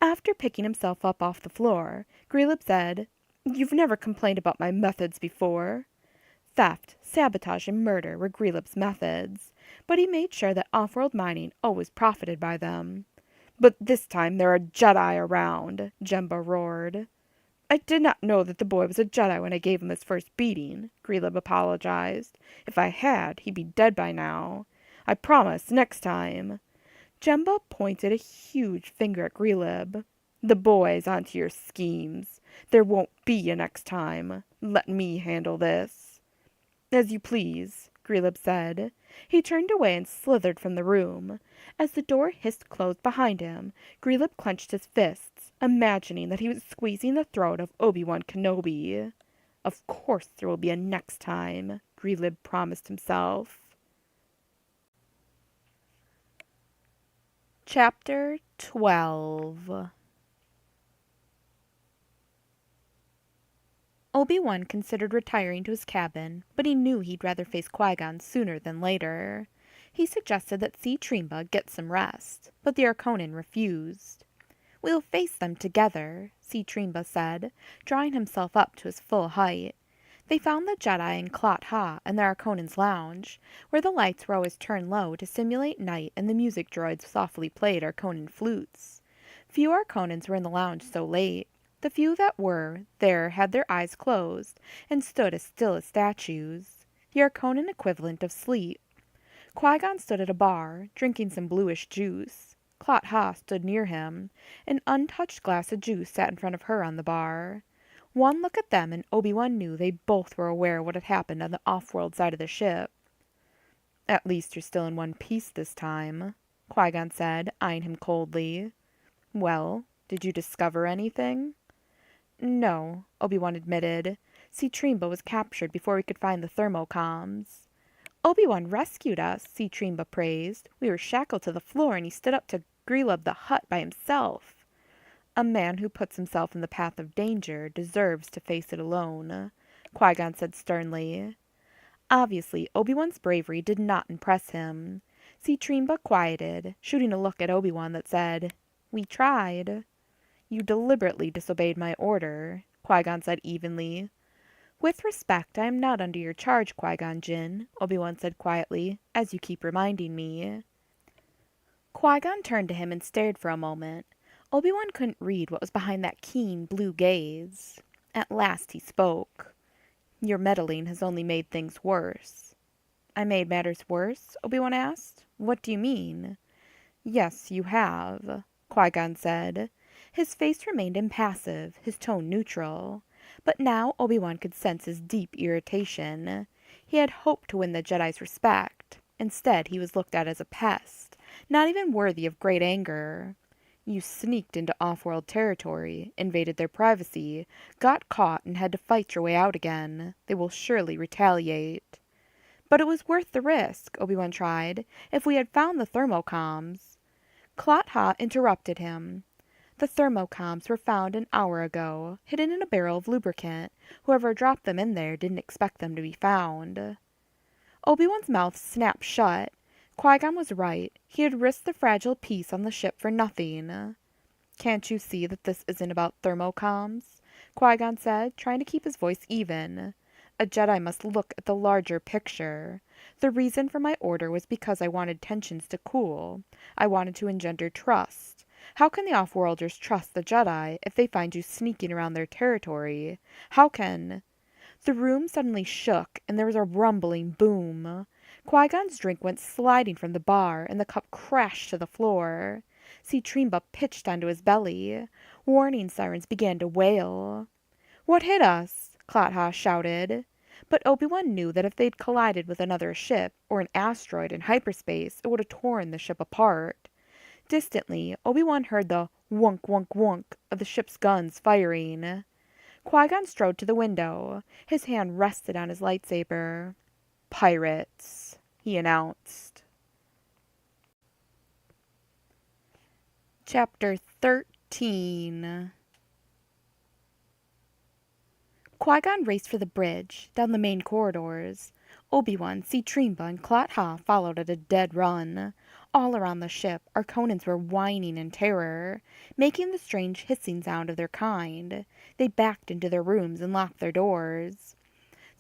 After picking himself up off the floor, Grelib said, "You've never complained about my methods before." Theft, sabotage, and murder were Grelib's methods, but he made sure that off-world mining always profited by them. "But this time there are Jedi around," Jemba roared. "I did not know that the boy was a Jedi when I gave him his first beating," Grelib apologized. "If I had, he'd be dead by now. I promise, next time." Jemba pointed a huge finger at Grelib. "The boy's onto your schemes. There won't be a next time. Let me handle this." "As you please," Grelib said. He turned away and slithered from the room. As the door hissed closed behind him, Grelib clenched his fists, imagining that he was squeezing the throat of Obi-Wan Kenobi. "Of course there will be a next time," Grelib promised himself. Chapter 12. Obi-Wan considered retiring to his cabin, but he knew he'd rather face Qui-Gon sooner than later. He suggested that Tremba get some rest, but the Arconin refused. "We'll face them together," Tremba said, drawing himself up to his full height. They found the Jedi in Clot Ha and the Arconin's lounge, where the lights were always turned low to simulate night and the music droids softly played Arconin flutes. Few Arconins were in the lounge so late. The few that were there had their eyes closed and stood as still as statues, the Arconin equivalent of sleep. Qui-Gon stood at a bar, drinking some bluish juice. Clot Ha stood near him. An untouched glass of juice sat in front of her on the bar. One look at them and Obi-Wan knew they both were aware of what had happened on the off-world side of the ship. "At least you're still in one piece this time," Qui-Gon said, eyeing him coldly. "Well, did you discover anything?" "No," Obi-Wan admitted. Tremba was captured before we could find the thermocoms." "Obi-Wan rescued us," Tremba praised. "We were shackled to the floor and he stood up to Grelib the Hutt by himself." "A man who puts himself in the path of danger deserves to face it alone," Qui-Gon said sternly. Obviously, Obi-Wan's bravery did not impress him. Tremba quieted, shooting a look at Obi-Wan that said, "We tried." "You deliberately disobeyed my order," Qui-Gon said evenly. "With respect, I am not under your charge, Qui-Gon Jinn," Obi-Wan said quietly, "as you keep reminding me." Qui-Gon turned to him and stared for a moment. Obi-Wan couldn't read what was behind that keen blue gaze. At last he spoke. "Your meddling has only made things worse." "I made matters worse?" Obi-Wan asked. "What do you mean?" "Yes, you have," Qui-Gon said. His face remained impassive, his tone neutral. But now Obi-Wan could sense his deep irritation. He had hoped to win the Jedi's respect. Instead, he was looked at as a pest, not even worthy of great anger. "You sneaked into off-world territory, invaded their privacy, got caught, and had to fight your way out again. They will surely retaliate." "But it was worth the risk," Obi-Wan tried, "if we had found the thermocoms." Clot Ha interrupted him. "The thermocoms were found an hour ago, hidden in a barrel of lubricant. Whoever dropped them in there didn't expect them to be found." Obi-Wan's mouth snapped shut. Qui-Gon was right. He had risked the fragile peace on the ship for nothing. "Can't you see that this isn't about thermocoms?" Qui-Gon said, trying to keep his voice even. "A Jedi must look at the larger picture. The reason for my order was because I wanted tensions to cool. I wanted to engender trust. How can the off-worlders trust the Jedi if they find you sneaking around their territory? How can—" The room suddenly shook, and there was a rumbling boom. Qui-Gon's drink went sliding from the bar, and the cup crashed to the floor. Tremba pitched onto his belly. Warning sirens began to wail. "What hit us?" Clot Ha shouted. But Obi-Wan knew that if they'd collided with another ship, or an asteroid in hyperspace, it would have torn the ship apart. Distantly, Obi-Wan heard the wunk wunk wunk of the ship's guns firing. Qui-Gon strode to the window. His hand rested on his lightsaber. "Pirates," he announced. Chapter 13. Qui-Gon raced for the bridge, down the main corridors. Obi-Wan, Citremba, and Clot-Ha followed at a dead run. All around the ship, Arconans were whining in terror, making the strange hissing sound of their kind. They backed into their rooms and locked their doors.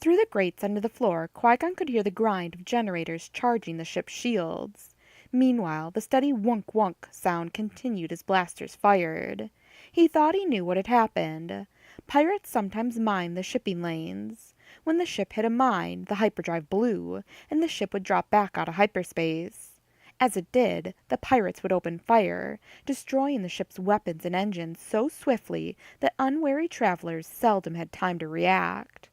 Through the grates under the floor, Qui-Gon could hear the grind of generators charging the ship's shields. Meanwhile, the steady wunk-wunk sound continued as blasters fired. He thought he knew what had happened. Pirates sometimes mined the shipping lanes. When the ship hit a mine, the hyperdrive blew, and the ship would drop back out of hyperspace. As it did, the pirates would open fire, destroying the ship's weapons and engines so swiftly that unwary travelers seldom had time to react.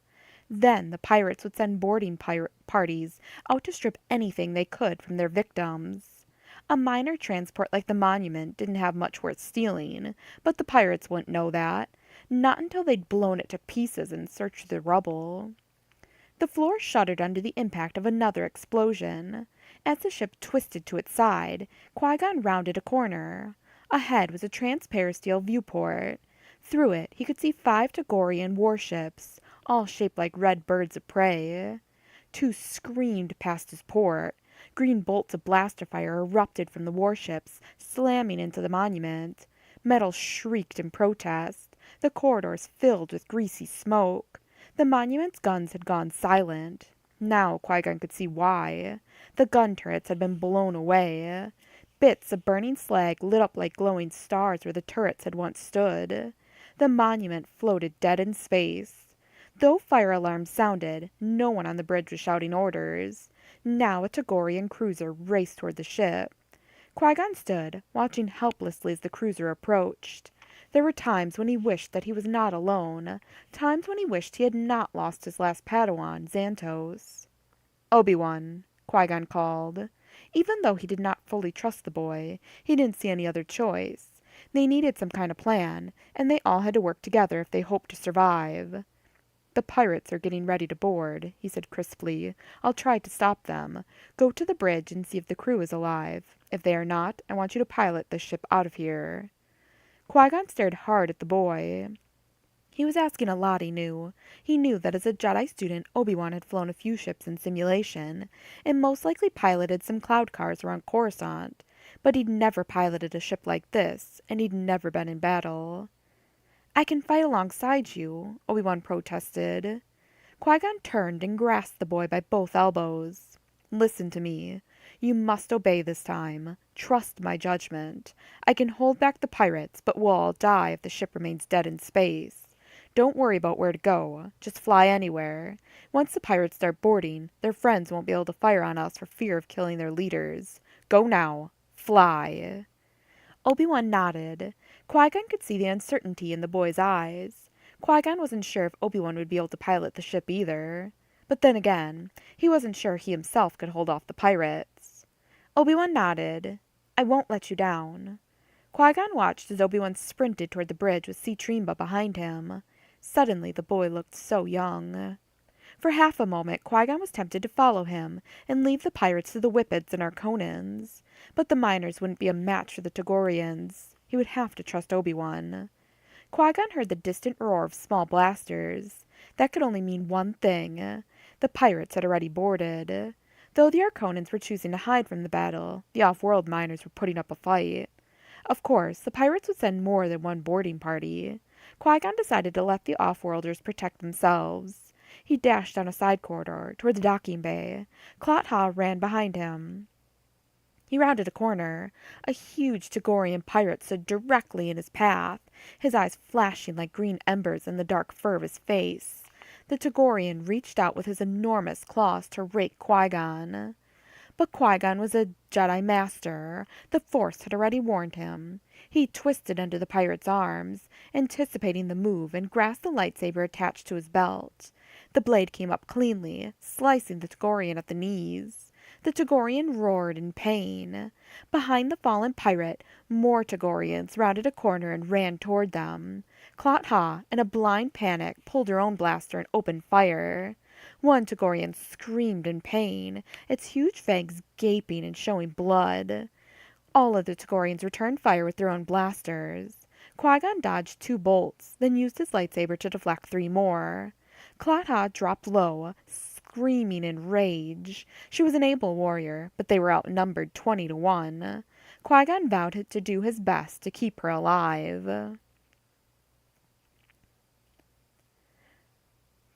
Then the pirates would send boarding parties out to strip anything they could from their victims. A minor transport like the Monument didn't have much worth stealing, but the pirates wouldn't know that, not until they'd blown it to pieces and searched the rubble. The floor shuddered under the impact of another explosion. As the ship twisted to its side, Qui-Gon rounded a corner. Ahead was a transparisteel viewport. Through it he could see 5 Togorian warships, all shaped like red birds of prey. 2 screamed past his port. Green bolts of blaster fire erupted from the warships, slamming into the Monument. Metal shrieked in protest. The corridors filled with greasy smoke. The Monument's guns had gone silent. Now Qui-Gon could see why. The gun turrets had been blown away. Bits of burning slag lit up like glowing stars where the turrets had once stood. The Monument floated dead in space. Though fire alarms sounded, no one on the bridge was shouting orders. Now a Togorian cruiser raced toward the ship. Qui-Gon stood, watching helplessly as the cruiser approached. There were times when he wished that he was not alone, times when he wished he had not lost his last Padawan, Xantos. "Obi-Wan," Qui-Gon called. Even though he did not fully trust the boy, he didn't see any other choice. They needed some kind of plan, and they all had to work together if they hoped to survive. "The pirates are getting ready to board," he said crisply. "I'll try to stop them. Go to the bridge and see if the crew is alive. If they are not, I want you to pilot this ship out of here." Qui-Gon stared hard at the boy. He was asking a lot, he knew. He knew that as a Jedi student, Obi-Wan had flown a few ships in simulation, and most likely piloted some cloud cars around Coruscant. But he'd never piloted a ship like this, and he'd never been in battle. "I can fight alongside you," Obi-Wan protested. Qui-Gon turned and grasped the boy by both elbows. "Listen to me. You must obey this time. Trust my judgment. I can hold back the pirates, but we'll all die if the ship remains dead in space. Don't worry about where to go. Just fly anywhere. Once the pirates start boarding, their friends won't be able to fire on us for fear of killing their leaders. Go now. Fly." Obi-Wan nodded. Qui-Gon could see the uncertainty in the boy's eyes. Qui-Gon wasn't sure if Obi-Wan would be able to pilot the ship either. But then again, he wasn't sure he himself could hold off the pirates. Obi-Wan nodded. "I won't let you down." Qui-Gon watched as Obi-Wan sprinted toward the bridge with Citremba behind him. Suddenly the boy looked so young. For half a moment Qui-Gon was tempted to follow him and leave the pirates to the Whippets and Arconans. But the miners wouldn't be a match for the Togorians. He would have to trust Obi-Wan. Qui-Gon heard the distant roar of small blasters. That could only mean one thing. The pirates had already boarded. Though the Arconans were choosing to hide from the battle, the off-world miners were putting up a fight. Of course, the pirates would send more than one boarding party. Qui-Gon decided to let the off-worlders protect themselves. He dashed down a side corridor toward the docking bay. Clot-Ha ran behind him. He rounded a corner. A huge Togorian pirate stood directly in his path, his eyes flashing like green embers in the dark fur of his face. The Togorian reached out with his enormous claws to rake Qui-Gon. But Qui-Gon was a Jedi Master. The Force had already warned him. He twisted under the pirate's arms, anticipating the move, and grasped the lightsaber attached to his belt. The blade came up cleanly, slicing the Togorian at the knees. The Togorian roared in pain. Behind the fallen pirate, more Togorians rounded a corner and ran toward them. Clot-Ha, in a blind panic, pulled her own blaster and opened fire. One Togorian screamed in pain, its huge fangs gaping and showing blood. All of the Togorians returned fire with their own blasters. Qui-Gon dodged 2 bolts, then used his lightsaber to deflect 3 more. Clatha dropped low, screaming in rage. She was an able warrior, but they were outnumbered 20-1. Qui-Gon vowed to do his best to keep her alive.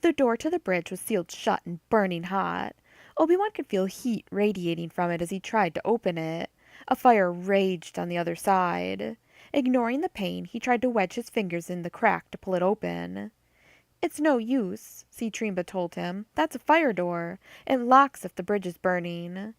The door to the bridge was sealed shut and burning hot. Obi-Wan could feel heat radiating from it as he tried to open it. A fire raged on the other side. Ignoring the pain, he tried to wedge his fingers in the crack to pull it open. "It's no use," Trimba told him. "That's a fire door. It locks if the bridge is burning."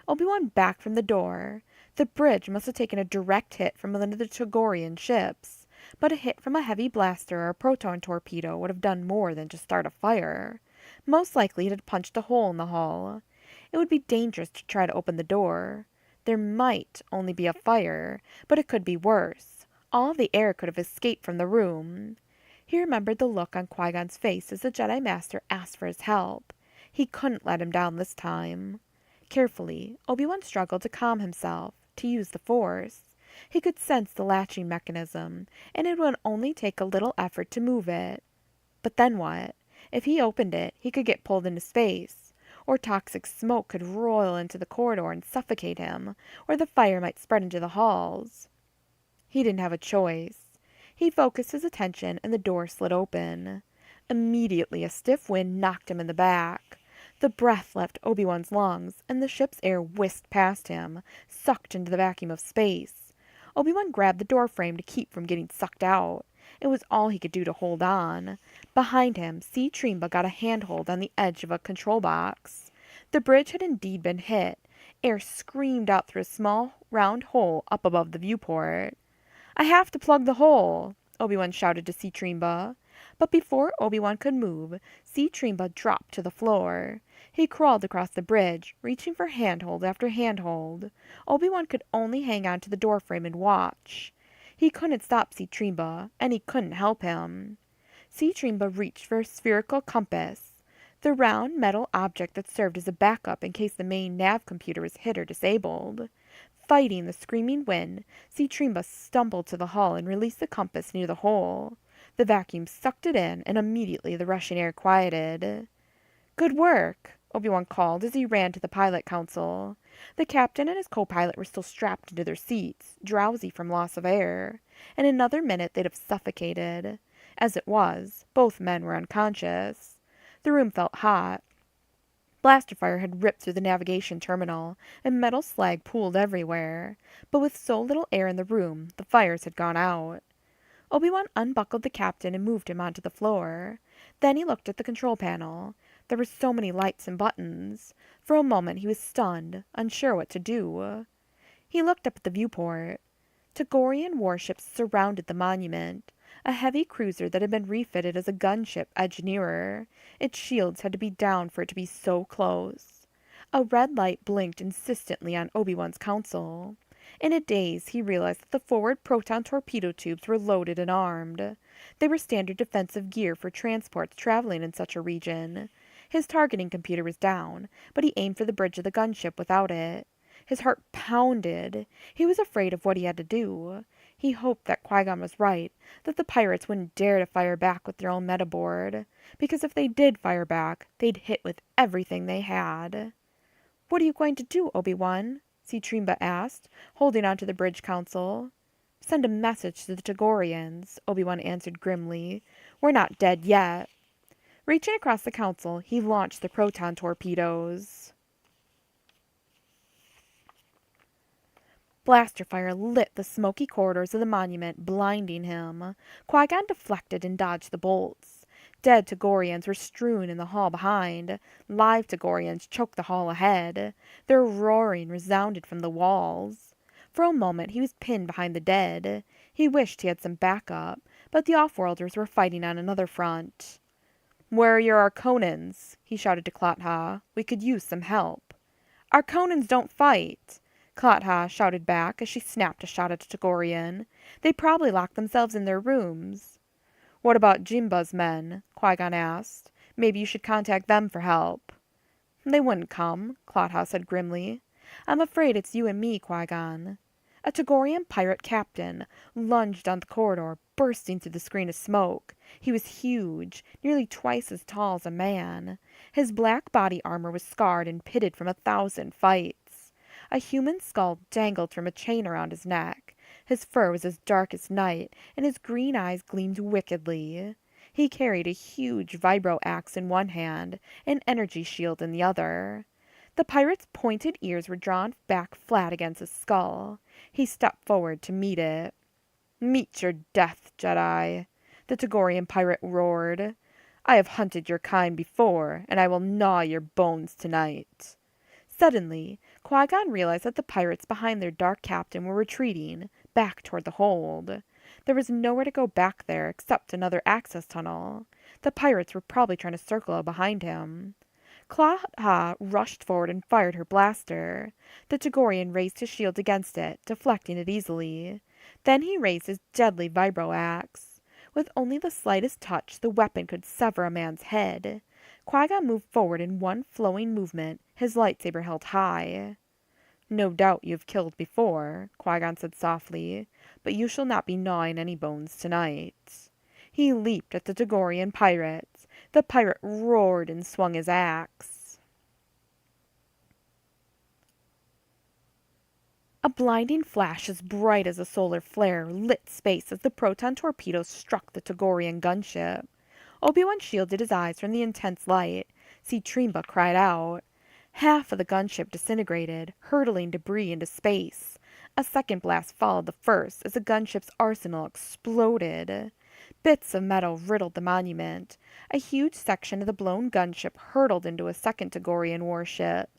Obi-Wan backed from the door. The bridge must have taken a direct hit from one of the Togorian ships, but a hit from a heavy blaster or a proton torpedo would have done more than just start a fire. Most likely it had punched a hole in the hull. It would be dangerous to try to open the door. There might only be a fire, but it could be worse. All the air could have escaped from the room. He remembered the look on Qui-Gon's face as the Jedi Master asked for his help. He couldn't let him down this time. Carefully, Obi-Wan struggled to calm himself, to use the Force. He could sense the latching mechanism, and it would only take a little effort to move it. But then what? If he opened it, he could get pulled into space, or toxic smoke could roil into the corridor and suffocate him, or the fire might spread into the halls. He didn't have a choice. He focused his attention, and the door slid open. Immediately, a stiff wind knocked him in the back. The breath left Obi-Wan's lungs, and the ship's air whisked past him, sucked into the vacuum of space. Obi-Wan grabbed the doorframe to keep from getting sucked out. It was all he could do to hold on. Behind him, Trimba got a handhold on the edge of a control box. The bridge had indeed been hit. Air screamed out through a small, round hole up above the viewport. "I have to plug the hole," Obi-Wan shouted to Trimba. But before Obi-Wan could move, Trimba dropped to the floor. He crawled across the bridge, reaching for handhold after handhold. Obi-Wan could only hang on to the doorframe and watch. He couldn't stop Trimba, and he couldn't help him. Trimba reached for a spherical compass, the round metal object that served as a backup in case the main nav computer was hit or disabled. Fighting the screaming wind, Trimba stumbled to the hull and released the compass near the hole. The vacuum sucked it in, and immediately the rushing air quieted. "Good work," Obi-Wan called as he ran to the pilot council. The captain and his co-pilot were still strapped into their seats, drowsy from loss of air. In another minute they'd have suffocated. As it was, both men were unconscious. The room felt hot. Blaster fire had ripped through the navigation terminal, and metal slag pooled everywhere. But with so little air in the room, the fires had gone out. Obi-Wan unbuckled the captain and moved him onto the floor. Then he looked at the control panel. There were so many lights and buttons. For a moment he was stunned, unsure what to do. He looked up at the viewport. Togorian warships surrounded the monument. A heavy cruiser that had been refitted as a gunship edged nearer. Its shields had to be down for it to be so close. A red light blinked insistently on Obi-Wan's console. In a daze, he realized that the forward proton torpedo tubes were loaded and armed. They were standard defensive gear for transports traveling in such a region. His targeting computer was down, but he aimed for the bridge of the gunship without it. His heart pounded. He was afraid of what he had to do. He hoped that Qui-Gon was right, that the pirates wouldn't dare to fire back with their own metaboard, because if they did fire back, they'd hit with everything they had. "What are you going to do, Obi-Wan?" Trimba asked, holding on to the bridge console. "Send a message to the Togorians," Obi-Wan answered grimly. "We're not dead yet." Reaching across the console, he launched the proton torpedoes. Blaster fire lit the smoky corridors of the monument, blinding him. Qui-Gon deflected and dodged the bolts. Dead Togorians were strewn in the hall behind. Live Togorians choked the hall ahead. Their roaring resounded from the walls. For a moment he was pinned behind the dead. He wished he had some backup, but the Offworlders were fighting on another front. "Where are your Arconans?" he shouted to Clatha. "We could use some help." "Arconans don't fight," Clatha shouted back as she snapped a shot at a Togorian. "They probably locked themselves in their rooms." "What about Jimba's men?" Qui-Gon asked. "Maybe you should contact them for help." "They wouldn't come," Clatha said grimly. "I'm afraid it's you and me, Qui-Gon." A Togorian pirate captain lunged down the corridor, bursting through the screen of smoke. He was huge, nearly twice as tall as a man. His black body armor was scarred and pitted from 1,000 fights. A human skull dangled from a chain around his neck. His fur was as dark as night, and his green eyes gleamed wickedly. He carried a huge vibro axe in one hand, an energy shield in the other. The pirate's pointed ears were drawn back flat against his skull. He stepped forward to meet it. "Meet your death, Jedi," the Togorian pirate roared. "I have hunted your kind before, and I will gnaw your bones tonight." Suddenly, Qui-Gon realized that the pirates behind their dark captain were retreating, back toward the hold. There was nowhere to go back there except another access tunnel. The pirates were probably trying to circle behind him. Claw-Ha rushed forward and fired her blaster. The Togorian raised his shield against it, deflecting it easily. Then he raised his deadly vibro axe. With only the slightest touch, the weapon could sever a man's head. Qui-Gon moved forward in one flowing movement, his lightsaber held high. "No doubt you have killed before," Qui-Gon said softly, "but you shall not be gnawing any bones tonight." He leaped at the Togorian pirate. The pirate roared and swung his axe. A blinding flash as bright as a solar flare lit space as the proton torpedoes struck the Togorian gunship. Obi-Wan shielded his eyes from the intense light. Trimba cried out. Half of the gunship disintegrated, hurtling debris into space. A second blast followed the first as the gunship's arsenal exploded. Bits of metal riddled the monument. A huge section of the blown gunship hurtled into a second Togorian warship.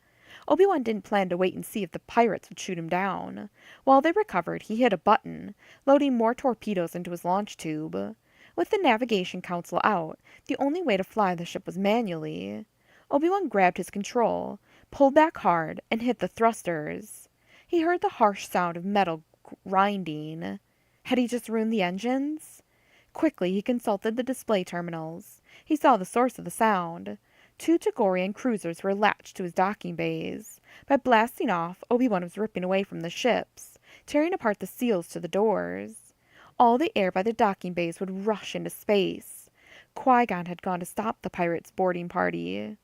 Obi-Wan didn't plan to wait and see if the pirates would shoot him down. While they recovered, he hit a button, loading more torpedoes into his launch tube. With the navigation console out, the only way to fly the ship was manually. Obi-Wan grabbed his control, pulled back hard, and hit the thrusters. He heard the harsh sound of metal grinding. Had he just ruined the engines? Quickly, he consulted the display terminals. He saw the source of the sound. 2 Togorian cruisers were latched to his docking bays. By blasting off, Obi-Wan was ripping away from the ships, tearing apart the seals to the doors. All the air by the docking bays would rush into space. Qui-Gon had gone to stop the pirates' boarding party.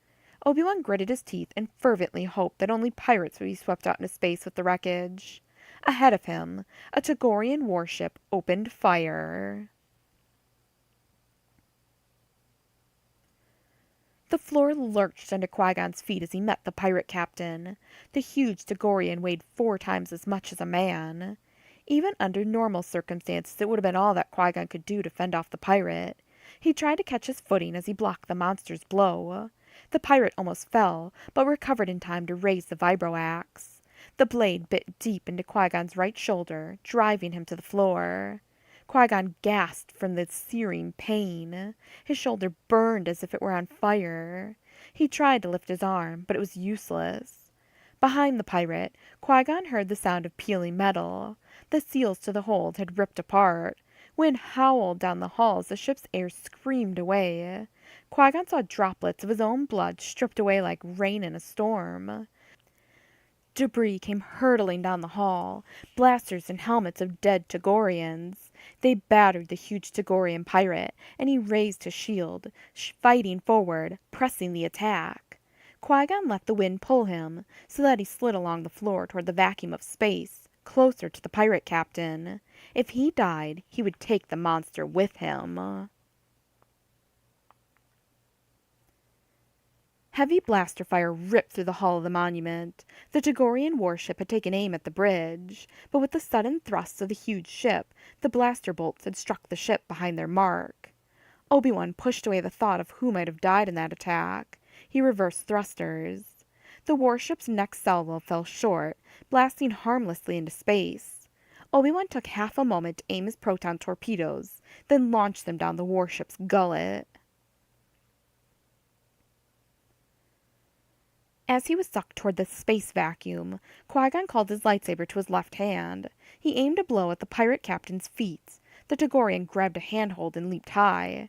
Obi-Wan gritted his teeth and fervently hoped that only pirates would be swept out into space with the wreckage. Ahead of him, a Togorian warship opened fire. The floor lurched under Qui-Gon's feet as he met the pirate captain. The huge Togorian weighed 4 times as much as a man. Even under normal circumstances, it would have been all that Qui-Gon could do to fend off the pirate. He tried to catch his footing as he blocked the monster's blow. The pirate almost fell, but recovered in time to raise the vibro axe. The blade bit deep into Qui-Gon's right shoulder, driving him to the floor. Qui-Gon gasped from the searing pain. His shoulder burned as if it were on fire. He tried to lift his arm, but it was useless. Behind the pirate, Qui-Gon heard the sound of peeling metal. The seals to the hold had ripped apart. Wind howled down the hall as the ship's air screamed away. Qui-Gon saw droplets of his own blood stripped away like rain in a storm. Debris came hurtling down the hall, blasters and helmets of dead Togorians. They battered the huge Togorian pirate, and he raised his shield, fighting forward, pressing the attack. Qui-Gon let the wind pull him, so that he slid along the floor toward the vacuum of space, closer to the pirate captain. If he died, he would take the monster with him. Heavy blaster fire ripped through the hull of the monument. The Togorian warship had taken aim at the bridge, but with the sudden thrusts of the huge ship, the blaster bolts had struck the ship behind their mark. Obi-Wan pushed away the thought of who might have died in that attack. He reversed thrusters. The warship's next salvo fell short, blasting harmlessly into space. Obi-Wan took half a moment to aim his proton torpedoes, then launched them down the warship's gullet. As he was sucked toward the space vacuum, Qui-Gon called his lightsaber to his left hand. He aimed a blow at the pirate captain's feet. The Togorian grabbed a handhold and leaped high,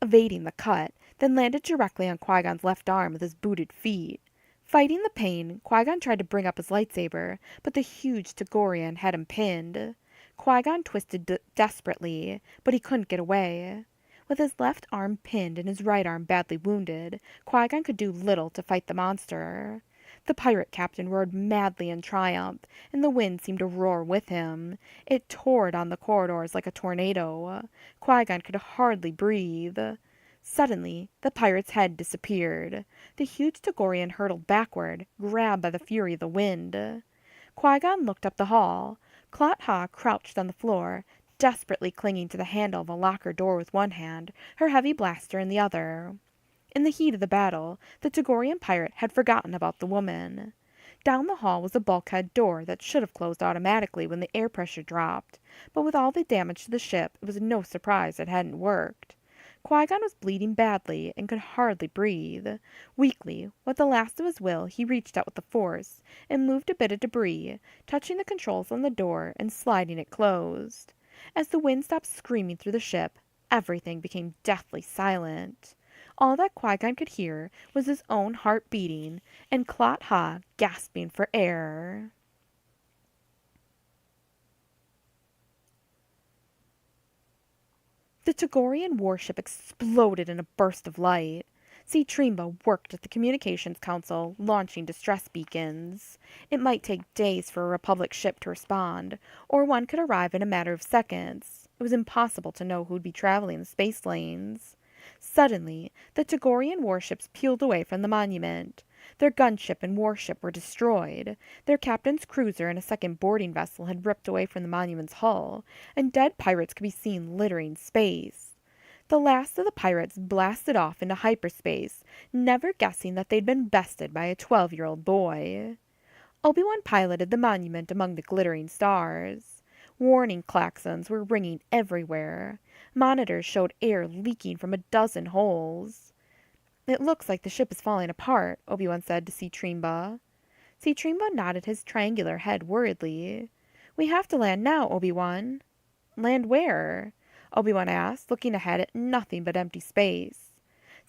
evading the cut, then landed directly on Qui-Gon's left arm with his booted feet. Fighting the pain, Qui-Gon tried to bring up his lightsaber, but the huge Togorian had him pinned. Qui-Gon twisted desperately, but he couldn't get away. With his left arm pinned and his right arm badly wounded, Qui-Gon could do little to fight the monster. The pirate captain roared madly in triumph, and the wind seemed to roar with him. It tore down the corridors like a tornado. Qui-Gon could hardly breathe. Suddenly, the pirate's head disappeared. The huge Togorian hurtled backward, grabbed by the fury of the wind. Qui-Gon looked up the hall. Clot-Ha crouched on the floor, desperately clinging to the handle of a locker door with one hand, her heavy blaster in the other. In the heat of the battle, the Togorian pirate had forgotten about the woman. Down the hall was a bulkhead door that should have closed automatically when the air pressure dropped, but with all the damage to the ship, it was no surprise it hadn't worked. Qui-Gon was bleeding badly and could hardly breathe. Weakly, with the last of his will, he reached out with the force and moved a bit of debris, touching the controls on the door and sliding it closed. As the wind stopped screaming through the ship, everything became deathly silent. All that Qui-Gon could hear was his own heart beating and Clot-Ha gasping for air. The Togorian warship exploded in a burst of light. Trimba worked at the Communications Council, launching distress beacons. It might take days for a Republic ship to respond, or one could arrive in a matter of seconds. It was impossible to know who would be traveling the space lanes. Suddenly, the Togorian warships peeled away from the monument. Their gunship and warship were destroyed. Their captain's cruiser and a second boarding vessel had ripped away from the monument's hull, and dead pirates could be seen littering space. The last of the pirates blasted off into hyperspace, never guessing that they'd been bested by a 12-year-old boy. Obi-Wan piloted the monument among the glittering stars. Warning klaxons were ringing everywhere. Monitors showed air leaking from a dozen holes. "It looks like the ship is falling apart," Obi-Wan said to Trimba. Trimba nodded his triangular head worriedly. "We have to land now, Obi-Wan." "Land where?" Obi-Wan asked, looking ahead at nothing but empty space.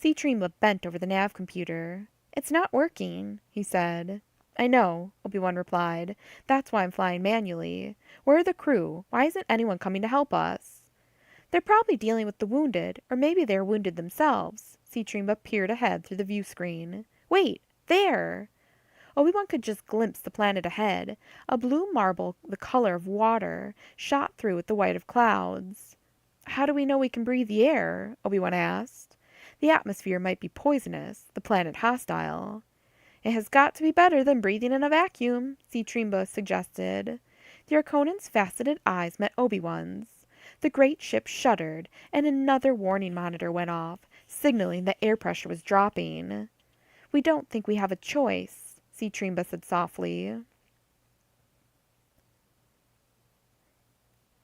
Trimba bent over the nav computer. "It's not working," he said. "I know," Obi-Wan replied. "That's why I'm flying manually. Where are the crew? Why isn't anyone coming to help us?" "They're probably dealing with the wounded, or maybe they're wounded themselves." Trimba peered ahead through the view screen. "Wait! There!" Obi-Wan could just glimpse the planet ahead. A blue marble the color of water shot through with the white of clouds. "How do we know we can breathe the air?" Obi-Wan asked. "The atmosphere might be poisonous, the planet hostile." "It has got to be better than breathing in a vacuum," Trimba suggested. The Arconan's faceted eyes met Obi-Wan's. The great ship shuddered, and another warning monitor went off, signaling that air pressure was dropping. "We don't think we have a choice," Trimba said softly.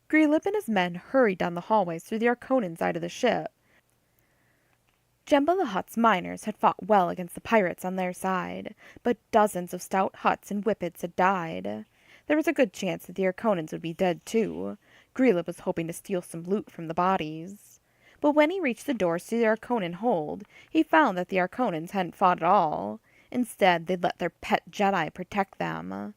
Grelip and his men hurried down the hallways through the Arconan side of the ship. Jemba the Hutt's miners had fought well against the pirates on their side, but dozens of stout Hutts and Whippets had died. There was a good chance that the Arconans would be dead too. Grelip was hoping to steal some loot from the bodies. But when he reached the doors to the Arconan hold, he found that the Arconans hadn't fought at all. Instead, they'd let their pet Jedi protect them.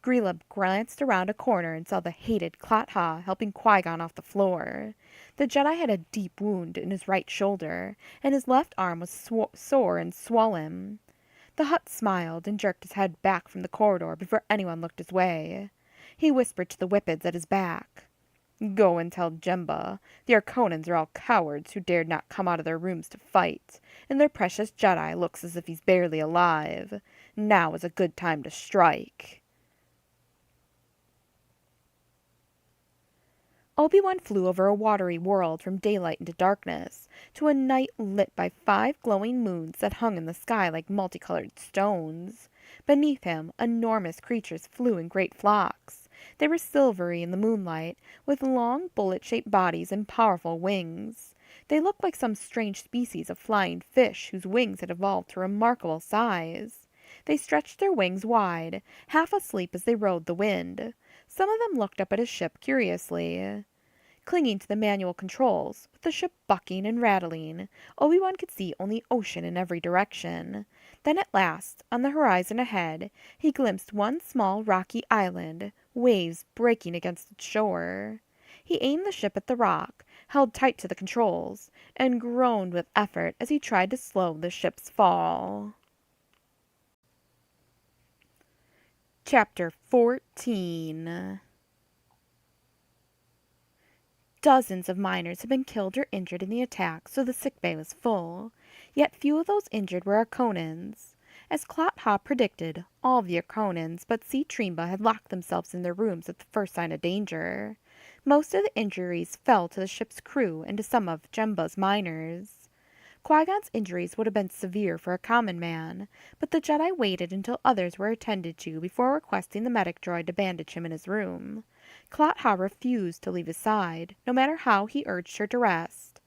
Grelip glanced around a corner and saw the hated Clot-Ha helping Qui-Gon off the floor. The Jedi had a deep wound in his right shoulder, and his left arm was sore and swollen. The Hutt smiled and jerked his head back from the corridor before anyone looked his way. He whispered to the Whippets at his back. "Go and tell Jemba. The Arconans are all cowards who dared not come out of their rooms to fight, and their precious Jedi looks as if he's barely alive. Now is a good time to strike." Obi-Wan flew over a watery world from daylight into darkness, to a night lit by 5 glowing moons that hung in the sky like multicolored stones. Beneath him, enormous creatures flew in great flocks. They were silvery in the moonlight, with long bullet-shaped bodies and powerful wings. They looked like some strange species of flying fish whose wings had evolved to remarkable size. They stretched their wings wide, half asleep as they rode the wind. Some of them looked up at his ship curiously. Clinging to the manual controls, with the ship bucking and rattling, Obi-Wan could see only ocean in every direction. Then at last, on the horizon ahead, he glimpsed one small rocky island, waves breaking against its shore. He aimed the ship at the rock, held tight to the controls, and groaned with effort as he tried to slow the ship's fall. Chapter 14. Dozens of miners had been killed or injured in the attack, so the sickbay was full. Yet few of those injured were Arconans. As Clot-Ha predicted, all the Arconans but Si Trimba had locked themselves in their rooms at the first sign of danger. Most of the injuries fell to the ship's crew and to some of Jemba's miners. Qui-Gon's injuries would have been severe for a common man, but the Jedi waited until others were attended to before requesting the medic droid to bandage him in his room. Clot-Ha refused to leave his side, no matter how he urged her to rest.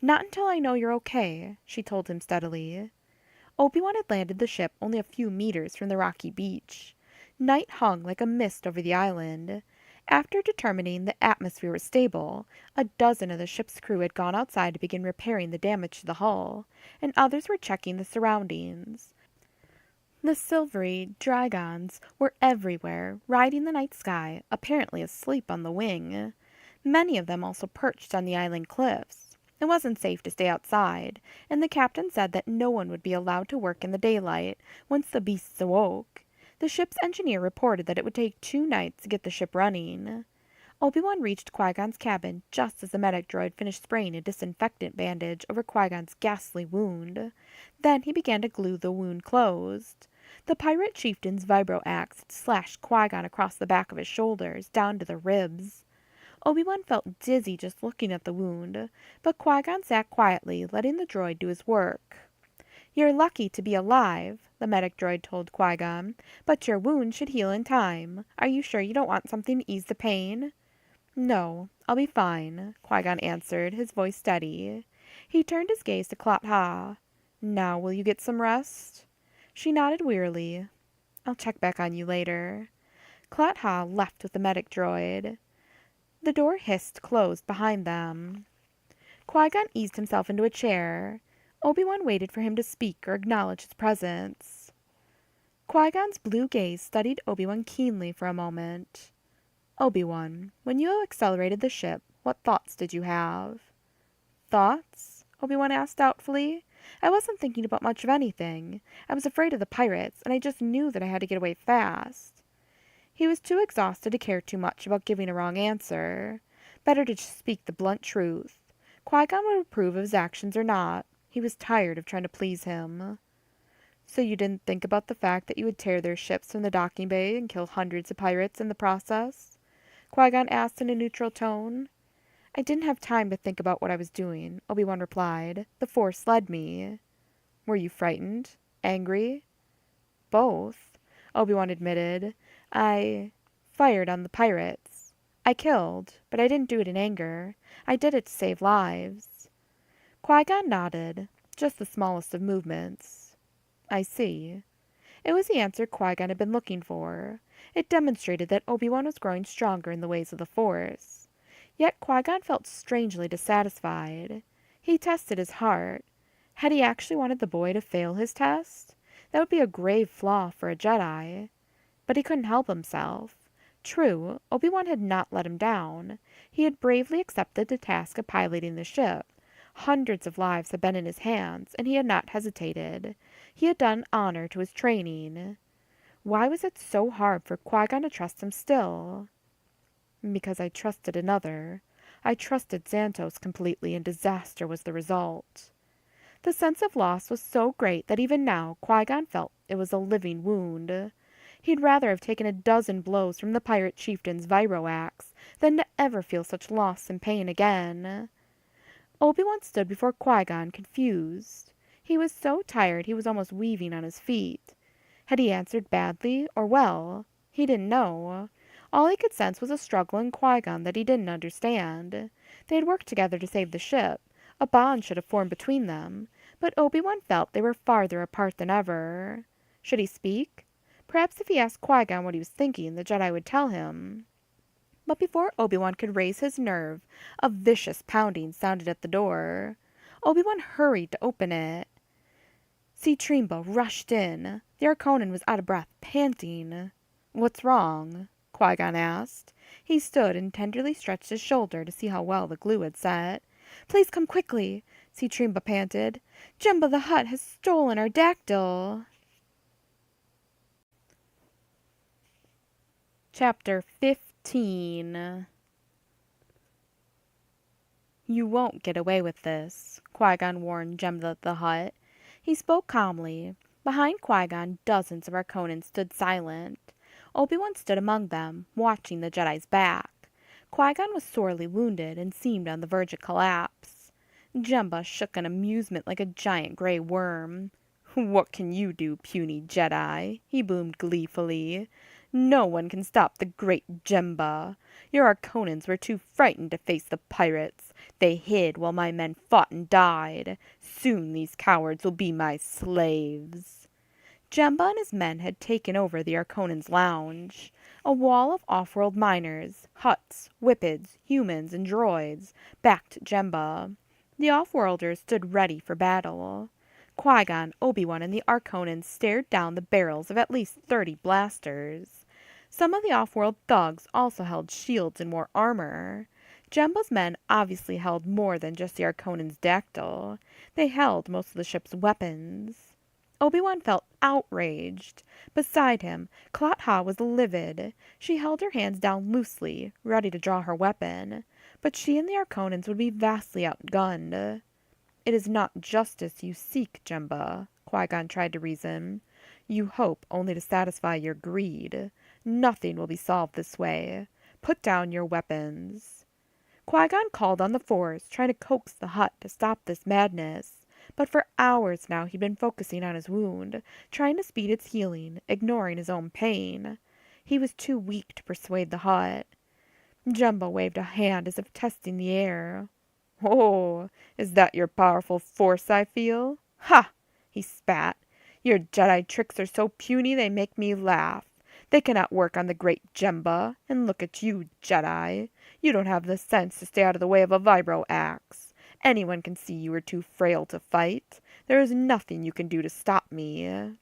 "Not until I know you're okay," she told him steadily. Obi-Wan had landed the ship only a few meters from the rocky beach. Night hung like a mist over the island. After determining the atmosphere was stable, a dozen of the ship's crew had gone outside to begin repairing the damage to the hull, and others were checking the surroundings. The silvery dragons were everywhere, riding the night sky, apparently asleep on the wing. Many of them also perched on the island cliffs. It wasn't safe to stay outside, and the captain said that no one would be allowed to work in the daylight once the beasts awoke. The ship's engineer reported that it would take 2 nights to get the ship running. Obi-Wan reached Qui-Gon's cabin just as the medic droid finished spraying a disinfectant bandage over Qui-Gon's ghastly wound. Then he began to glue the wound closed. The pirate chieftain's vibro-axe had slashed Qui-Gon across the back of his shoulders, down to the ribs. Obi-Wan felt dizzy just looking at the wound, but Qui-Gon sat quietly, letting the droid do his work. "You're lucky to be alive," the medic droid told Qui-Gon, "but your wound should heal in time. Are you sure you don't want something to ease the pain?" "No, I'll be fine," Qui-Gon answered, his voice steady. He turned his gaze to Clot-Ha. "Now will you get some rest?" She nodded wearily. "I'll check back on you later." Clot-Ha left with the medic droid. The door hissed closed behind them. Qui-Gon eased himself into a chair. Obi-Wan waited for him to speak or acknowledge his presence. Qui-Gon's blue gaze studied Obi-Wan keenly for a moment. "Obi-Wan, when you accelerated the ship, what thoughts did you have?" "Thoughts?" Obi-Wan asked doubtfully. "I wasn't thinking about much of anything. I was afraid of the pirates, and I just knew that I had to get away fast." He was too exhausted to care too much about giving a wrong answer. Better to just speak the blunt truth. Qui-Gon would approve of his actions or not. He was tired of trying to please him. "So you didn't think about the fact that you would tear their ships from the docking bay and kill hundreds of pirates in the process?" Qui-Gon asked in a neutral tone. "I didn't have time to think about what I was doing," Obi-Wan replied. "The Force led me." "Were you frightened? Angry?" "Both," Obi-Wan admitted. "I fired on the pirates. I killed, but I didn't do it in anger. I did it to save lives." Qui-Gon nodded. Just the smallest of movements. "I see." It was the answer Qui-Gon had been looking for. It demonstrated that Obi-Wan was growing stronger in the ways of the Force. Yet Qui-Gon felt strangely dissatisfied. He tested his heart. Had he actually wanted the boy to fail his test? That would be a grave flaw for a Jedi. But he couldn't help himself. True, Obi-Wan had not let him down. He had bravely accepted the task of piloting the ship. Hundreds of lives had been in his hands, and he had not hesitated. He had done honor to his training. Why was it so hard for Qui-Gon to trust him still? "Because I trusted another. I trusted Xantos completely, and disaster was the result." The sense of loss was so great that even now Qui-Gon felt it was a living wound. He'd rather have taken a dozen blows from the pirate chieftain's vibro-axe than to ever feel such loss and pain again. Obi-Wan stood before Qui-Gon, confused. He was so tired he was almost weaving on his feet. Had he answered badly or well? He didn't know. All he could sense was a struggle in Qui-Gon that he didn't understand. They had worked together to save the ship. A bond should have formed between them, but Obi-Wan felt they were farther apart than ever. Should he speak? Perhaps if he asked Qui-Gon what he was thinking, the Jedi would tell him. But before Obi-Wan could raise his nerve, a vicious pounding sounded at the door. Obi-Wan hurried to open it. Citrimba rushed in. The Arconan was out of breath, panting. "What's wrong?" Qui-Gon asked. He stood and tenderly stretched his shoulder to see how well the glue had set. "Please come quickly," Citrimba panted. "Jemba the Hutt has stolen our dactyl." Chapter 15. "You won't get away with this," Qui-Gon warned Jemba the Hutt. He spoke calmly. Behind Qui-Gon, dozens of Arconans stood silent. Obi-Wan stood among them, watching the Jedi's back. Qui-Gon was sorely wounded and seemed on the verge of collapse. Jemba shook in amusement like a giant gray worm. "What can you do, puny Jedi?" he boomed gleefully. "No one can stop the great Jemba. Your Arconans were too frightened to face the pirates. They hid while my men fought and died. Soon these cowards will be my slaves." Jemba and his men had taken over the Arconans' lounge. A wall of off-world miners, Hutts, Whippids, humans, and droids backed Jemba. The off-worlders stood ready for battle. Qui-Gon, Obi-Wan, and the Arconans stared down the barrels of at least 30 blasters. Some of the off-world thugs also held shields and wore armor. Jemba's men obviously held more than just the Arconan's dactyl. They held most of the ship's weapons. Obi-Wan felt outraged. Beside him, Clot-Ha was livid. She held her hands down loosely, ready to draw her weapon. But she and the Arconans would be vastly outgunned. "It is not justice you seek, Jemba," Qui-Gon tried to reason. "You hope only to satisfy your greed. Nothing will be solved this way. Put down your weapons." Qui-Gon called on the Force, trying to coax the Hutt to stop this madness. But for hours now he'd been focusing on his wound, trying to speed its healing, ignoring his own pain. He was too weak to persuade the Hutt. Jemba waved a hand as if testing the air. "Oh, is that your powerful force I feel? Ha!" he spat. "Your Jedi tricks are so puny they make me laugh. They cannot work on the great Jemba. And look at you, Jedi. You don't have the sense to stay out of the way of a vibro-axe. Anyone can see you are too frail to fight. There is nothing you can do to stop me."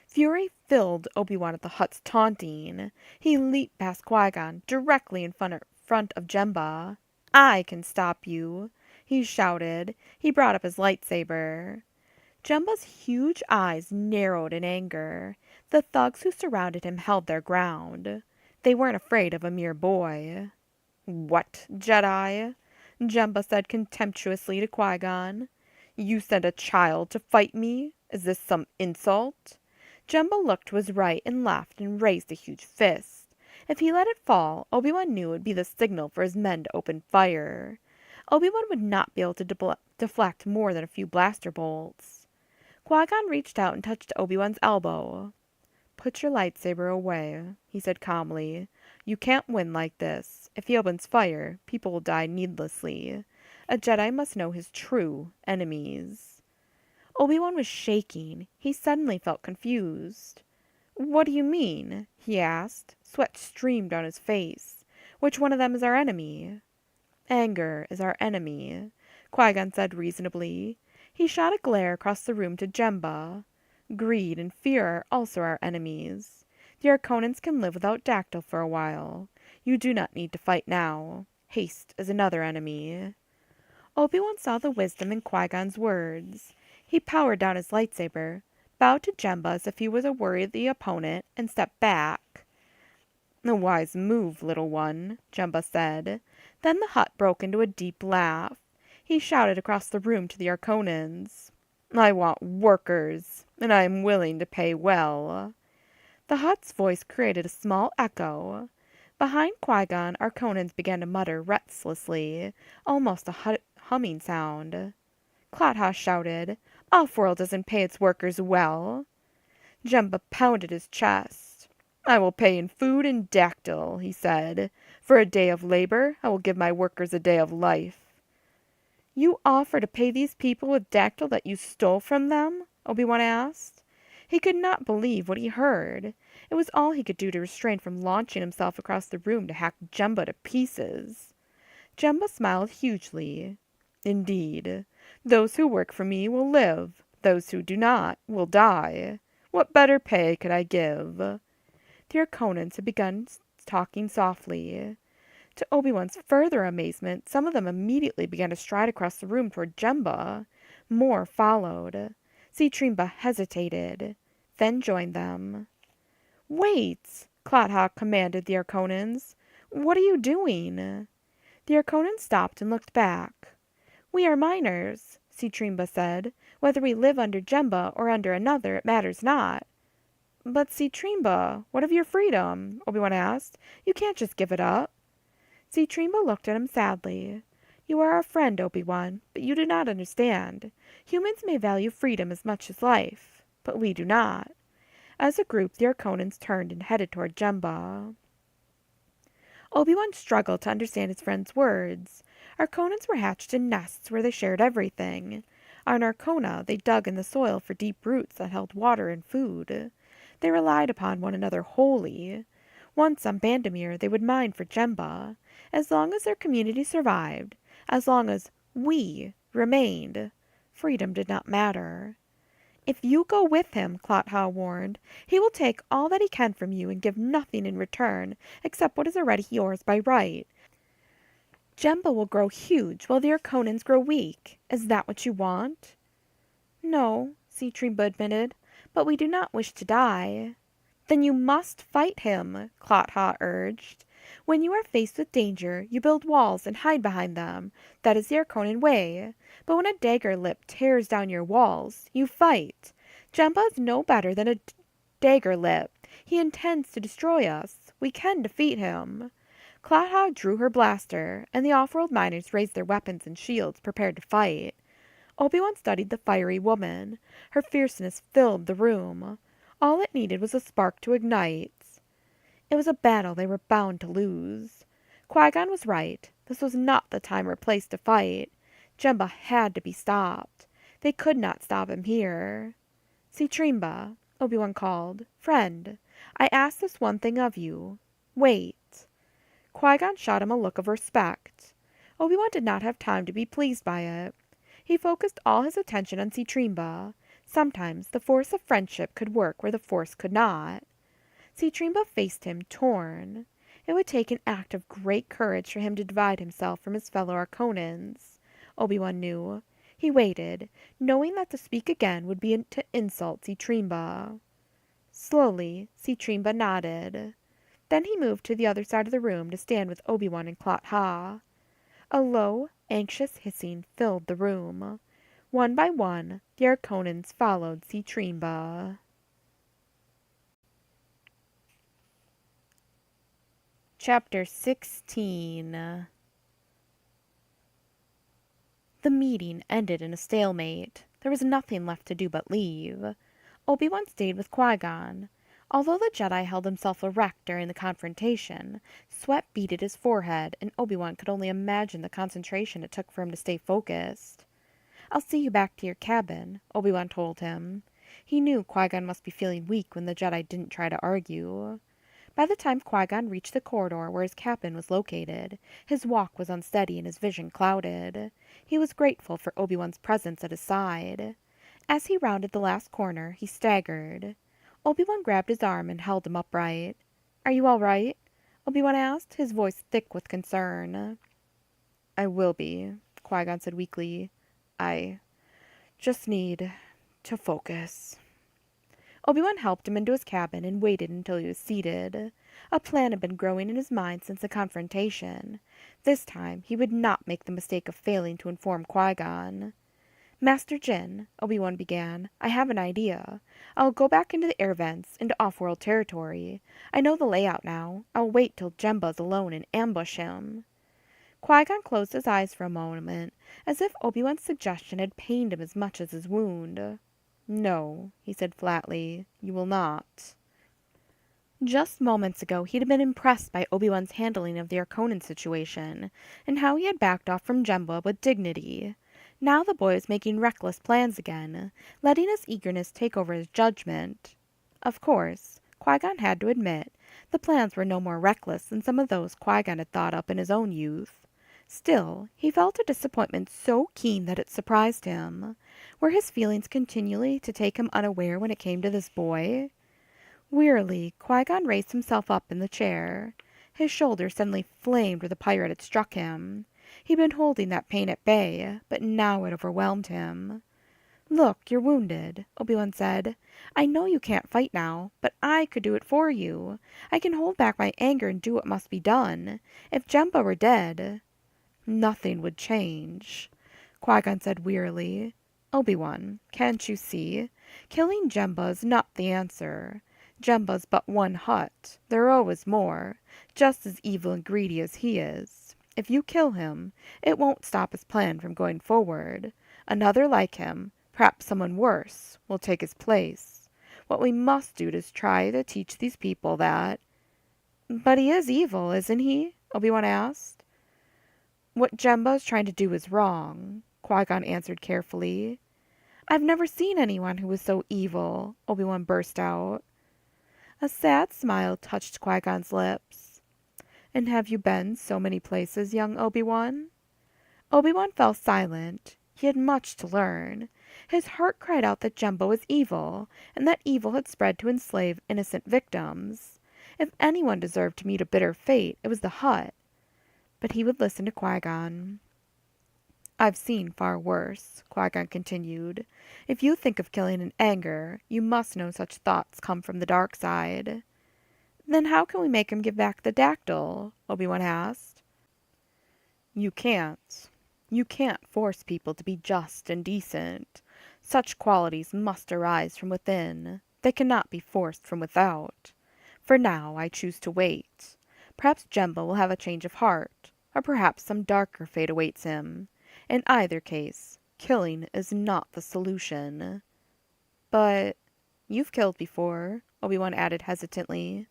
Fury filled Obi-Wan at the Hutt's taunting. He leaped past Qui-Gon, directly in front of Jemba. "I can stop you," he shouted. He brought up his lightsaber. Jemba's huge eyes narrowed in anger. The thugs who surrounded him held their ground. They weren't afraid of a mere boy. "What, Jedi?" Jemba said contemptuously to Qui-Gon. "You sent a child to fight me? Is this some insult?" Jemba looked to his right and left and raised a huge fist. If he let it fall, Obi-Wan knew it would be the signal for his men to open fire. Obi-Wan would not be able to deflect more than a few blaster bolts. Qui-Gon reached out and touched Obi-Wan's elbow. "Put your lightsaber away," he said calmly. "You can't win like this. If he opens fire, people will die needlessly. A Jedi must know his true enemies." Obi-Wan was shaking. He suddenly felt confused. "What do you mean?" he asked. Sweat streamed down his face. "Which one of them is our enemy?" "Anger is our enemy," Qui-Gon said reasonably. He shot a glare across the room to Jemba. "Greed and fear are also our enemies. The Arconans can live without dactyl for a while. You do not need to fight now. Haste is another enemy." Obi-Wan saw the wisdom in Qui-Gon's words. He powered down his lightsaber, bowed to Jemba as if he was a worthy opponent, and stepped back. "A wise move, little one," Jemba said. Then the Hutt broke into a deep laugh. He shouted across the room to the Arconans. "I want workers, and I am willing to pay well." The Hutt's voice created a small echo. Behind Qui-Gon, Arconans began to mutter restlessly, almost a humming sound. Clot-Ha shouted, "Offworld doesn't pay its workers well." Jemba pounded his chest. "I will pay in food and dactyl," he said. "For a day of labor, I will give my workers a day of life." "You offer to pay these people with dactyl that you stole from them?" Obi-Wan asked. He could not believe what he heard. It was all he could do to restrain from launching himself across the room to hack Jemba to pieces. Jemba smiled hugely. Indeed, those who work for me will live. Those who do not will die. What better pay could I give? The Arconans had begun talking softly. To Obi-Wan's further amazement, some of them immediately began to stride across the room toward Jemba. More followed. Citrimba hesitated, then joined them. "Wait!" Clotha commanded the Arconans. "What are you doing?" The Arconans stopped and looked back. "We are minors," Citrimba said. "Whether we live under Jemba or under another, it matters not." "But Citrimba, what of your freedom?" Obi-Wan asked. "You can't just give it up." Citrimba looked at him sadly. "You are our friend, Obi-Wan, but you do not understand. Humans may value freedom as much as life, but we do not." As a group, the Arconans turned and headed toward Jemba. Obi-Wan struggled to understand his friend's words. Arconans were hatched in nests where they shared everything. On Arcona, they dug in the soil for deep roots that held water and food. They relied upon one another wholly. Once on Bandamere, they would mine for Jemba. As long as their community survived, as long as we remained, freedom did not matter. "If you go with him," Clotha warned, "he will take all that he can from you and give nothing in return except what is already yours by right. Jemba will grow huge while the Arconans grow weak. Is that what you want?" "No," Citrimba admitted, "but we do not wish to die." "Then you must fight him," Clotha urged. "When you are faced with danger, you build walls and hide behind them. That is the Arconan way. But when a dagger lip tears down your walls, you fight. Jemba is no better than a dagger lip. He intends to destroy us. We can defeat him." Clotha drew her blaster, and the off-world miners raised their weapons and shields, prepared to fight. Obi-Wan studied the fiery woman. Her fierceness filled the room. All it needed was a spark to ignite. It was a battle they were bound to lose. Qui-Gon was right. This was not the time or place to fight. Jemba had to be stopped. They could not stop him here. "Citrimba," Obi-Wan called. "Friend, I ask this one thing of you. Wait." Qui-Gon shot him a look of respect. Obi-Wan did not have time to be pleased by it. He focused all his attention on Citrimba. Sometimes the force of friendship could work where the Force could not. Citrimba faced him, torn. It would take an act of great courage for him to divide himself from his fellow Arconans. Obi-Wan knew. He waited, knowing that to speak again would be to insult Citrimba. Slowly, Citrimba nodded. Then he moved to the other side of the room to stand with Obi-Wan and Clotha. A low, anxious hissing filled the room. One by one, the Arconans followed Citrimba. Chapter 16. The meeting ended in a stalemate. There was nothing left to do but leave. Obi-Wan stayed with Qui-Gon. Although the Jedi held himself erect during the confrontation, sweat beaded his forehead, and Obi-Wan could only imagine the concentration it took for him to stay focused. "I'll see you back to your cabin," Obi-Wan told him. He knew Qui-Gon must be feeling weak when the Jedi didn't try to argue. By the time Qui-Gon reached the corridor where his cabin was located, his walk was unsteady and his vision clouded. He was grateful for Obi-Wan's presence at his side. As he rounded the last corner, he staggered. Obi-Wan grabbed his arm and held him upright. "Are you all right?" Obi-Wan asked, his voice thick with concern. "I will be," Qui-Gon said weakly. "I just need to focus." Obi-Wan helped him into his cabin and waited until he was seated. A plan had been growing in his mind since the confrontation. This time he would not make the mistake of failing to inform Qui-Gon. "Master Jin," Obi-Wan began, "I have an idea. I'll go back into the air vents, into off-world territory. I know the layout now. I'll wait till Jemba's alone and ambush him." Qui-Gon closed his eyes for a moment, as if Obi-Wan's suggestion had pained him as much as his wound. "No," he said flatly, "you will not." Just moments ago he had been impressed by Obi-Wan's handling of the Arconan situation, and how he had backed off from Jemba with dignity. Now the boy was making reckless plans again, letting his eagerness take over his judgment. Of course, Qui-Gon had to admit, the plans were no more reckless than some of those Qui-Gon had thought up in his own youth. Still, he felt a disappointment so keen that it surprised him. Were his feelings continually to take him unaware when it came to this boy? Wearily, Qui-Gon raised himself up in the chair. His shoulder suddenly flamed where the pirate had struck him. He'd been holding that pain at bay, but now it overwhelmed him. "Look, you're wounded," Obi-Wan said. "I know you can't fight now, but I could do it for you. I can hold back my anger and do what must be done. If Jemba were dead—" "Nothing would change," Qui-Gon said wearily. "Obi-Wan, can't you see? Killing Jemba is not the answer. Jemba's but one Hutt. There are always more, just as evil and greedy as he is. If you kill him, it won't stop his plan from going forward. Another like him, perhaps someone worse, will take his place. What we must do is try to teach these people that—" "But he is evil, isn't he?" Obi-Wan asked. "What Jemba is trying to do is wrong," Qui-Gon answered carefully. "I've never seen anyone who was so evil," Obi-Wan burst out. A sad smile touched Qui-Gon's lips. "And have you been so many places, young Obi-Wan?" Obi-Wan fell silent. He had much to learn. His heart cried out that Jemba was evil, and that evil had spread to enslave innocent victims. If anyone deserved to meet a bitter fate, it was the Hutt. But he would listen to Qui-Gon. "I've seen far worse," Qui-Gon continued. "If you think of killing in anger, you must know such thoughts come from the dark side." "Then how can we make him give back the dactyl?" Obi-Wan asked. "You can't. You can't force people to be just and decent. Such qualities must arise from within. They cannot be forced from without. For now I choose to wait. Perhaps Jemba will have a change of heart, or perhaps some darker fate awaits him. In either case, killing is not the solution." "But you've killed before," Obi-Wan added hesitantly.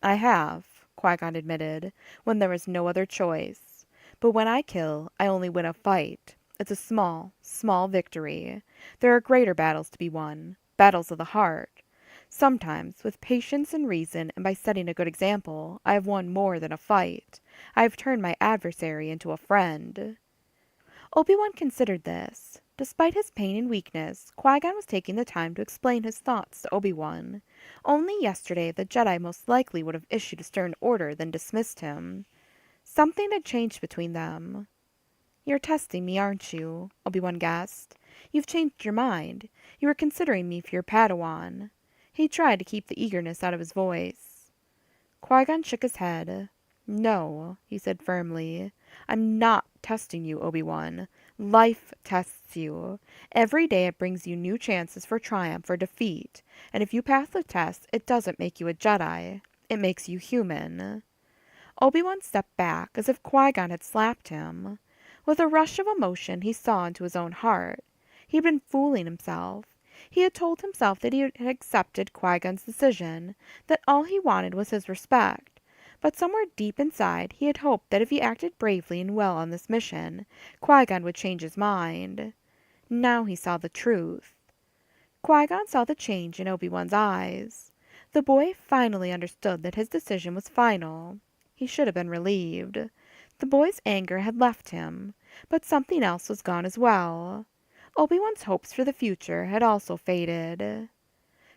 "I have," Qui-Gon admitted, "when there was no other choice. But when I kill, I only win a fight. It's a small, small victory. There are greater battles to be won, battles of the heart. Sometimes, with patience and reason, and by setting a good example, I have won more than a fight. I have turned my adversary into a friend." Obi-Wan considered this. Despite his pain and weakness, Qui-Gon was taking the time to explain his thoughts to Obi-Wan. Only yesterday the Jedi most likely would have issued a stern order, then dismissed him. Something had changed between them. "You're testing me, aren't you?" Obi-Wan guessed. "You've changed your mind. You were considering me for your Padawan." He tried to keep the eagerness out of his voice. Qui-Gon shook his head. "No," he said firmly. "I'm not testing you, Obi-Wan. Life tests you. Every day it brings you new chances for triumph or defeat, and if you pass the test, it doesn't make you a Jedi. It makes you human." Obi-Wan stepped back, as if Qui-Gon had slapped him. With a rush of emotion, he saw into his own heart. He had been fooling himself. He had told himself that he had accepted Qui-Gon's decision, that all he wanted was his respect. But somewhere deep inside he had hoped that if he acted bravely and well on this mission, Qui-Gon would change his mind. Now he saw the truth. Qui-Gon saw the change in Obi-Wan's eyes. The boy finally understood that his decision was final. He should have been relieved. The boy's anger had left him, but something else was gone as well. Obi-Wan's hopes for the future had also faded.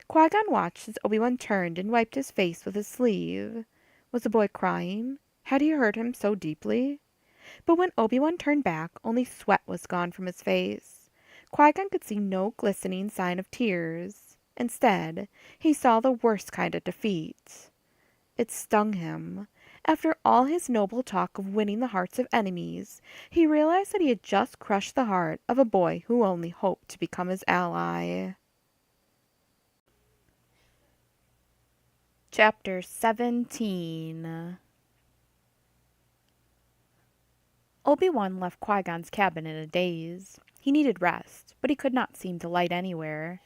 Qui-Gon watched as Obi-Wan turned and wiped his face with his sleeve. Was the boy crying? Had he hurt him so deeply? But when Obi-Wan turned back, only sweat was gone from his face. Qui-Gon could see no glistening sign of tears. Instead, he saw the worst kind of defeat. It stung him. After all his noble talk of winning the hearts of enemies, he realized that he had just crushed the heart of a boy who only hoped to become his ally. Chapter 17. Obi-Wan left Qui-Gon's cabin in a daze. He needed rest, but he could not seem to light anywhere.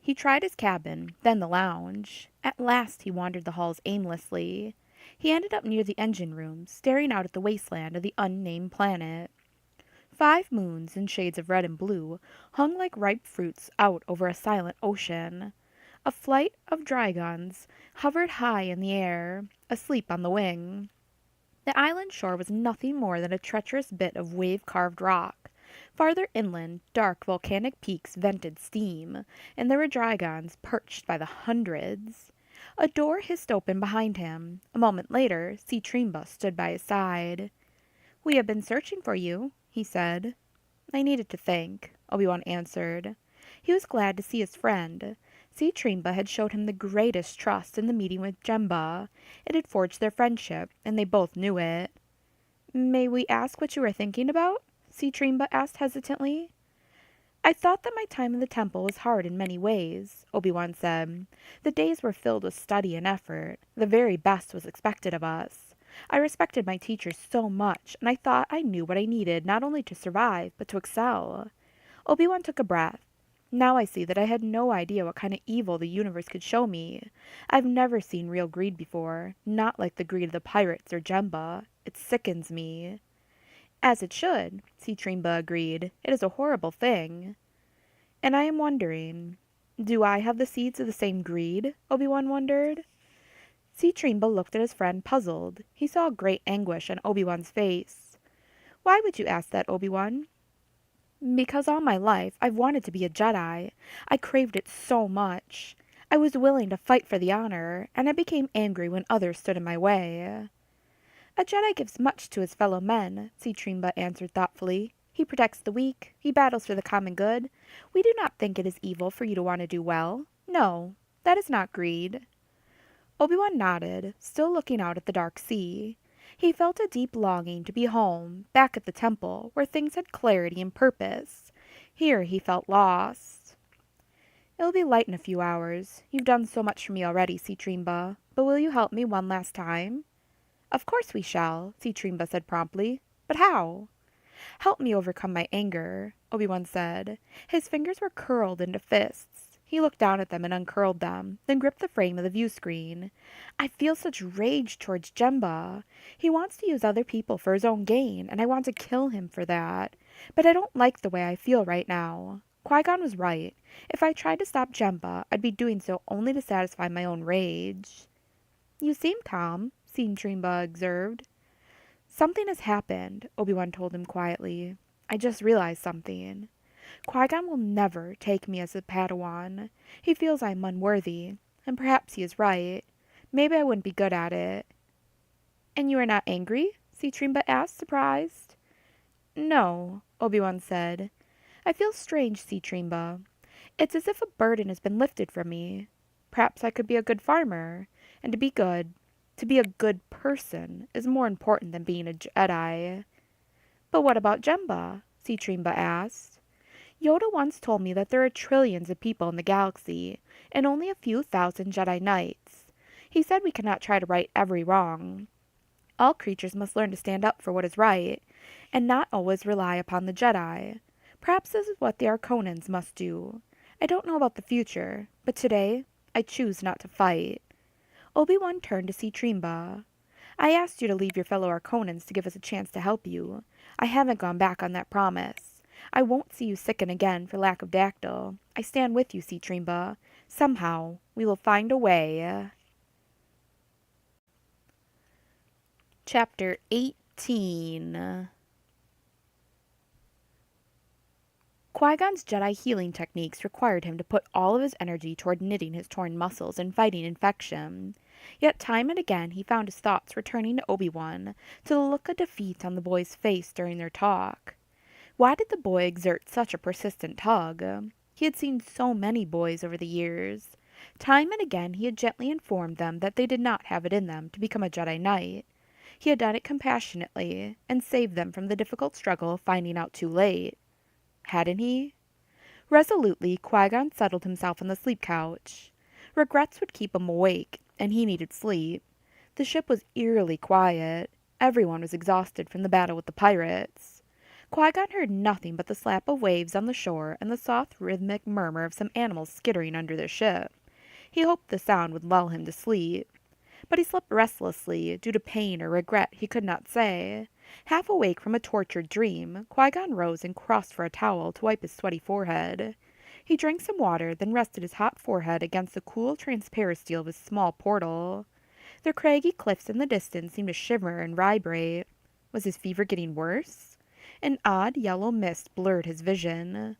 He tried his cabin, then the lounge. At last he wandered the halls aimlessly. He ended up near the engine room, staring out at the wasteland of the unnamed planet. 5 moons in shades of red and blue hung like ripe fruits out over a silent ocean. A flight of dragons hovered high in the air, asleep on the wing. The island shore was nothing more than a treacherous bit of wave-carved rock. Farther inland, dark volcanic peaks vented steam, and there were dragons perched by the hundreds. A door hissed open behind him. A moment later, Citrimba stood by his side. "We have been searching for you," he said. "I needed to think," Obi-Wan answered. He was glad to see his friend. Citrimba had showed him the greatest trust in the meeting with Jemba. It had forged their friendship, and they both knew it. "May we ask what you are thinking about?" Citrimba asked hesitantly. "I thought that my time in the temple was hard in many ways," Obi-Wan said. "The days were filled with study and effort. The very best was expected of us. I respected my teachers so much, and I thought I knew what I needed not only to survive, but to excel." Obi-Wan took a breath. "Now I see that I had no idea what kind of evil the universe could show me. I've never seen real greed before, not like the greed of the pirates or Jemba. It sickens me." "As it should," Citrimba agreed. "It is a horrible thing." "And I am wondering, do I have the seeds of the same greed?" Obi-Wan wondered. Citrimba looked at his friend, puzzled. He saw great anguish on Obi-Wan's face. "Why would you ask that, Obi-Wan?" "Because all my life I've wanted to be a Jedi. I craved it so much. I was willing to fight for the honor, and I became angry when others stood in my way." "A Jedi gives much to his fellow men," Citrimba answered thoughtfully. "He protects the weak. He battles for the common good. We do not think it is evil for you to want to do well. No, that is not greed." Obi-Wan nodded, still looking out at the dark sea. He felt a deep longing to be home, back at the temple, where things had clarity and purpose. Here he felt lost. "It'll be light in a few hours. You've done so much for me already, Citrimba. But will you help me one last time?" "Of course we shall," Citrimba said promptly. "But how?" "Help me overcome my anger," Obi-Wan said. His fingers were curled into fists. He looked down at them and uncurled them, then gripped the frame of the view screen. "I feel such rage towards Jemba. He wants to use other people for his own gain, and I want to kill him for that. But I don't like the way I feel right now. Qui-Gon was right. If I tried to stop Jemba, I'd be doing so only to satisfy my own rage." "You seem calm," Citrimba observed. "Something has happened," Obi-Wan told him quietly. "I just realized something. Qui-Gon will never take me as a Padawan. He feels I am unworthy, and perhaps he is right. Maybe I wouldn't be good at it." "And you are not angry?" Citrimba asked, surprised. "No," Obi-Wan said. "I feel strange, Citrimba. It's as if a burden has been lifted from me. Perhaps I could be a good farmer, and to be a good person, is more important than being a Jedi." "But what about Jemba?" Citrimba asked. "Yoda once told me that there are trillions of people in the galaxy, and only a few thousand Jedi Knights. He said we cannot try to right every wrong. All creatures must learn to stand up for what is right, and not always rely upon the Jedi. Perhaps this is what the Arconans must do. I don't know about the future, but today I choose not to fight." Obi-Wan turned to Citrimba. "I asked you to leave your fellow Arconans to give us a chance to help you. I haven't gone back on that promise. I won't see you sicken again for lack of Dactyl. I stand with you, Citrimba. Somehow, we will find a way." Chapter 18. Qui-Gon's Jedi healing techniques required him to put all of his energy toward knitting his torn muscles and fighting infection. Yet time and again he found his thoughts returning to Obi-Wan, to the look of defeat on the boy's face during their talk. Why did the boy exert such a persistent tug? He had seen so many boys over the years. Time and again he had gently informed them that they did not have it in them to become a Jedi Knight. He had done it compassionately, and saved them from the difficult struggle of finding out too late. Hadn't he? Resolutely, Qui-Gon settled himself on the sleep couch. Regrets would keep him awake, and he needed sleep. The ship was eerily quiet. Everyone was exhausted from the battle with the pirates. Qui-Gon heard nothing but the slap of waves on the shore and the soft rhythmic murmur of some animals skittering under their ship. He hoped the sound would lull him to sleep. But he slept restlessly, due to pain or regret he could not say. Half awake from a tortured dream, Qui-Gon rose and crossed for a towel to wipe his sweaty forehead. He drank some water, then rested his hot forehead against the cool transparency of his small portal. The craggy cliffs in the distance seemed to shimmer and vibrate. Was his fever getting worse? An odd yellow mist blurred his vision.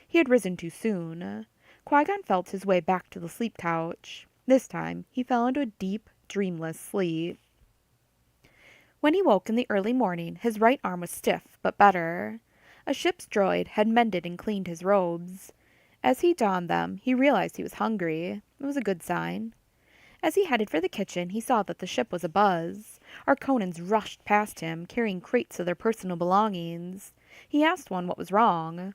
He had risen too soon. Qui-Gon felt his way back to the sleep couch. This time, he fell into a deep, dreamless sleep. When he woke in the early morning, his right arm was stiff, but better. A ship's droid had mended and cleaned his robes. As he donned them, he realized he was hungry. It was a good sign. As he headed for the kitchen, he saw that the ship was abuzz. Arconans rushed past him, carrying crates of their personal belongings. He asked one what was wrong.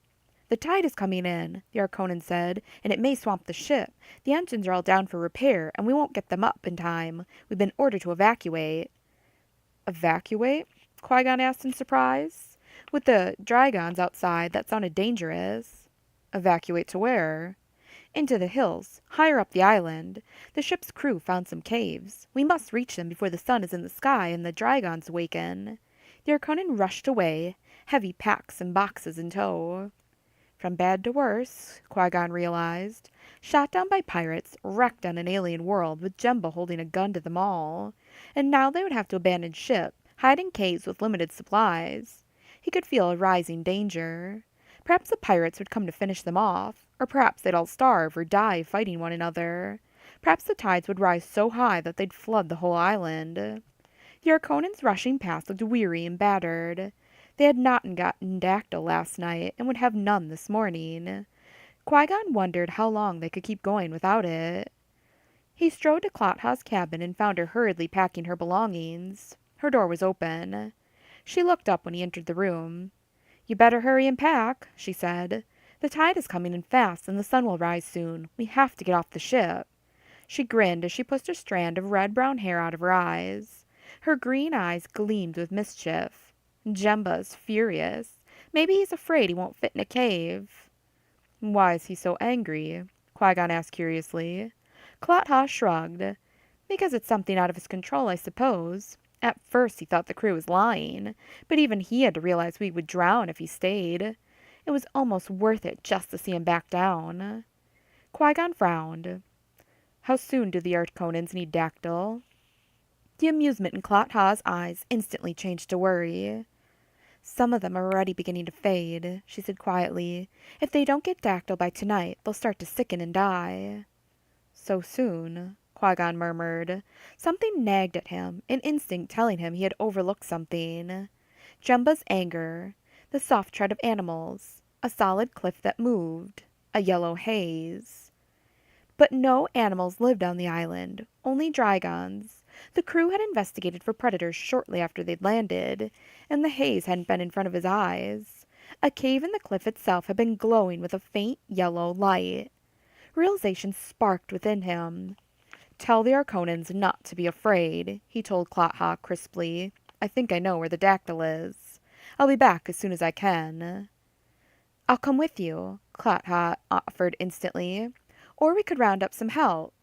"The tide is coming in," the Arconan said, "and it may swamp the ship. The engines are all down for repair, and we won't get them up in time. We've been ordered to evacuate." "Evacuate?" Qui-Gon asked in surprise. With the Drygons outside, that sounded dangerous. "Evacuate to where?" "Into the hills, higher up the island. The ship's crew found some caves. We must reach them before the sun is in the sky and the Drygons awaken." The Arconan rushed away, heavy packs and boxes in tow. From bad to worse, Qui-Gon realized. Shot down by pirates, wrecked on an alien world, with Jemba holding a gun to them all. And now they would have to abandon ship, hide in caves with limited supplies. He could feel a rising danger. Perhaps the pirates would come to finish them off, or perhaps they'd all starve or die fighting one another. Perhaps the tides would rise so high that they'd flood the whole island. The Arconans rushing past looked weary and battered. They had not gotten dactyl last night, and would have none this morning. Qui-Gon wondered how long they could keep going without it. He strode to Clotha's cabin and found her hurriedly packing her belongings. Her door was open. She looked up when he entered the room. "You better hurry and pack," she said. "The tide is coming in fast, and the sun will rise soon. We have to get off the ship." She grinned as she pushed a strand of red-brown hair out of her eyes. Her green eyes gleamed with mischief. "Jemba is furious. Maybe he's afraid he won't fit in a cave." "Why is he so angry?" Qui-Gon asked curiously. Clotha shrugged. "Because it's something out of his control, I suppose. At first he thought the crew was lying, but even he had to realize we would drown if he stayed. It was almost worth it just to see him back down." Qui-Gon frowned. "How soon do the Arconans need dactyl?" The amusement in Clotha's eyes instantly changed to worry. "Some of them are already beginning to fade," she said quietly. "If they don't get dactyl by tonight, they'll start to sicken and die." "So soon?" Qui-Gon murmured. Something nagged at him, an instinct telling him he had overlooked something. Jemba's anger, the soft tread of animals, a solid cliff that moved, a yellow haze. But no animals lived on the island, only Drygons. The crew had investigated for predators shortly after they'd landed, and the haze hadn't been in front of his eyes. A cave in the cliff itself had been glowing with a faint yellow light. Realization sparked within him. "Tell the Arconans not to be afraid," he told Clotha crisply. "I think I know where the dactyl is. I'll be back as soon as I can." "I'll come with you," Clotha offered instantly. "Or we could round up some help."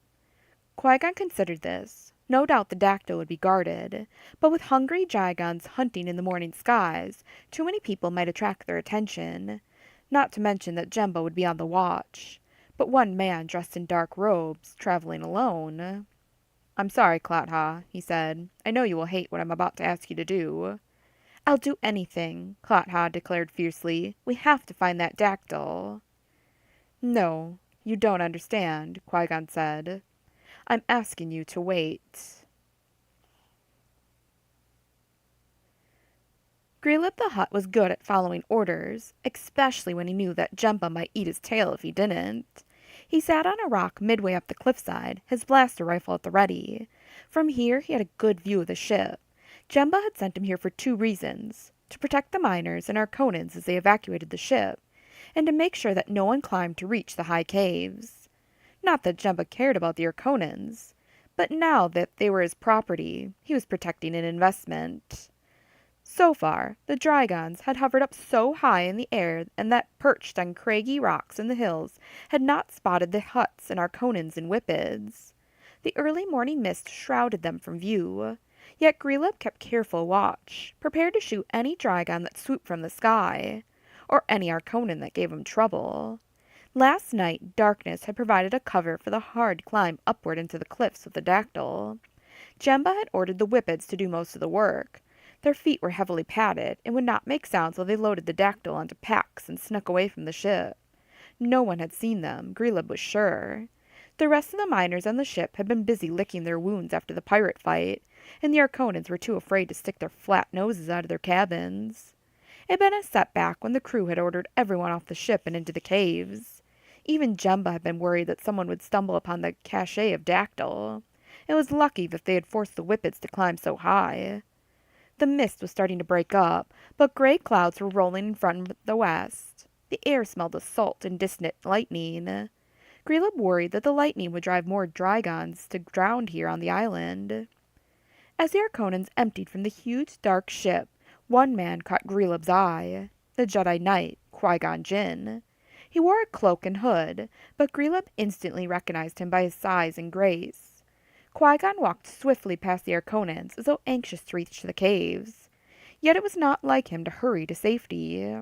Qui-Gon considered this. No doubt the dactyl would be guarded, but with hungry Drygons hunting in the morning skies, too many people might attract their attention. Not to mention that Jemba would be on the watch. But one man dressed in dark robes, traveling alone. "I'm sorry, Clotha," he said. "I know you will hate what I'm about to ask you to do." "I'll do anything," Clotha declared fiercely. "We have to find that dactyl." "No, you don't understand," Qui-Gon said. "I'm asking you to wait." Grelip the Hutt was good at following orders, especially when he knew that Jemba might eat his tail if he didn't. He sat on a rock midway up the cliffside, his blaster rifle at the ready. From here he had a good view of the ship. Jemba had sent him here for two reasons: to protect the miners and Arconans as they evacuated the ship, and to make sure that no one climbed to reach the high caves. Not that Jemba cared about the Arconans, but now that they were his property, he was protecting an investment. So far, the Drygons had hovered up so high in the air and that perched on craggy rocks in the hills had not spotted the Hutts and Arconans and Whippids. The early morning mist shrouded them from view. Yet Grelib kept careful watch, prepared to shoot any Drygon that swooped from the sky, or any Arconan that gave him trouble. Last night, darkness had provided a cover for the hard climb upward into the cliffs of the Dactyl. Jemba had ordered the Whippets to do most of the work. Their feet were heavily padded, and would not make sounds while they loaded the Dactyl onto packs and snuck away from the ship. No one had seen them, Grelib was sure. The rest of the miners on the ship had been busy licking their wounds after the pirate fight, and the Arconans were too afraid to stick their flat noses out of their cabins. It had been a setback when the crew had ordered everyone off the ship and into the caves. Even Jemba had been worried that someone would stumble upon the cache of Dactyl. It was lucky that they had forced the Whippets to climb so high. The mist was starting to break up, but gray clouds were rolling in front of the west. The air smelled of salt and distant lightning. Grelib worried that the lightning would drive more Drygons to drown here on the island. As the Arconans emptied from the huge dark ship, one man caught Grelib's eye, the Jedi Knight, Qui-gon Jinn. He wore a cloak and hood, but Grelib instantly recognized him by his size and grace. Qui-gon walked swiftly past the Arconans as though anxious to reach the caves. Yet it was not like him to hurry to safety.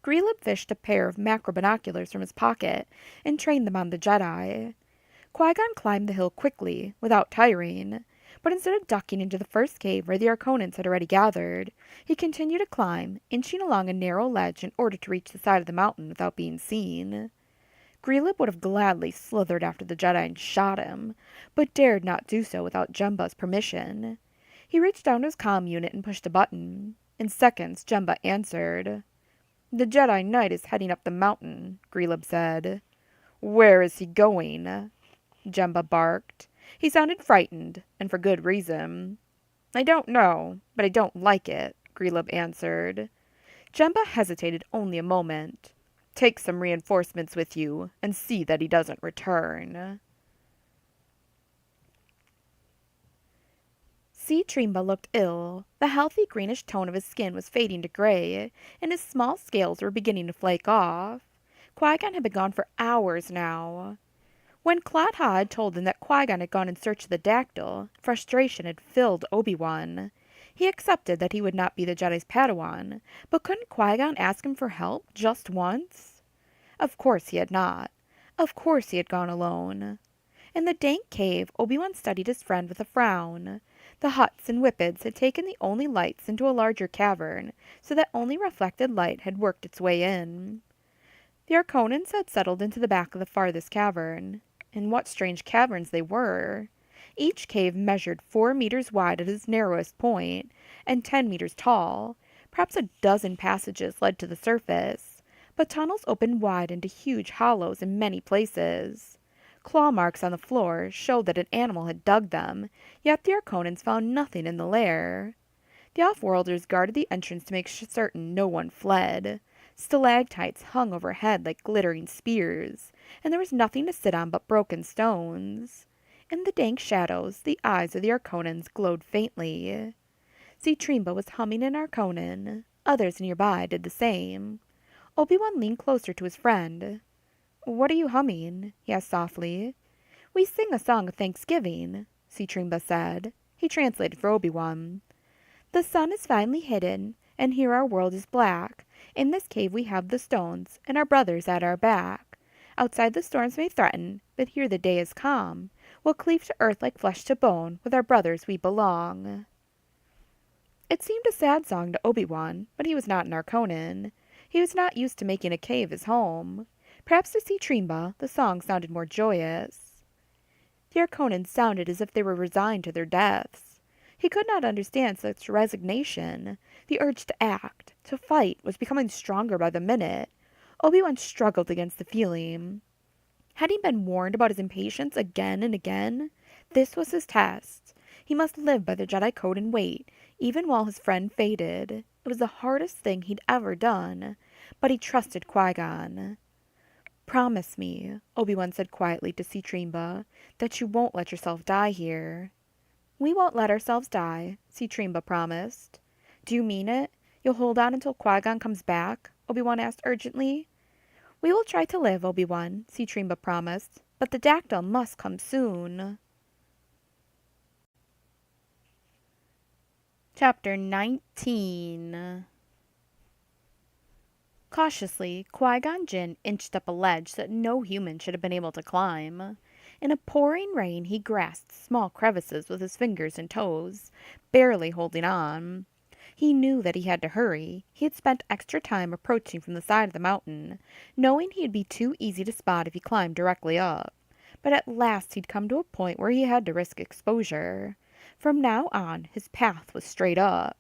Grelib fished a pair of macro binoculars from his pocket and trained them on the Jedi. Qui-Gon climbed the hill quickly, without tiring, but instead of ducking into the first cave where the Arconans had already gathered, he continued to climb, inching along a narrow ledge in order to reach the side of the mountain without being seen. Grelib would have gladly slithered after the Jedi and shot him, but dared not do so without Jemba's permission. He reached down to his comm unit and pushed a button. In seconds, Jemba answered. "The Jedi Knight is heading up the mountain," Grelib said. "Where is he going?" Jemba barked. He sounded frightened, and for good reason. "I don't know, but I don't like it," Grelib answered. Jemba hesitated only a moment. "Take some reinforcements with you, and see that he doesn't return." See Trimba looked ill. The healthy greenish tone of his skin was fading to gray, and his small scales were beginning to flake off. Qui-Gon had been gone for hours now. When Clot-Ha had told him that Qui-Gon had gone in search of the Dactyl, frustration had filled Obi-Wan. He accepted that he would not be the Jedi's Padawan, but couldn't Qui-Gon ask him for help just once? Of course he had not. Of course he had gone alone. In the dank cave, Obi-Wan studied his friend with a frown. The huts and Whippets had taken the only lights into a larger cavern, so that only reflected light had worked its way in. The Arconans had settled into the back of the farthest cavern. And what strange caverns they were! Each cave measured 4 meters wide at its narrowest point, and 10 meters tall. Perhaps a dozen passages led to the surface, but tunnels opened wide into huge hollows in many places. Claw marks on the floor showed that an animal had dug them, yet the Arconans found nothing in the lair. The off-worlders guarded the entrance to make certain no one fled. Stalactites hung overhead like glittering spears, and there was nothing to sit on but broken stones. In the dank shadows, the eyes of the Arconans glowed faintly. Trimba was humming an Arconan. Others nearby did the same. Obi-Wan leaned closer to his friend. "What are you humming?" he asked softly. "We sing a song of thanksgiving," Trimba said. He translated for Obi-Wan. "The sun is finally hidden, and here our world is black. In this cave we have the stones, and our brothers at our back. Outside the storms may threaten, but here the day is calm. We'll cleave to earth like flesh to bone, with our brothers we belong." It seemed a sad song to Obi-Wan, but he was not an Arconan. He was not used to making a cave his home. Perhaps to Trimba, the song sounded more joyous. The Arconans sounded as if they were resigned to their deaths. He could not understand such resignation. The urge to act, to fight, was becoming stronger by the minute. Obi-Wan struggled against the feeling. Had he been warned about his impatience again and again? This was his test. He must live by the Jedi code and wait, even while his friend faded. It was the hardest thing he'd ever done, but he trusted Qui-Gon. "Promise me," Obi-Wan said quietly to Trimba, "that you won't let yourself die here." "We won't let ourselves die," Trimba promised. "Do you mean it? You'll hold on until Qui-Gon comes back?" Obi-Wan asked urgently. "We will try to live, Obi-Wan," Trimba promised, "but the Dactyl must come soon." Chapter 19. Cautiously, Qui-Gon Jinn inched up a ledge that no human should have been able to climb. In a pouring rain, he grasped small crevices with his fingers and toes, barely holding on. He knew that he had to hurry. He had spent extra time approaching from the side of the mountain, knowing he'd be too easy to spot if he climbed directly up. But at last he'd come to a point where he had to risk exposure. From now on, his path was straight up.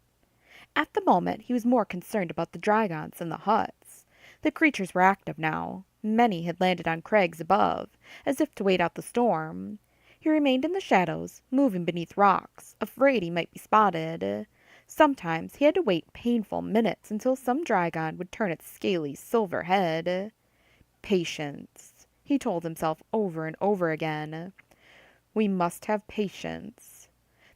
At the moment, he was more concerned about the dragons than the huts. The creatures were active now. Many had landed on crags above, as if to wait out the storm. He remained in the shadows, moving beneath rocks, afraid he might be spotted. Sometimes he had to wait painful minutes until some dragon would turn its scaly silver head. Patience, he told himself over and over again. We must have patience.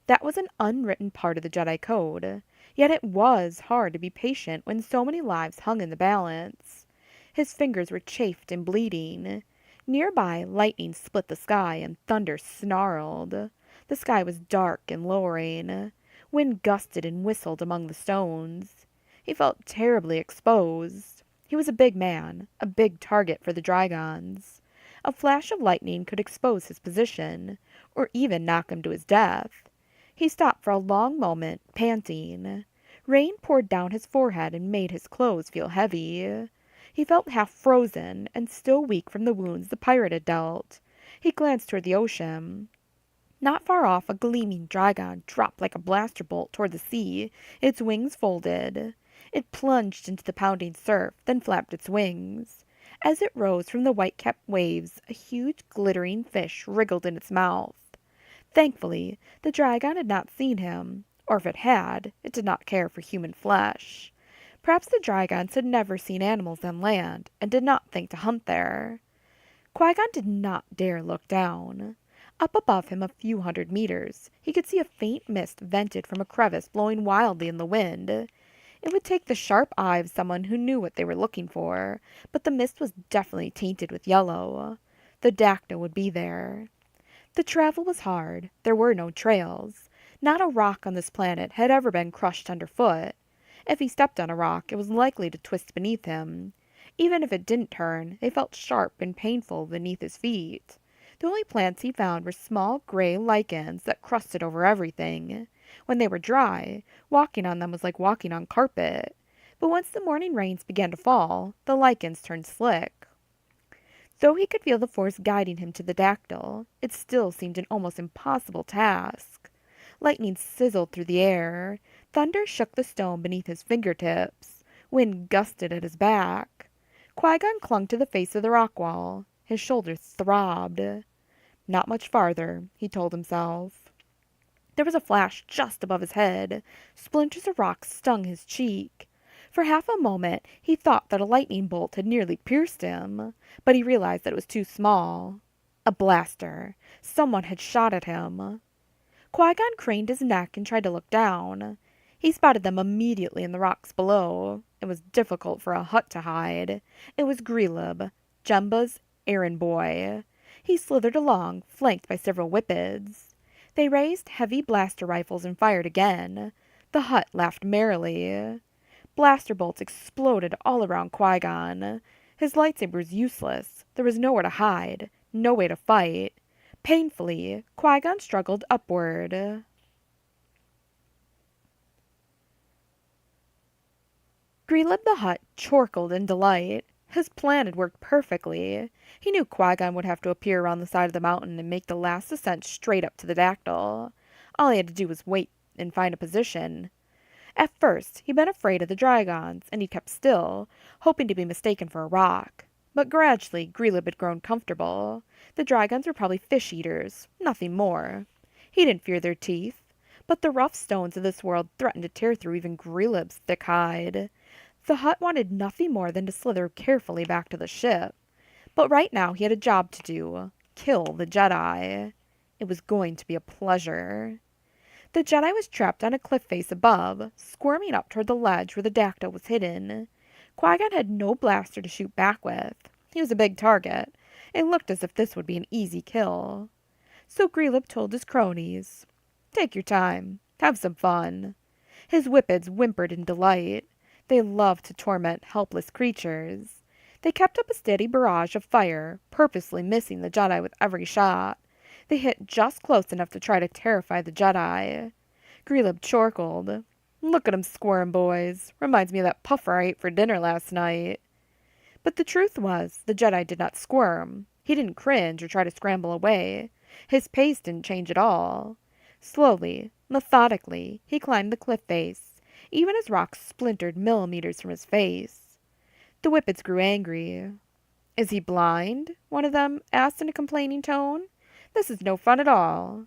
That was an unwritten part of the Jedi Code. Yet it was hard to be patient when so many lives hung in the balance. His fingers were chafed and bleeding. Nearby, lightning split the sky and thunder snarled. The sky was dark and lowering. Wind gusted and whistled among the stones. He felt terribly exposed. He was a big man, a big target for the dragons. A flash of lightning could expose his position, or even knock him to his death. He stopped for a long moment, panting. Rain poured down his forehead and made his clothes feel heavy. He felt half frozen and still weak from the wounds the pirate had dealt. He glanced toward the ocean. Not far off, a gleaming dragon dropped like a blaster bolt toward the sea, its wings folded. It plunged into the pounding surf, then flapped its wings. As it rose from the white-capped waves, a huge glittering fish wriggled in its mouth. Thankfully, the dragon had not seen him, or if it had, it did not care for human flesh. Perhaps the dragons had never seen animals on land, and did not think to hunt there. Qui-Gon did not dare look down. Up above him a few hundred meters, he could see a faint mist vented from a crevice blowing wildly in the wind. It would take the sharp eye of someone who knew what they were looking for, but the mist was definitely tainted with yellow. The Dactyl would be there. The travel was hard. There were no trails. Not a rock on this planet had ever been crushed underfoot. If he stepped on a rock, it was likely to twist beneath him. Even if it didn't turn, they felt sharp and painful beneath his feet. The only plants he found were small gray lichens that crusted over everything. When they were dry, walking on them was like walking on carpet. But once the morning rains began to fall, the lichens turned slick. Though he could feel the force guiding him to the Dactyl, it still seemed an almost impossible task. Lightning sizzled through the air. Thunder shook the stone beneath his fingertips. Wind gusted at his back. Qui-Gon clung to the face of the rock wall. His shoulders throbbed. Not much farther, he told himself. There was a flash just above his head. Splinters of rock stung his cheek. For half a moment he thought that a lightning bolt had nearly pierced him, but he realized that it was too small. A blaster. Someone had shot at him. Qui-Gon craned his neck and tried to look down. He spotted them immediately in the rocks below. It was difficult for a hut to hide. It was Grelib, Jemba's errand boy. He slithered along, flanked by several whippets. They raised heavy blaster rifles and fired again. The hut laughed merrily. Blaster bolts exploded all around Qui-Gon. His lightsaber was useless. There was nowhere to hide, no way to fight. Painfully, Qui-Gon struggled upward. Grelib the Hutt chortled in delight. His plan had worked perfectly. He knew Qui-Gon would have to appear around the side of the mountain and make the last ascent straight up to the Dactyl. All he had to do was wait and find a position. At first, he'd been afraid of the dragons, and he kept still, hoping to be mistaken for a rock. But gradually, Grelib had grown comfortable. The dragons were probably fish-eaters, nothing more. He didn't fear their teeth, but the rough stones of this world threatened to tear through even Grelib's thick hide. The Hutt wanted nothing more than to slither carefully back to the ship. But right now he had a job to do. Kill the Jedi. It was going to be a pleasure. The Jedi was trapped on a cliff face above, squirming up toward the ledge where the Dactyl was hidden. Qui-Gon had no blaster to shoot back with. He was a big target. It looked as if this would be an easy kill. So Grelib told his cronies, "Take your time. Have some fun." His whippets whimpered in delight. They loved to torment helpless creatures. They kept up a steady barrage of fire, purposely missing the Jedi with every shot. They hit just close enough to try to terrify the Jedi. Grelib chortled. "Look at 'em squirm, boys. Reminds me of that puffer I ate for dinner last night." But the truth was, the Jedi did not squirm. He didn't cringe or try to scramble away. His pace didn't change at all. Slowly, methodically, he climbed the cliff face, even as rocks splintered millimeters from his face. The whippets grew angry. "Is he blind?" one of them asked in a complaining tone. "This is no fun at all."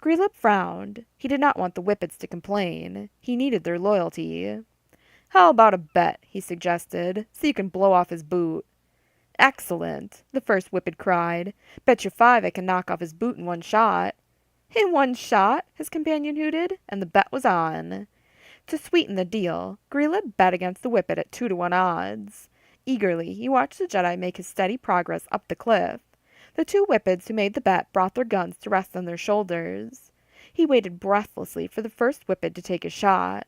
Grelib frowned. He did not want the whippets to complain. He needed their loyalty. "How about a bet?" he suggested, "so you can blow off his boot." "Excellent!" the first whippet cried. "Bet you 5 I can knock off his boot in one shot." "In one shot?" his companion hooted, and the bet was on. To sweeten the deal, Grelib bet against the whippet at 2-to-1 odds. Eagerly, he watched the Jedi make his steady progress up the cliff. The 2 whippets who made the bet brought their guns to rest on their shoulders. He waited breathlessly for the first whippet to take a shot.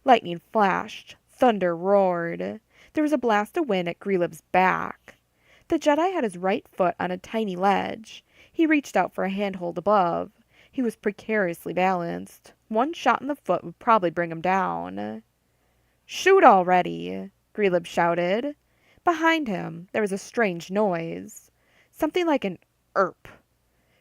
Lightning flashed. Thunder roared. There was a blast of wind at Grelib's back. The Jedi had his right foot on a tiny ledge. He reached out for a handhold above. He was precariously balanced. One shot in the foot would probably bring him down. "Shoot already!" Grelib shouted. Behind him, there was a strange noise. Something like an "erp."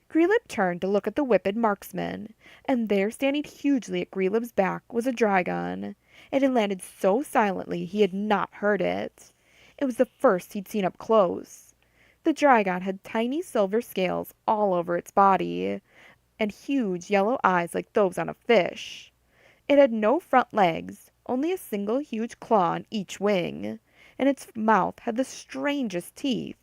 Grelib turned to look at the whipped marksman, and there, standing hugely at Grelib's back, was a Drygon. It had landed so silently he had not heard it. It was the first he'd seen up close. The Drygon had tiny silver scales all over its body, and huge yellow eyes like those on a fish. It had no front legs, only a single huge claw on each wing, and its mouth had the strangest teeth,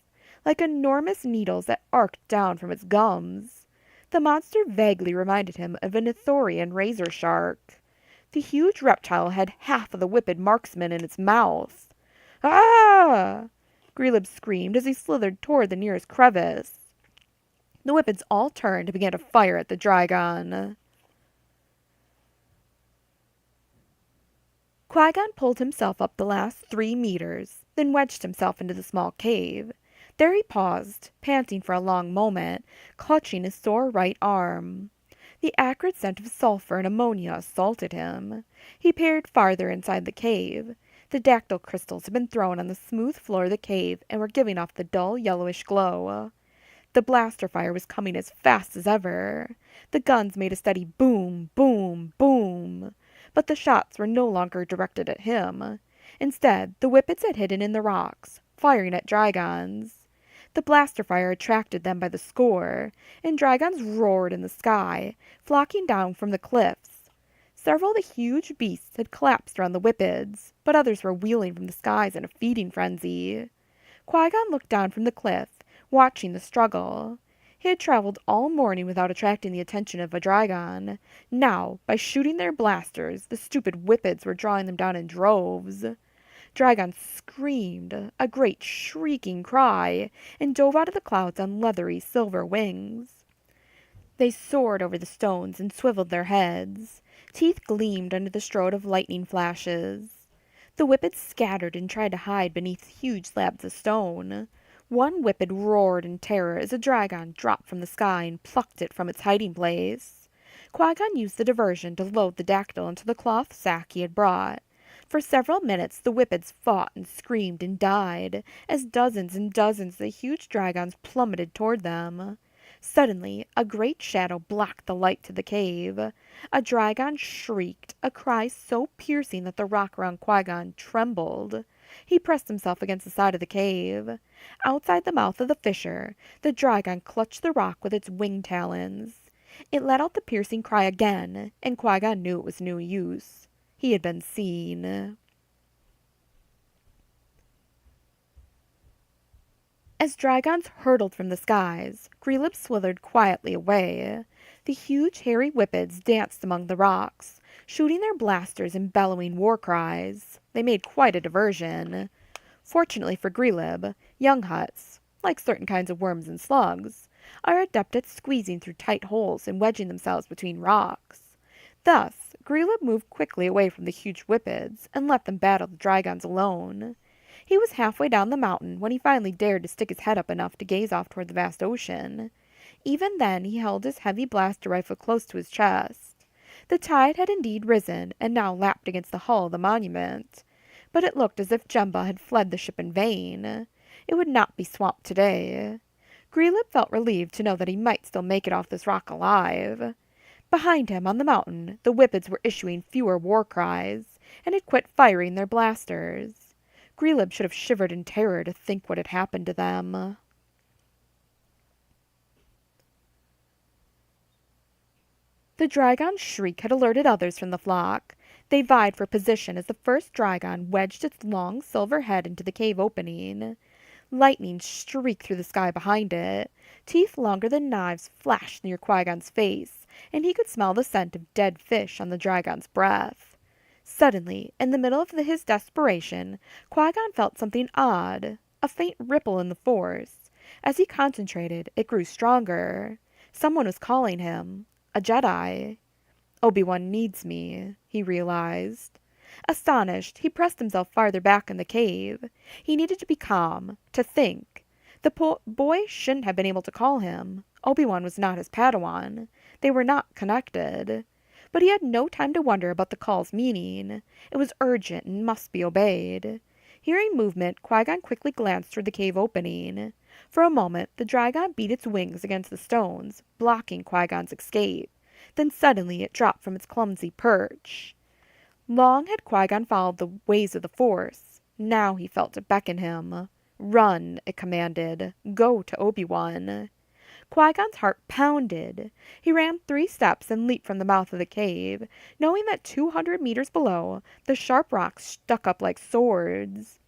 like enormous needles that arced down from its gums. The monster vaguely reminded him of an Ithorian razor shark. The huge reptile had half of the whipped marksman in its mouth. "Ah!" Grelib screamed as he slithered toward the nearest crevice. The whippets all turned and began to fire at the Drygon. Qui-gon pulled himself up the last 3 meters, then wedged himself into the small cave. There he paused, panting for a long moment, clutching his sore right arm. The acrid scent of sulfur and ammonia assaulted him. He peered farther inside the cave. The dactyl crystals had been thrown on the smooth floor of the cave and were giving off the dull yellowish glow. The blaster fire was coming as fast as ever. The guns made a steady boom, boom, boom. But the shots were no longer directed at him. Instead, the whippets had hidden in the rocks, firing at Drygons. The blaster fire attracted them by the score, and Drygons roared in the sky, flocking down from the cliffs. Several of the huge beasts had collapsed around the whippets, but others were wheeling from the skies in a feeding frenzy. Qui-Gon looked down from the cliff, watching the struggle. He had traveled all morning without attracting the attention of a Drygon. Now, by shooting their blasters, the stupid whippets were drawing them down in droves. Drygon screamed, a great shrieking cry, and dove out of the clouds on leathery silver wings. They soared over the stones and swiveled their heads. Teeth gleamed under the strode of lightning flashes. The whippets scattered and tried to hide beneath huge slabs of stone. One whippet roared in terror as a Drygon dropped from the sky and plucked it from its hiding place. Qui-Gon used the diversion to load the dactyl into the cloth sack he had brought. For several minutes the whippets fought and screamed and died, as dozens and dozens of the huge Drygons plummeted toward them. Suddenly, a great shadow blocked the light to the cave. A Drygon shrieked, a cry so piercing that the rock around Qui-Gon trembled. He pressed himself against the side of the cave. Outside the mouth of the fissure, the Drygon clutched the rock with its wing talons. It let out the piercing cry again, and Qui-Gon knew it was no use. He had been seen. As Drygons hurtled from the skies, Grelib slithered quietly away. The huge hairy whippets danced among the rocks, shooting their blasters and bellowing war cries. They made quite a diversion. Fortunately for Grelib, young huts, like certain kinds of worms and slugs, are adept at squeezing through tight holes and wedging themselves between rocks. Thus, Grelib moved quickly away from the huge whippets and let them battle the Drygons alone. He was halfway down the mountain when he finally dared to stick his head up enough to gaze off toward the vast ocean. Even then he held his heavy blaster rifle close to his chest. The tide had indeed risen and now lapped against the hull of the monument, but it looked as if Jemba had fled the ship in vain. It would not be swamped today. Grelib felt relieved to know that he might still make it off this rock alive. Behind him, on the mountain, the whippets were issuing fewer war cries, and had quit firing their blasters. Grelib should have shivered in terror to think what had happened to them. The Drygon's shriek had alerted others from the flock. They vied for position as the first Drygon wedged its long silver head into the cave opening. Lightning streaked through the sky behind it. Teeth longer than knives flashed near Qui-Gon's face, and he could smell the scent of dead fish on the Drygon's breath. Suddenly, in the middle of his desperation, Qui-Gon felt something odd, a faint ripple in the Force. As he concentrated, it grew stronger. Someone was calling him. A Jedi. Obi-Wan needs me, he realized. Astonished, he pressed himself farther back in the cave. He needed to be calm, to think. The boy shouldn't have been able to call him. Obi-Wan was not his Padawan. They were not connected. But he had no time to wonder about the call's meaning. It was urgent and must be obeyed. Hearing movement, Qui-Gon quickly glanced toward the cave opening. For a moment, the Drygon beat its wings against the stones, blocking Qui-Gon's escape. Then suddenly it dropped from its clumsy perch. Long had Qui-Gon followed the ways of the Force. Now he felt it beckon him. Run, it commanded. Go to Obi-Wan. Qui-Gon's heart pounded. He ran 3 steps and leaped from the mouth of the cave, knowing that 200 meters below, the sharp rocks stuck up like swords.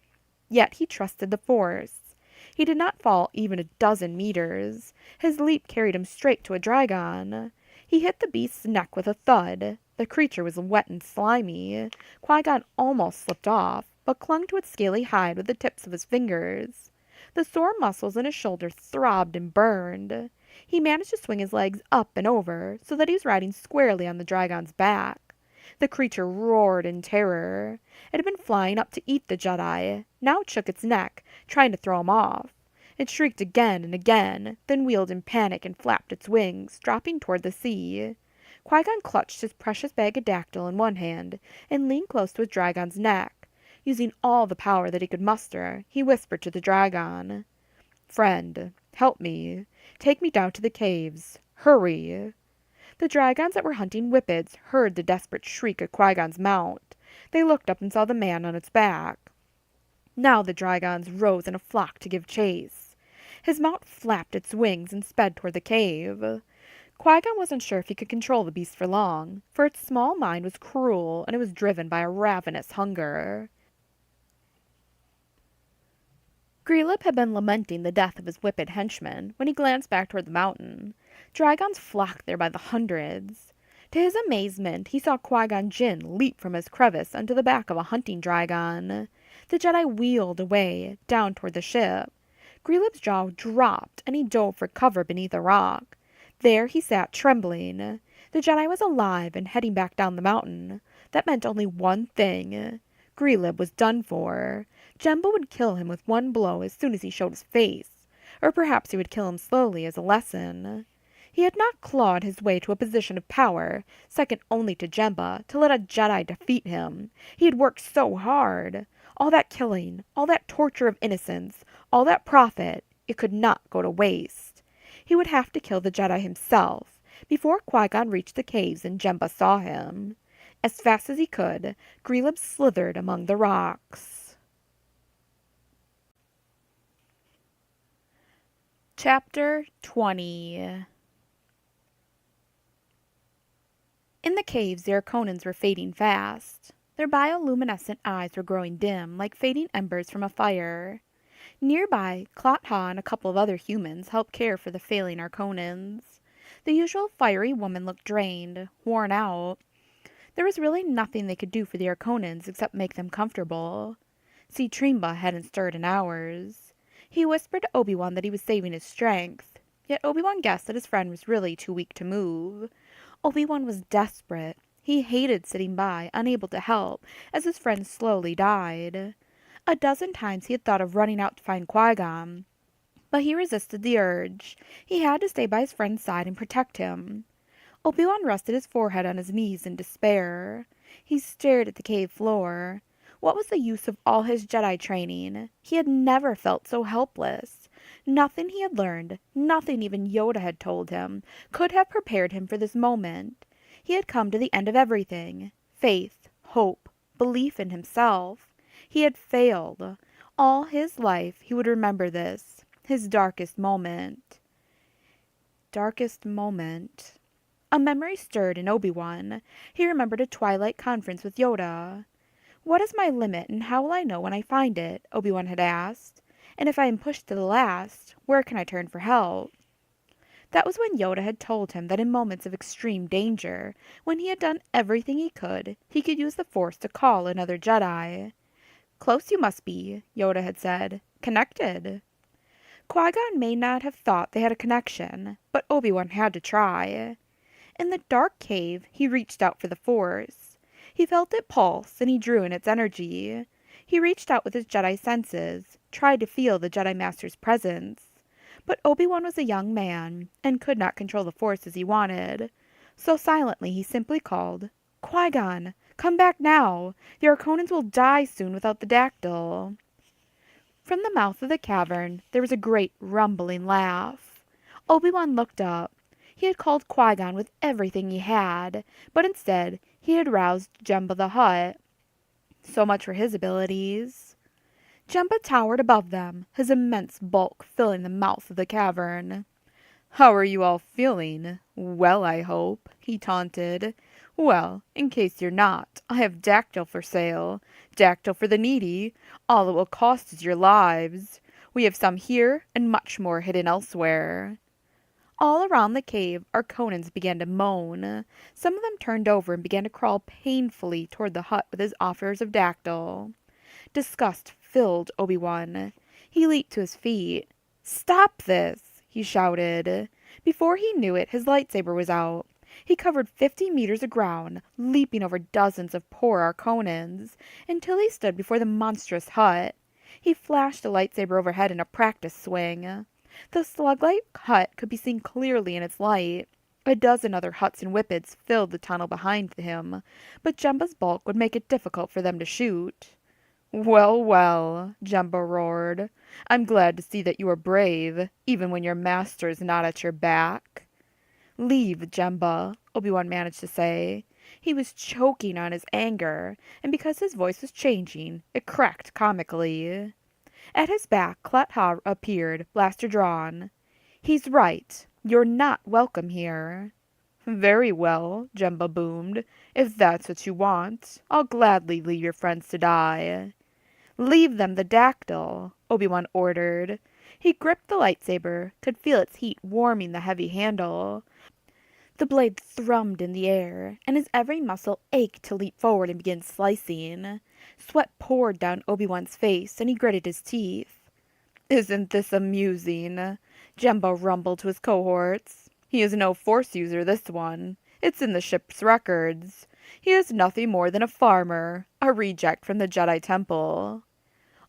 Yet he trusted the Force. He did not fall even a dozen meters. His leap carried him straight to a Drygon. He hit the beast's neck with a thud. The creature was wet and slimy. Qui-Gon almost slipped off, but clung to its scaly hide with the tips of his fingers. The sore muscles in his shoulder throbbed and burned. He managed to swing his legs up and over, so that he was riding squarely on the Drygon's back. The creature roared in terror. It had been flying up to eat the Jedi. Now it shook its neck, trying to throw him off. It shrieked again and again, then wheeled in panic and flapped its wings, dropping toward the sea. Qui-Gon clutched his precious bag of dactyl in one hand and leaned close to his Drygon's neck. Using all the power that he could muster, he whispered to the Drygon, "Friend, help me. Take me down to the caves. Hurry!" The Drygons that were hunting whippets heard the desperate shriek of Qui-Gon's mount. They looked up and saw the man on its back. Now the Drygons rose in a flock to give chase. His mount flapped its wings and sped toward the cave. Qui-Gon wasn't sure if he could control the beast for long, for its small mind was cruel and it was driven by a ravenous hunger. Grelib had been lamenting the death of his whippet henchman when he glanced back toward the mountain. Drygons flocked there by the hundreds. To his amazement, he saw Qui-Gon Jinn leap from his crevice onto the back of a hunting Drygon. The Jedi wheeled away, down toward the ship. Grelib's jaw dropped, and he dove for cover beneath a rock. There he sat, trembling. The Jedi was alive and heading back down the mountain. That meant only one thing. Grelib was done for. Jemba would kill him with one blow as soon as he showed his face. Or perhaps he would kill him slowly as a lesson. He had not clawed his way to a position of power, second only to Jemba, to let a Jedi defeat him. He had worked so hard. All that killing, all that torture of innocents, all that profit, it could not go to waste. He would have to kill the Jedi himself, before Qui-Gon reached the caves and Jemba saw him. As fast as he could, Grelib slithered among the rocks. Chapter 20. In the caves, the Arconans were fading fast. Their bioluminescent eyes were growing dim, like fading embers from a fire. Nearby, Clot-Ha and a couple of other humans helped care for the failing Arconans. The usual fiery woman looked drained, worn out. There was really nothing they could do for the Arconans except make them comfortable. See, Trimba hadn't stirred in hours. He whispered to Obi-Wan that he was saving his strength, yet Obi-Wan guessed that his friend was really too weak to move. Obi-Wan was desperate. He hated sitting by, unable to help, as his friend slowly died. A dozen times he had thought of running out to find Qui-Gon, but he resisted the urge. He had to stay by his friend's side and protect him. Obi-Wan rested his forehead on his knees in despair. He stared at the cave floor. What was the use of all his Jedi training? He had never felt so helpless. Nothing he had learned, nothing even Yoda had told him, could have prepared him for this moment. He had come to the end of everything. Faith, hope, belief in himself. He had failed. All his life he would remember this, his darkest moment. Darkest moment. A memory stirred in Obi-Wan. He remembered a twilight conference with Yoda. "What is my limit, and how will I know when I find it?" Obi-Wan had asked. "And if I am pushed to the last, where can I turn for help?" That was when Yoda had told him that in moments of extreme danger, when he had done everything he could use the Force to call another Jedi. "Close you must be," Yoda had said. "Connected." Qui-Gon may not have thought they had a connection, but Obi-Wan had to try. In the dark cave, he reached out for the Force. He felt it pulse, and he drew in its energy. He reached out with his Jedi senses, tried to feel the Jedi Master's presence. But Obi-Wan was a young man, and could not control the Force as he wanted. So silently he simply called, "Qui-Gon, come back now! The Arconans will die soon without the dactyl." From the mouth of the cavern there was a great rumbling laugh. Obi-Wan looked up. He had called Qui-Gon with everything he had, but instead he had roused Jemba the Hutt. So much for his abilities. Jemba towered above them, his immense bulk filling the mouth of the cavern. "How are you all feeling? Well, I hope," he taunted. "Well, in case you're not, I have dactyl for sale. Dactyl for the needy. All it will cost is your lives. We have some here, and much more hidden elsewhere." All around the cave, Arconans began to moan. Some of them turned over and began to crawl painfully toward the hut with his offers of dactyl. Disgust filled Obi-Wan. He leaped to his feet. "Stop this!" he shouted. Before he knew it, his lightsaber was out. He covered 50 meters of ground, leaping over dozens of poor Arconans, until he stood before the monstrous hut. He flashed the lightsaber overhead in a practice swing. The slug-like hut could be seen clearly in its light. A dozen other huts and whippets filled the tunnel behind him, but Jemba's bulk would make it difficult for them to shoot. "Well, well," Jemba roared. "I'm glad to see that you are brave, even when your master is not at your back." "Leave, Jemba," Obi-Wan managed to say. He was choking on his anger, and because his voice was changing, it cracked comically. At his back, Klet-Ha appeared, blaster drawn. "He's right. You're not welcome here." "Very well," Jemba boomed. "If that's what you want, I'll gladly leave your friends to die." "Leave them the dactyl," Obi-Wan ordered. He gripped the lightsaber, could feel its heat warming the heavy handle. The blade thrummed in the air, and his every muscle ached to leap forward and begin slicing. Sweat poured down Obi-Wan's face, and he gritted his teeth. "Isn't this amusing?" Jemba rumbled to his cohorts. "He is no Force user, this one. It's in the ship's records. He is nothing more than a farmer, a reject from the Jedi Temple."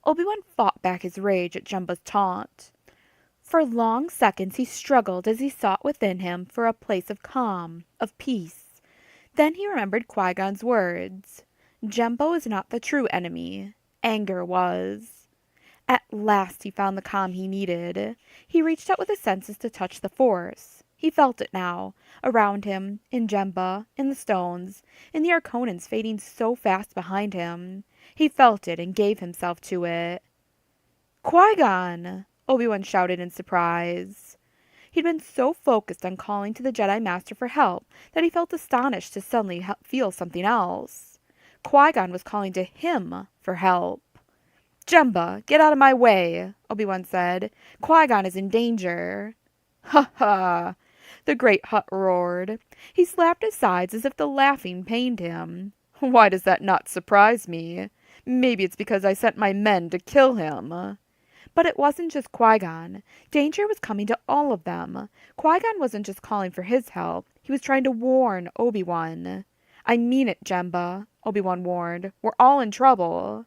Obi-Wan fought back his rage at Jemba's taunt. For long seconds he struggled as he sought within him for a place of calm, of peace. Then he remembered Qui-Gon's words. Jemba was not the true enemy. Anger was. At last he found the calm he needed. He reached out with his senses to touch the Force. He felt it now, around him, in Jemba, in the stones, in the Arconans fading so fast behind him. He felt it and gave himself to it. "Qui-Gon!" Obi-Wan shouted in surprise. He'd been so focused on calling to the Jedi Master for help that he felt astonished to suddenly feel something else. Qui-Gon was calling to him for help. "Jemba, get out of my way," Obi-Wan said. "Qui-Gon is in danger." "Ha ha!" the great Hutt roared. He slapped his sides as if the laughing pained him. "Why does that not surprise me? Maybe it's because I sent my men to kill him." But it wasn't just Qui-Gon. Danger was coming to all of them. Qui-Gon wasn't just calling for his help. He was trying to warn Obi-Wan. I mean it, Jemba, Obi-Wan warned. We're all in trouble.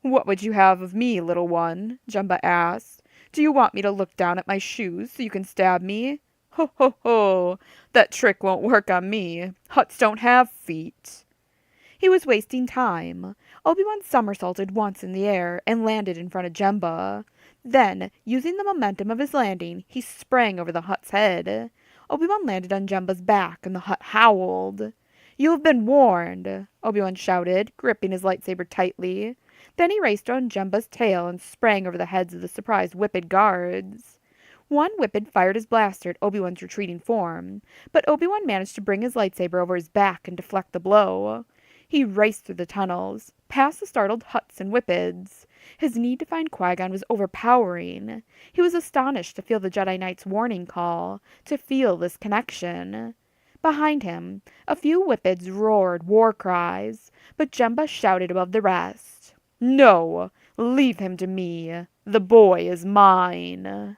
What would you have of me, little one? Jemba asked. Do you want me to look down at my shoes so you can stab me? Ho ho ho! That trick won't work on me. Hutts don't have feet. He was wasting time. Obi-Wan somersaulted once in the air and landed in front of Jemba. Then, using the momentum of his landing, he sprang over the Hutt's head. Obi-Wan landed on Jemba's back, and the Hutt howled. You have been warned, Obi-Wan shouted, gripping his lightsaber tightly. Then he raced on Jemba's tail and sprang over the heads of the surprised Whippet guards. One Whippet fired his blaster at Obi-Wan's retreating form, but Obi-Wan managed to bring his lightsaber over his back and deflect the blow. He raced through the tunnels, past the startled Hutts and Whippets. His need to find Qui-Gon was overpowering. He was astonished to feel the Jedi Knight's warning call, to feel this connection. Behind him, a few Whippets roared war cries, but Jemba shouted above the rest, No! Leave him to me! The boy is mine!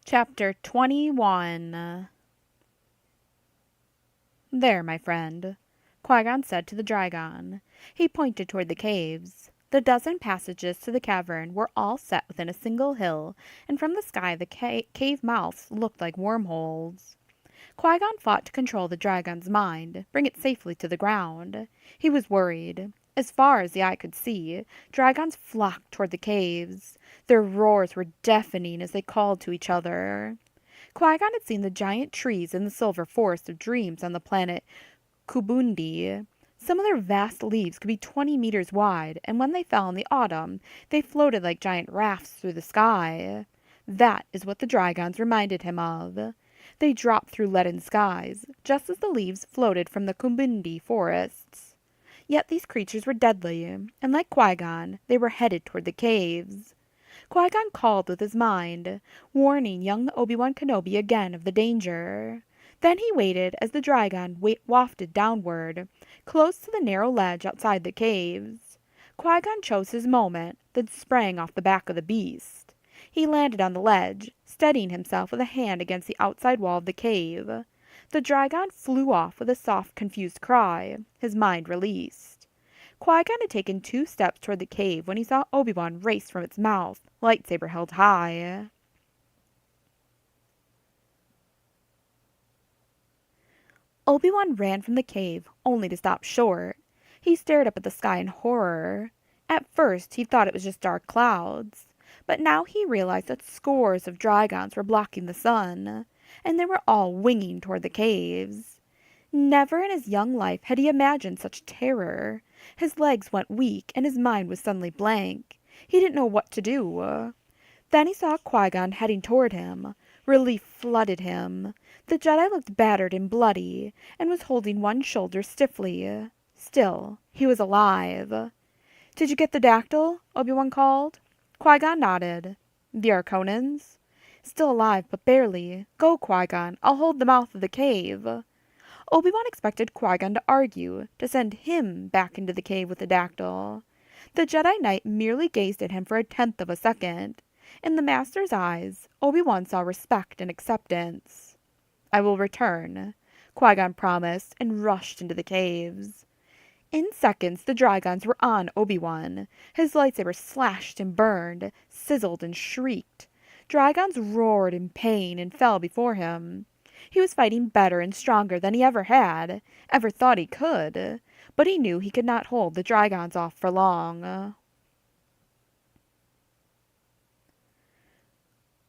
Chapter 21. There, my friend, Qui-Gon said to the Dragon. He pointed toward the caves. The dozen passages to the cavern were all set within a single hill, and from the sky the cave mouths looked like wormholes. Qui-Gon fought to control the Dragon's mind, bring it safely to the ground. He was worried. As far as the eye could see, dragons flocked toward the caves. Their roars were deafening as they called to each other. Qui-Gon had seen the giant trees in the silver forest of dreams on the planet Kubundi. Some of their vast leaves could be 20 meters wide, and when they fell in the autumn, they floated like giant rafts through the sky. That is what the Dragons reminded him of. They dropped through leaden skies, just as the leaves floated from the Kubundi forests. Yet these creatures were deadly, and like Qui-Gon, they were headed toward the caves. Qui-Gon called with his mind, warning young Obi-Wan Kenobi again of the danger. Then he waited as the Dragon wafted downward, close to the narrow ledge outside the caves. Qui-Gon chose his moment, then sprang off the back of the beast. He landed on the ledge, steadying himself with a hand against the outside wall of the cave. The Dragon flew off with a soft, confused cry, his mind released. Qui-Gon had taken 2 steps toward the cave when he saw Obi-Wan race from its mouth, lightsaber held high. Obi-Wan ran from the cave, only to stop short. He stared up at the sky in horror. At first, he thought it was just dark clouds, but now he realized that scores of Dragons were blocking the sun, and they were all winging toward the caves. Never in his young life had he imagined such terror. His legs went weak, and his mind was suddenly blank. He didn't know what to do. Then he saw Qui-Gon heading toward him. Relief flooded him. The Jedi looked battered and bloody, and was holding one shoulder stiffly. Still, he was alive. Did you get the dactyl? Obi-Wan called. Qui-Gon nodded. The Arconans? Still alive, but barely. Go, Qui-Gon. I'll hold the mouth of the cave. Obi-Wan expected Qui-Gon to argue, to send him back into the cave with the dactyl. The Jedi Knight merely gazed at him for a 1/10 of a second. In the Master's eyes, Obi-Wan saw respect and acceptance. I will return, Qui-Gon promised, and rushed into the caves. In seconds, the Dragons were on Obi-Wan. His lightsaber slashed and burned, sizzled and shrieked. Dragons roared in pain and fell before him. He was fighting better and stronger than he ever thought he could, but he knew he could not hold the Dragons off for long.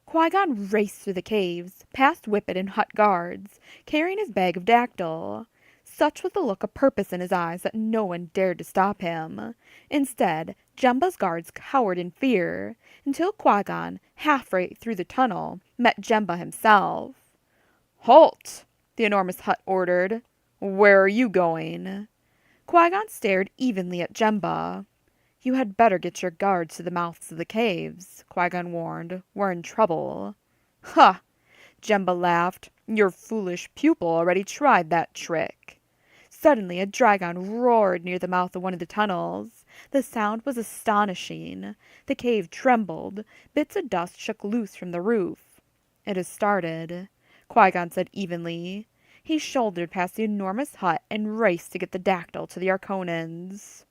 Qui-Gon raced through the caves, past Whippet and Hutt guards, carrying his bag of dactyl. Such was the look of purpose in his eyes that no one dared to stop him. Instead, Jemba's guards cowered in fear, until Qui-Gon, halfway through the tunnel, met Jemba himself. "Halt!" the enormous Hutt ordered. "Where are you going?" Qui-Gon stared evenly at Jemba. "You had better get your guards to the mouths of the caves," Qui-Gon warned. "We're in trouble." "Ha!" Jemba laughed. "Your foolish pupil already tried that trick." Suddenly a dragon roared near the mouth of one of the tunnels. The sound was astonishing. The cave trembled. Bits of dust shook loose from the roof. "It has started," Qui-Gon said evenly. He shouldered past the enormous hut and raced to get the dactyl to the Arconans.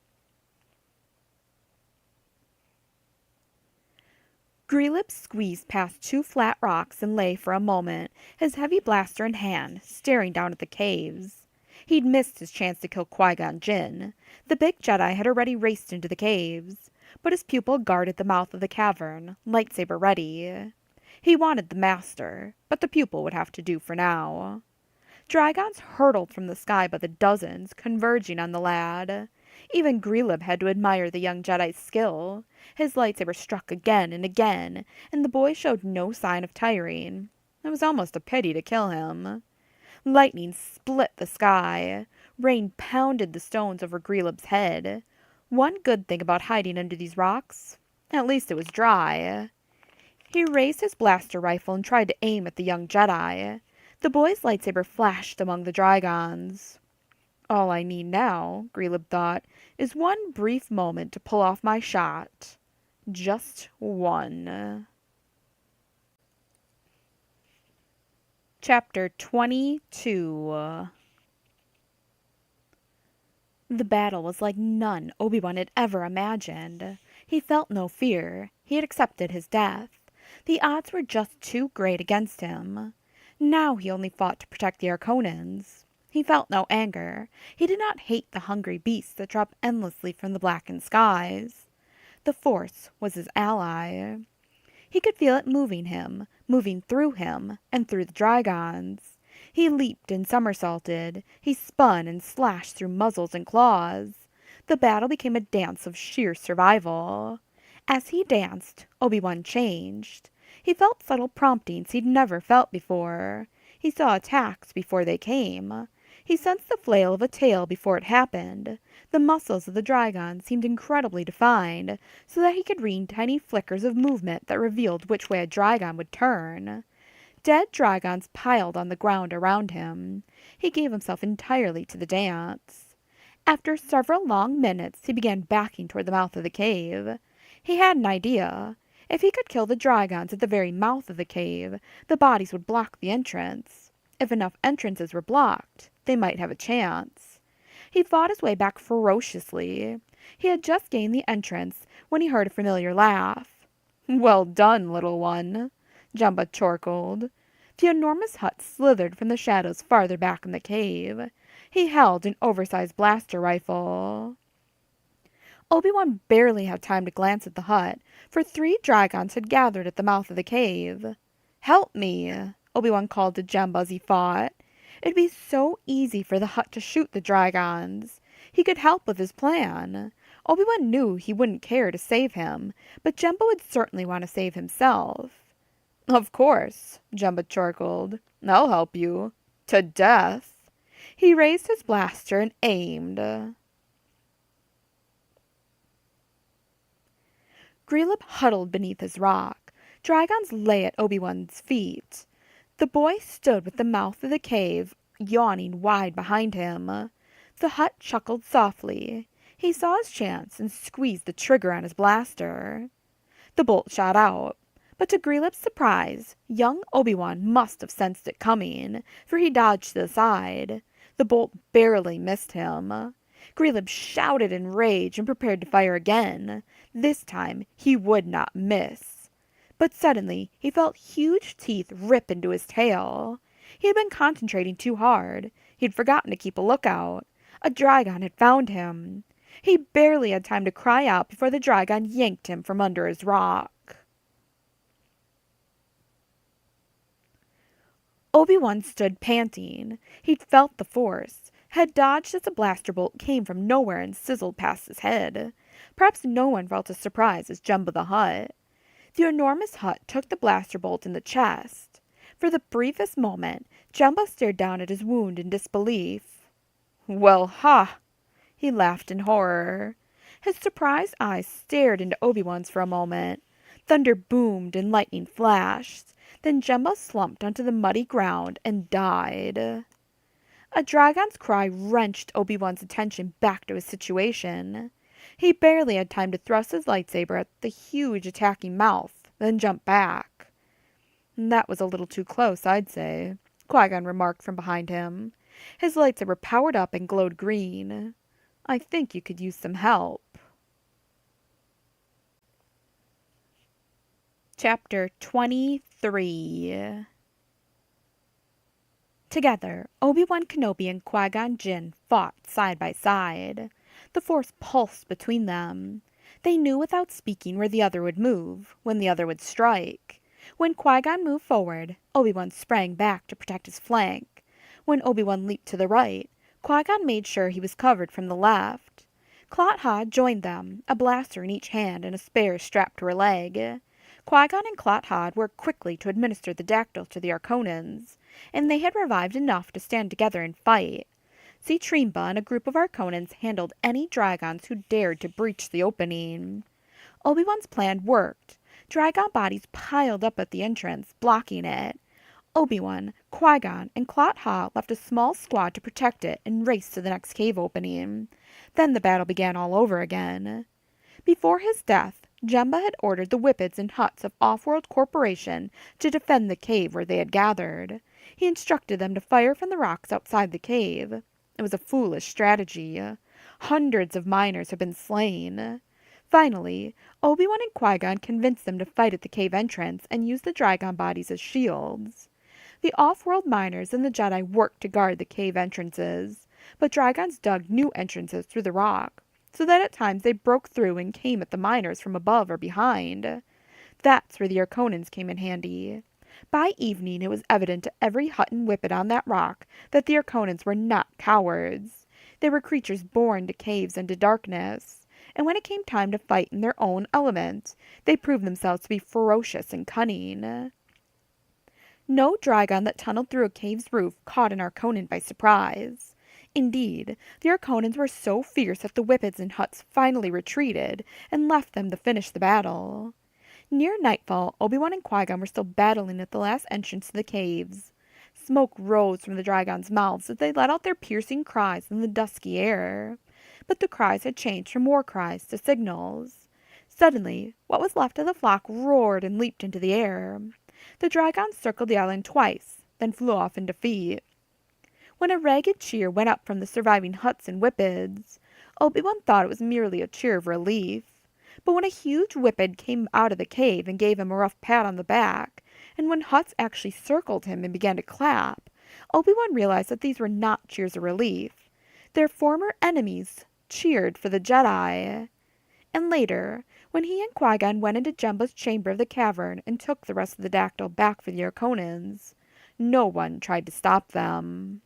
Grelib squeezed past two flat rocks and lay for a moment, his heavy blaster in hand, staring down at the caves. He'd missed his chance to kill Qui-Gon Jinn. The big Jedi had already raced into the caves, but his pupil guarded the mouth of the cavern, lightsaber ready. He wanted the master, but the pupil would have to do for now. Dragons hurtled from the sky by the dozens, converging on the lad. Even Grelib had to admire the young Jedi's skill. His lightsaber struck again and again, and the boy showed no sign of tiring. It was almost a pity to kill him. Lightning split the sky. Rain pounded the stones over Grelib's head. One good thing about hiding under these rocks, at least it was dry. He raised his blaster rifle and tried to aim at the young Jedi. The boy's lightsaber flashed among the dragons. All I need now, Grelib thought, is one brief moment to pull off my shot. Just one. Chapter 22. The battle was like none Obi-Wan had ever imagined. He felt no fear. He had accepted his death. The odds were just too great against him. Now he only fought to protect the Arconans. He felt no anger. He did not hate the hungry beasts that dropped endlessly from the blackened skies. The Force was his ally. He could feel it moving him, moving through him, and through the dragons. He leaped and somersaulted. He spun and slashed through muzzles and claws. The battle became a dance of sheer survival. As he danced, Obi-Wan changed. He felt subtle promptings he'd never felt before. He saw attacks before they came. He sensed the flail of a tail before it happened. The muscles of the dragon seemed incredibly defined, so that he could read tiny flickers of movement that revealed which way a dragon would turn. Dead dragons piled on the ground around him. He gave himself entirely to the dance. After several long minutes, he began backing toward the mouth of the cave. He had an idea. If he could kill the dragons at the very mouth of the cave, the bodies would block the entrance. If enough entrances were blocked, they might have a chance. He fought his way back ferociously. He had just gained the entrance when he heard a familiar laugh. "Well done, little one," Jumba chortled. The enormous hut slithered from the shadows farther back in the cave. He held an oversized blaster rifle. Obi-Wan barely had time to glance at the hut, for 3 dragons had gathered at the mouth of the cave. "Help me," Obi-Wan called to Jumba as he fought. It'd be so easy for the hut to shoot the dragons. He could help with his plan. Obi-Wan knew he wouldn't care to save him, but Jumba would certainly want to save himself. "Of course," Jumba chortled. "I'll help you. To death." He raised his blaster and aimed. Grelib huddled beneath his rock. Dragons lay at Obi-Wan's feet. The boy stood with the mouth of the cave yawning wide behind him. The hut chuckled softly. He saw his chance and squeezed the trigger on his blaster. The bolt shot out, but to Grelib's surprise, young Obi-Wan must have sensed it coming, for he dodged to the side. The bolt barely missed him. Grelib shouted in rage and prepared to fire again. This time he would not miss. But suddenly he felt huge teeth rip into his tail. He had been concentrating too hard. He had forgotten to keep a lookout. A dragon had found him. He barely had time to cry out before the dragon yanked him from under his rock. Obi-Wan stood panting. He'd felt the Force, had dodged as a blaster bolt came from nowhere and sizzled past his head. Perhaps no one felt as surprised as Jumba the Hutt. The enormous hut took the blaster bolt in the chest. For the briefest moment, Jumba stared down at his wound in disbelief. "Well, ha!" He laughed in horror. His surprised eyes stared into Obi-Wan's for a moment. Thunder boomed and lightning flashed. Then Jumba slumped onto the muddy ground and died. A dragon's cry wrenched Obi-Wan's attention back to his situation. He barely had time to thrust his lightsaber at the huge attacking mouth, then jump back. That was a little too close, I'd say. Qui-gon remarked from behind him. His lightsaber powered up and glowed green. I think you could use some help. Chapter 23. Together, Obi-Wan Kenobi and Qui-Gon Jinn fought side by side. The Force pulsed between them. They knew without speaking where the other would move, when the other would strike. When Qui-Gon moved forward, Obi-Wan sprang back to protect his flank. When Obi-Wan leaped to the right, Qui-Gon made sure he was covered from the left. Clot-Ha joined them, a blaster in each hand and a spare strapped to her leg. Qui-Gon and Clot-Ha worked quickly to administer the dactyl to the Arconans, and they had revived enough to stand together and fight. Trimba and a group of Arconans handled any Dragons who dared to breach the opening. Obi-Wan's plan worked. Dragon bodies piled up at the entrance, blocking it. Obi-Wan, Qui-Gon, and Clot-Ha left a small squad to protect it and raced to the next cave opening. Then the battle began all over again. Before his death, Jemba had ordered the Whippets and Hutts of Off-World Corporation to defend the cave where they had gathered. He instructed them to fire from the rocks outside the cave. It was a foolish strategy. Hundreds of miners had been slain. Finally, Obi-Wan and Qui-Gon convinced them to fight at the cave entrance and use the Dragon bodies as shields. The off-world miners and the Jedi worked to guard the cave entrances, but Dragons dug new entrances through the rock, so that at times they broke through and came at the miners from above or behind. That's where the Arconans came in handy. By evening it was evident to every Hutt and Whippet on that rock that the Arconans were not cowards. They were creatures born to caves and to darkness, and when it came time to fight in their own element, they proved themselves to be ferocious and cunning. No Dragon that tunneled through a cave's roof caught an Arconan by surprise. Indeed, the Arconans were so fierce that the Whippets and Hutts finally retreated and left them to finish the battle. Near nightfall, Obi-Wan and Qui-Gon were still battling at the last entrance to the caves. Smoke rose from the Dragons' mouths as they let out their piercing cries in the dusky air. But the cries had changed from war cries to signals. Suddenly, what was left of the flock roared and leaped into the air. The Dragons circled the island twice, then flew off in defeat. When a ragged cheer went up from the surviving Hutts and Whippets, Obi-Wan thought it was merely a cheer of relief. But when a huge Whippet came out of the cave and gave him a rough pat on the back, and when Hutts actually circled him and began to clap, Obi-Wan realized that these were not cheers of relief. Their former enemies cheered for the Jedi. And later, when he and Qui-Gon went into Jemba's chamber of the cavern and took the rest of the dactyl back for the Arconans, no one tried to stop them.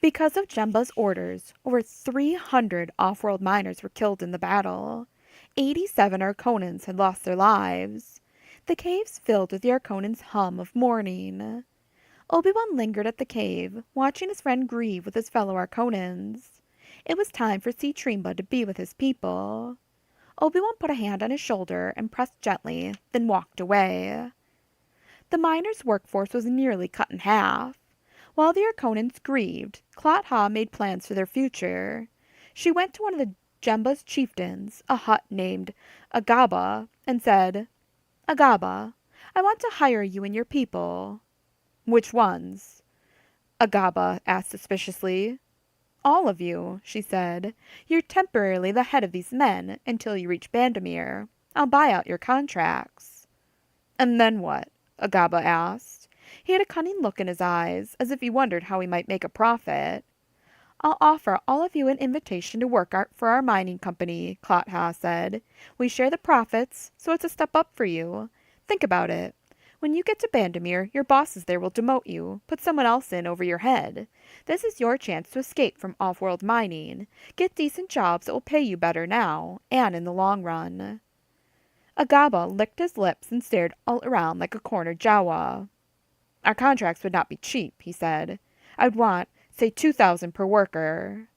Because of Jemba's orders, over 300 off-world miners were killed in the battle. 87 Arconans had lost their lives. The caves filled with the Arconans' hum of mourning. Obi-Wan lingered at the cave, watching his friend grieve with his fellow Arconans. It was time for Trimba to be with his people. Obi-Wan put a hand on his shoulder and pressed gently, then walked away. The miners' workforce was nearly cut in half. While the Arconans grieved, Clot-Ha made plans for their future. She went to one of the Jemba's chieftains, a Hutt named Agaba, and said, "Agaba, I want to hire you and your people." "Which ones?" Agaba asked suspiciously. "All of you," she said. "You're temporarily the head of these men until you reach Bandamir. I'll buy out your contracts." "And then what?" Agaba asked. He had a cunning look in his eyes, as if he wondered how he might make a profit. "I'll offer all of you an invitation to work for our mining company," Clot-Ha said. "We share the profits, so it's a step up for you. Think about it. When you get to Bandamir, your bosses there will demote you, put someone else in over your head. This is your chance to escape from off-world mining. Get decent jobs that will pay you better now, and in the long run." Agaba licked his lips and stared all around like a cornered Jawa. "Our contracts would not be cheap," he said. "I'd want, say, 2,000 per worker."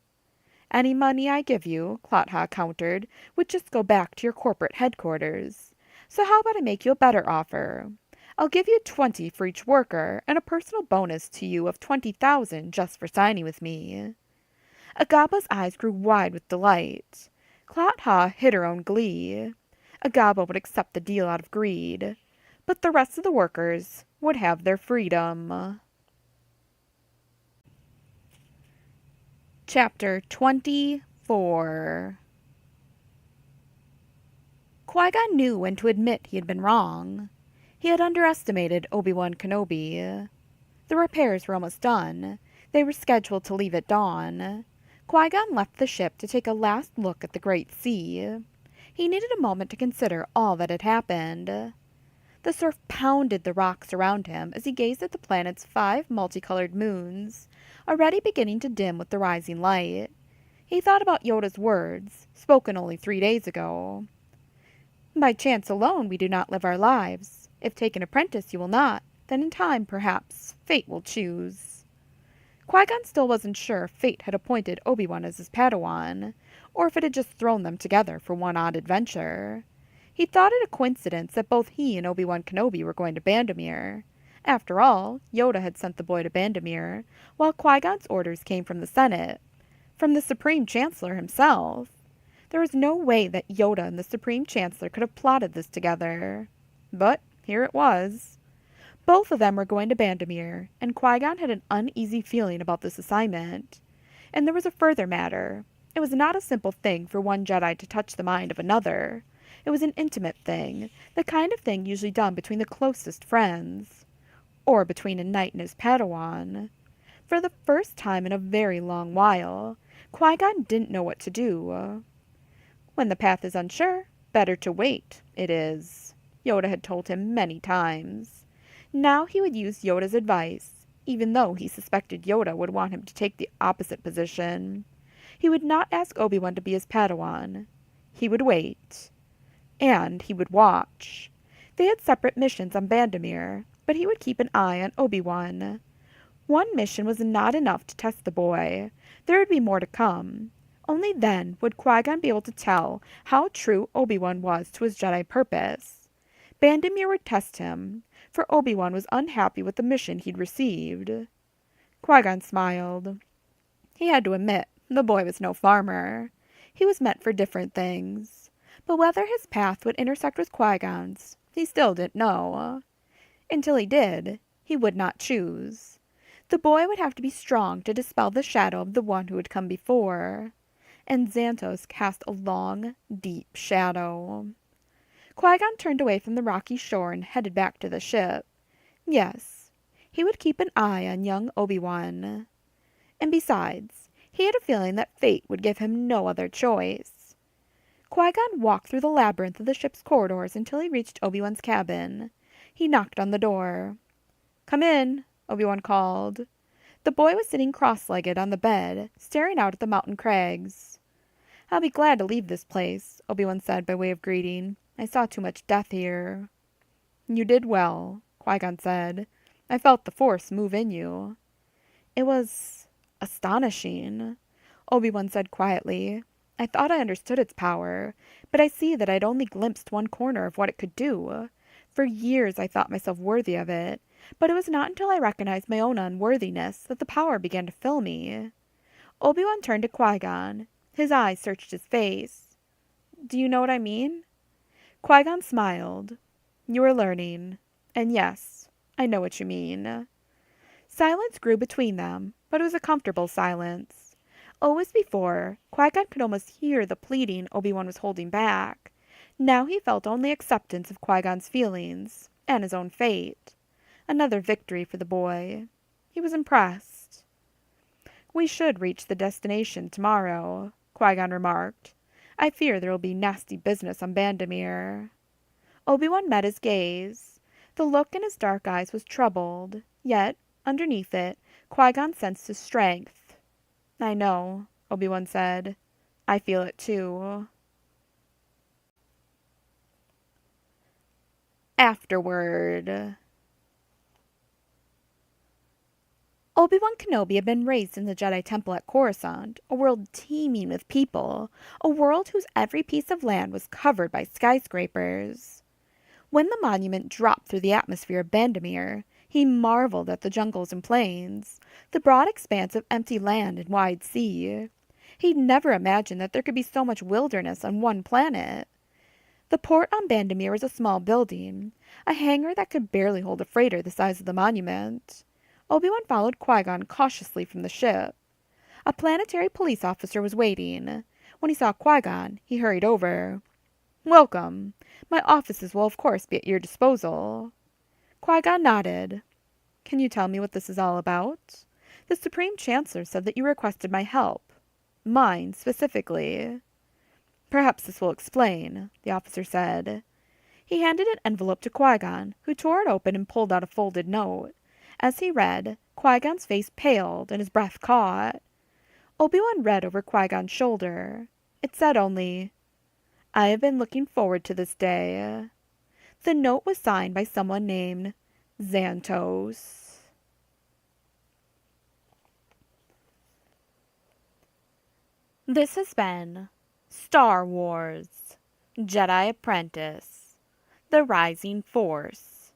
"Any money I give you," Clot-Ha countered, "would just go back to your corporate headquarters. So how about I make you a better offer? I'll give you 20 for each worker, and a personal bonus to you of 20,000 just for signing with me." Agaba's eyes grew wide with delight. Clot-Ha hid her own glee. Agaba would accept the deal out of greed. but the rest of the workers would have their freedom. Chapter 24. Qui-Gon knew when to admit he had been wrong. He had underestimated Obi-Wan Kenobi. The repairs were almost done. They were scheduled to leave at dawn. Qui-Gon left the ship to take a last look at the great sea. He needed a moment to consider all that had happened. The surf pounded the rocks around him as he gazed at the planet's 5 multicolored moons, already beginning to dim with the rising light. He thought about Yoda's words, spoken only 3 days ago. By chance alone we do not live our lives. If taken apprentice you will not, then in time, perhaps, fate will choose. Qui-Gon still wasn't sure if fate had appointed Obi-Wan as his Padawan, or if it had just thrown them together for one odd adventure. He thought it a coincidence that both he and Obi-Wan Kenobi were going to Bandamere. After all, Yoda had sent the boy to Bandamere, while Qui-Gon's orders came from the Senate, from the Supreme Chancellor himself. There was no way that Yoda and the Supreme Chancellor could have plotted this together. But here it was. Both of them were going to Bandamere, and Qui-Gon had an uneasy feeling about this assignment. And there was a further matter. It was not a simple thing for one Jedi to touch the mind of another. It was an intimate thing, the kind of thing usually done between the closest friends. Or between a knight and his Padawan. For the first time in a very long while, Qui-Gon didn't know what to do. When the path is unsure, better to wait, it is, Yoda had told him many times. Now he would use Yoda's advice, even though he suspected Yoda would want him to take the opposite position. He would not ask Obi-Wan to be his Padawan. He would wait. And he would watch. They had separate missions on Bandamere, but he would keep an eye on Obi-Wan. One mission was not enough to test the boy. There would be more to come. Only then would Qui-Gon be able to tell how true Obi-Wan was to his Jedi purpose. Bandamere would test him, for Obi-Wan was unhappy with the mission he'd received. Qui-Gon smiled. He had to admit, the boy was no farmer. He was meant for different things. But whether his path would intersect with Qui-Gon's, he still didn't know. Until he did, he would not choose. The boy would have to be strong to dispel the shadow of the one who had come before. And Xantos cast a long, deep shadow. Qui-Gon turned away from the rocky shore and headed back to the ship. Yes, he would keep an eye on young Obi-Wan. And besides, he had a feeling that fate would give him no other choice. Qui-Gon walked through the labyrinth of the ship's corridors until he reached Obi-Wan's cabin. He knocked on the door. "Come in," Obi-Wan called. The boy was sitting cross-legged on the bed, staring out at the mountain crags. "I'll be glad to leave this place," Obi-Wan said by way of greeting. "I saw too much death here." "You did well," Qui-Gon said. "I felt the Force move in you." "It was astonishing," Obi-Wan said quietly. "I thought I understood its power, but I see that I'd only glimpsed one corner of what it could do. For years I thought myself worthy of it, but it was not until I recognized my own unworthiness that the power began to fill me." Obi-Wan turned to Qui-Gon. His eyes searched his face. "Do you know what I mean?" Qui-Gon smiled. "You are learning. And yes, I know what you mean." Silence grew between them, but it was a comfortable silence. Always before, Qui-Gon could almost hear the pleading Obi-Wan was holding back. Now he felt only acceptance of Qui-Gon's feelings, and his own fate. Another victory for the boy. He was impressed. "We should reach the destination tomorrow," Qui-Gon remarked. "I fear there will be nasty business on Bandamere." Obi-Wan met his gaze. The look in his dark eyes was troubled, yet, underneath it, Qui-Gon sensed his strength. "I know," Obi-Wan said. "I feel it too." Afterword. Obi-Wan Kenobi had been raised in the Jedi Temple at Coruscant, a world teeming with people, a world whose every piece of land was covered by skyscrapers. When the monument dropped through the atmosphere of Bandamere, he marveled at the jungles and plains, the broad expanse of empty land and wide sea. He'd never imagined that there could be so much wilderness on one planet. The port on Bandamere was a small building, a hangar that could barely hold a freighter the size of the monument. Obi-Wan followed Qui-Gon cautiously from the ship. A planetary police officer was waiting. When he saw Qui-Gon, he hurried over. "Welcome. My offices will of course be at your disposal." Qui-Gon nodded. "Can you tell me what this is all about? The Supreme Chancellor said that you requested my help. Mine, specifically." "Perhaps this will explain," the officer said. He handed an envelope to Qui-Gon, who tore it open and pulled out a folded note. As he read, Qui-Gon's face paled and his breath caught. Obi-Wan read over Qui-Gon's shoulder. It said only, "I have been looking forward to this day." The note was signed by someone named Xantos. This has been Star Wars Jedi Apprentice The Rising Force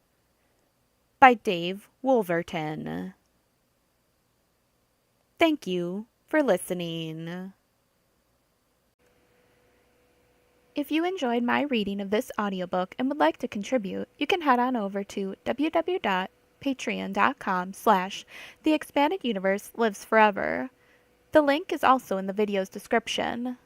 by Dave Wolverton. Thank you for listening. If you enjoyed my reading of this audiobook and would like to contribute, you can head on over to www.patreon.com/theexpandeduniverse lives forever. The link is also in the video's description.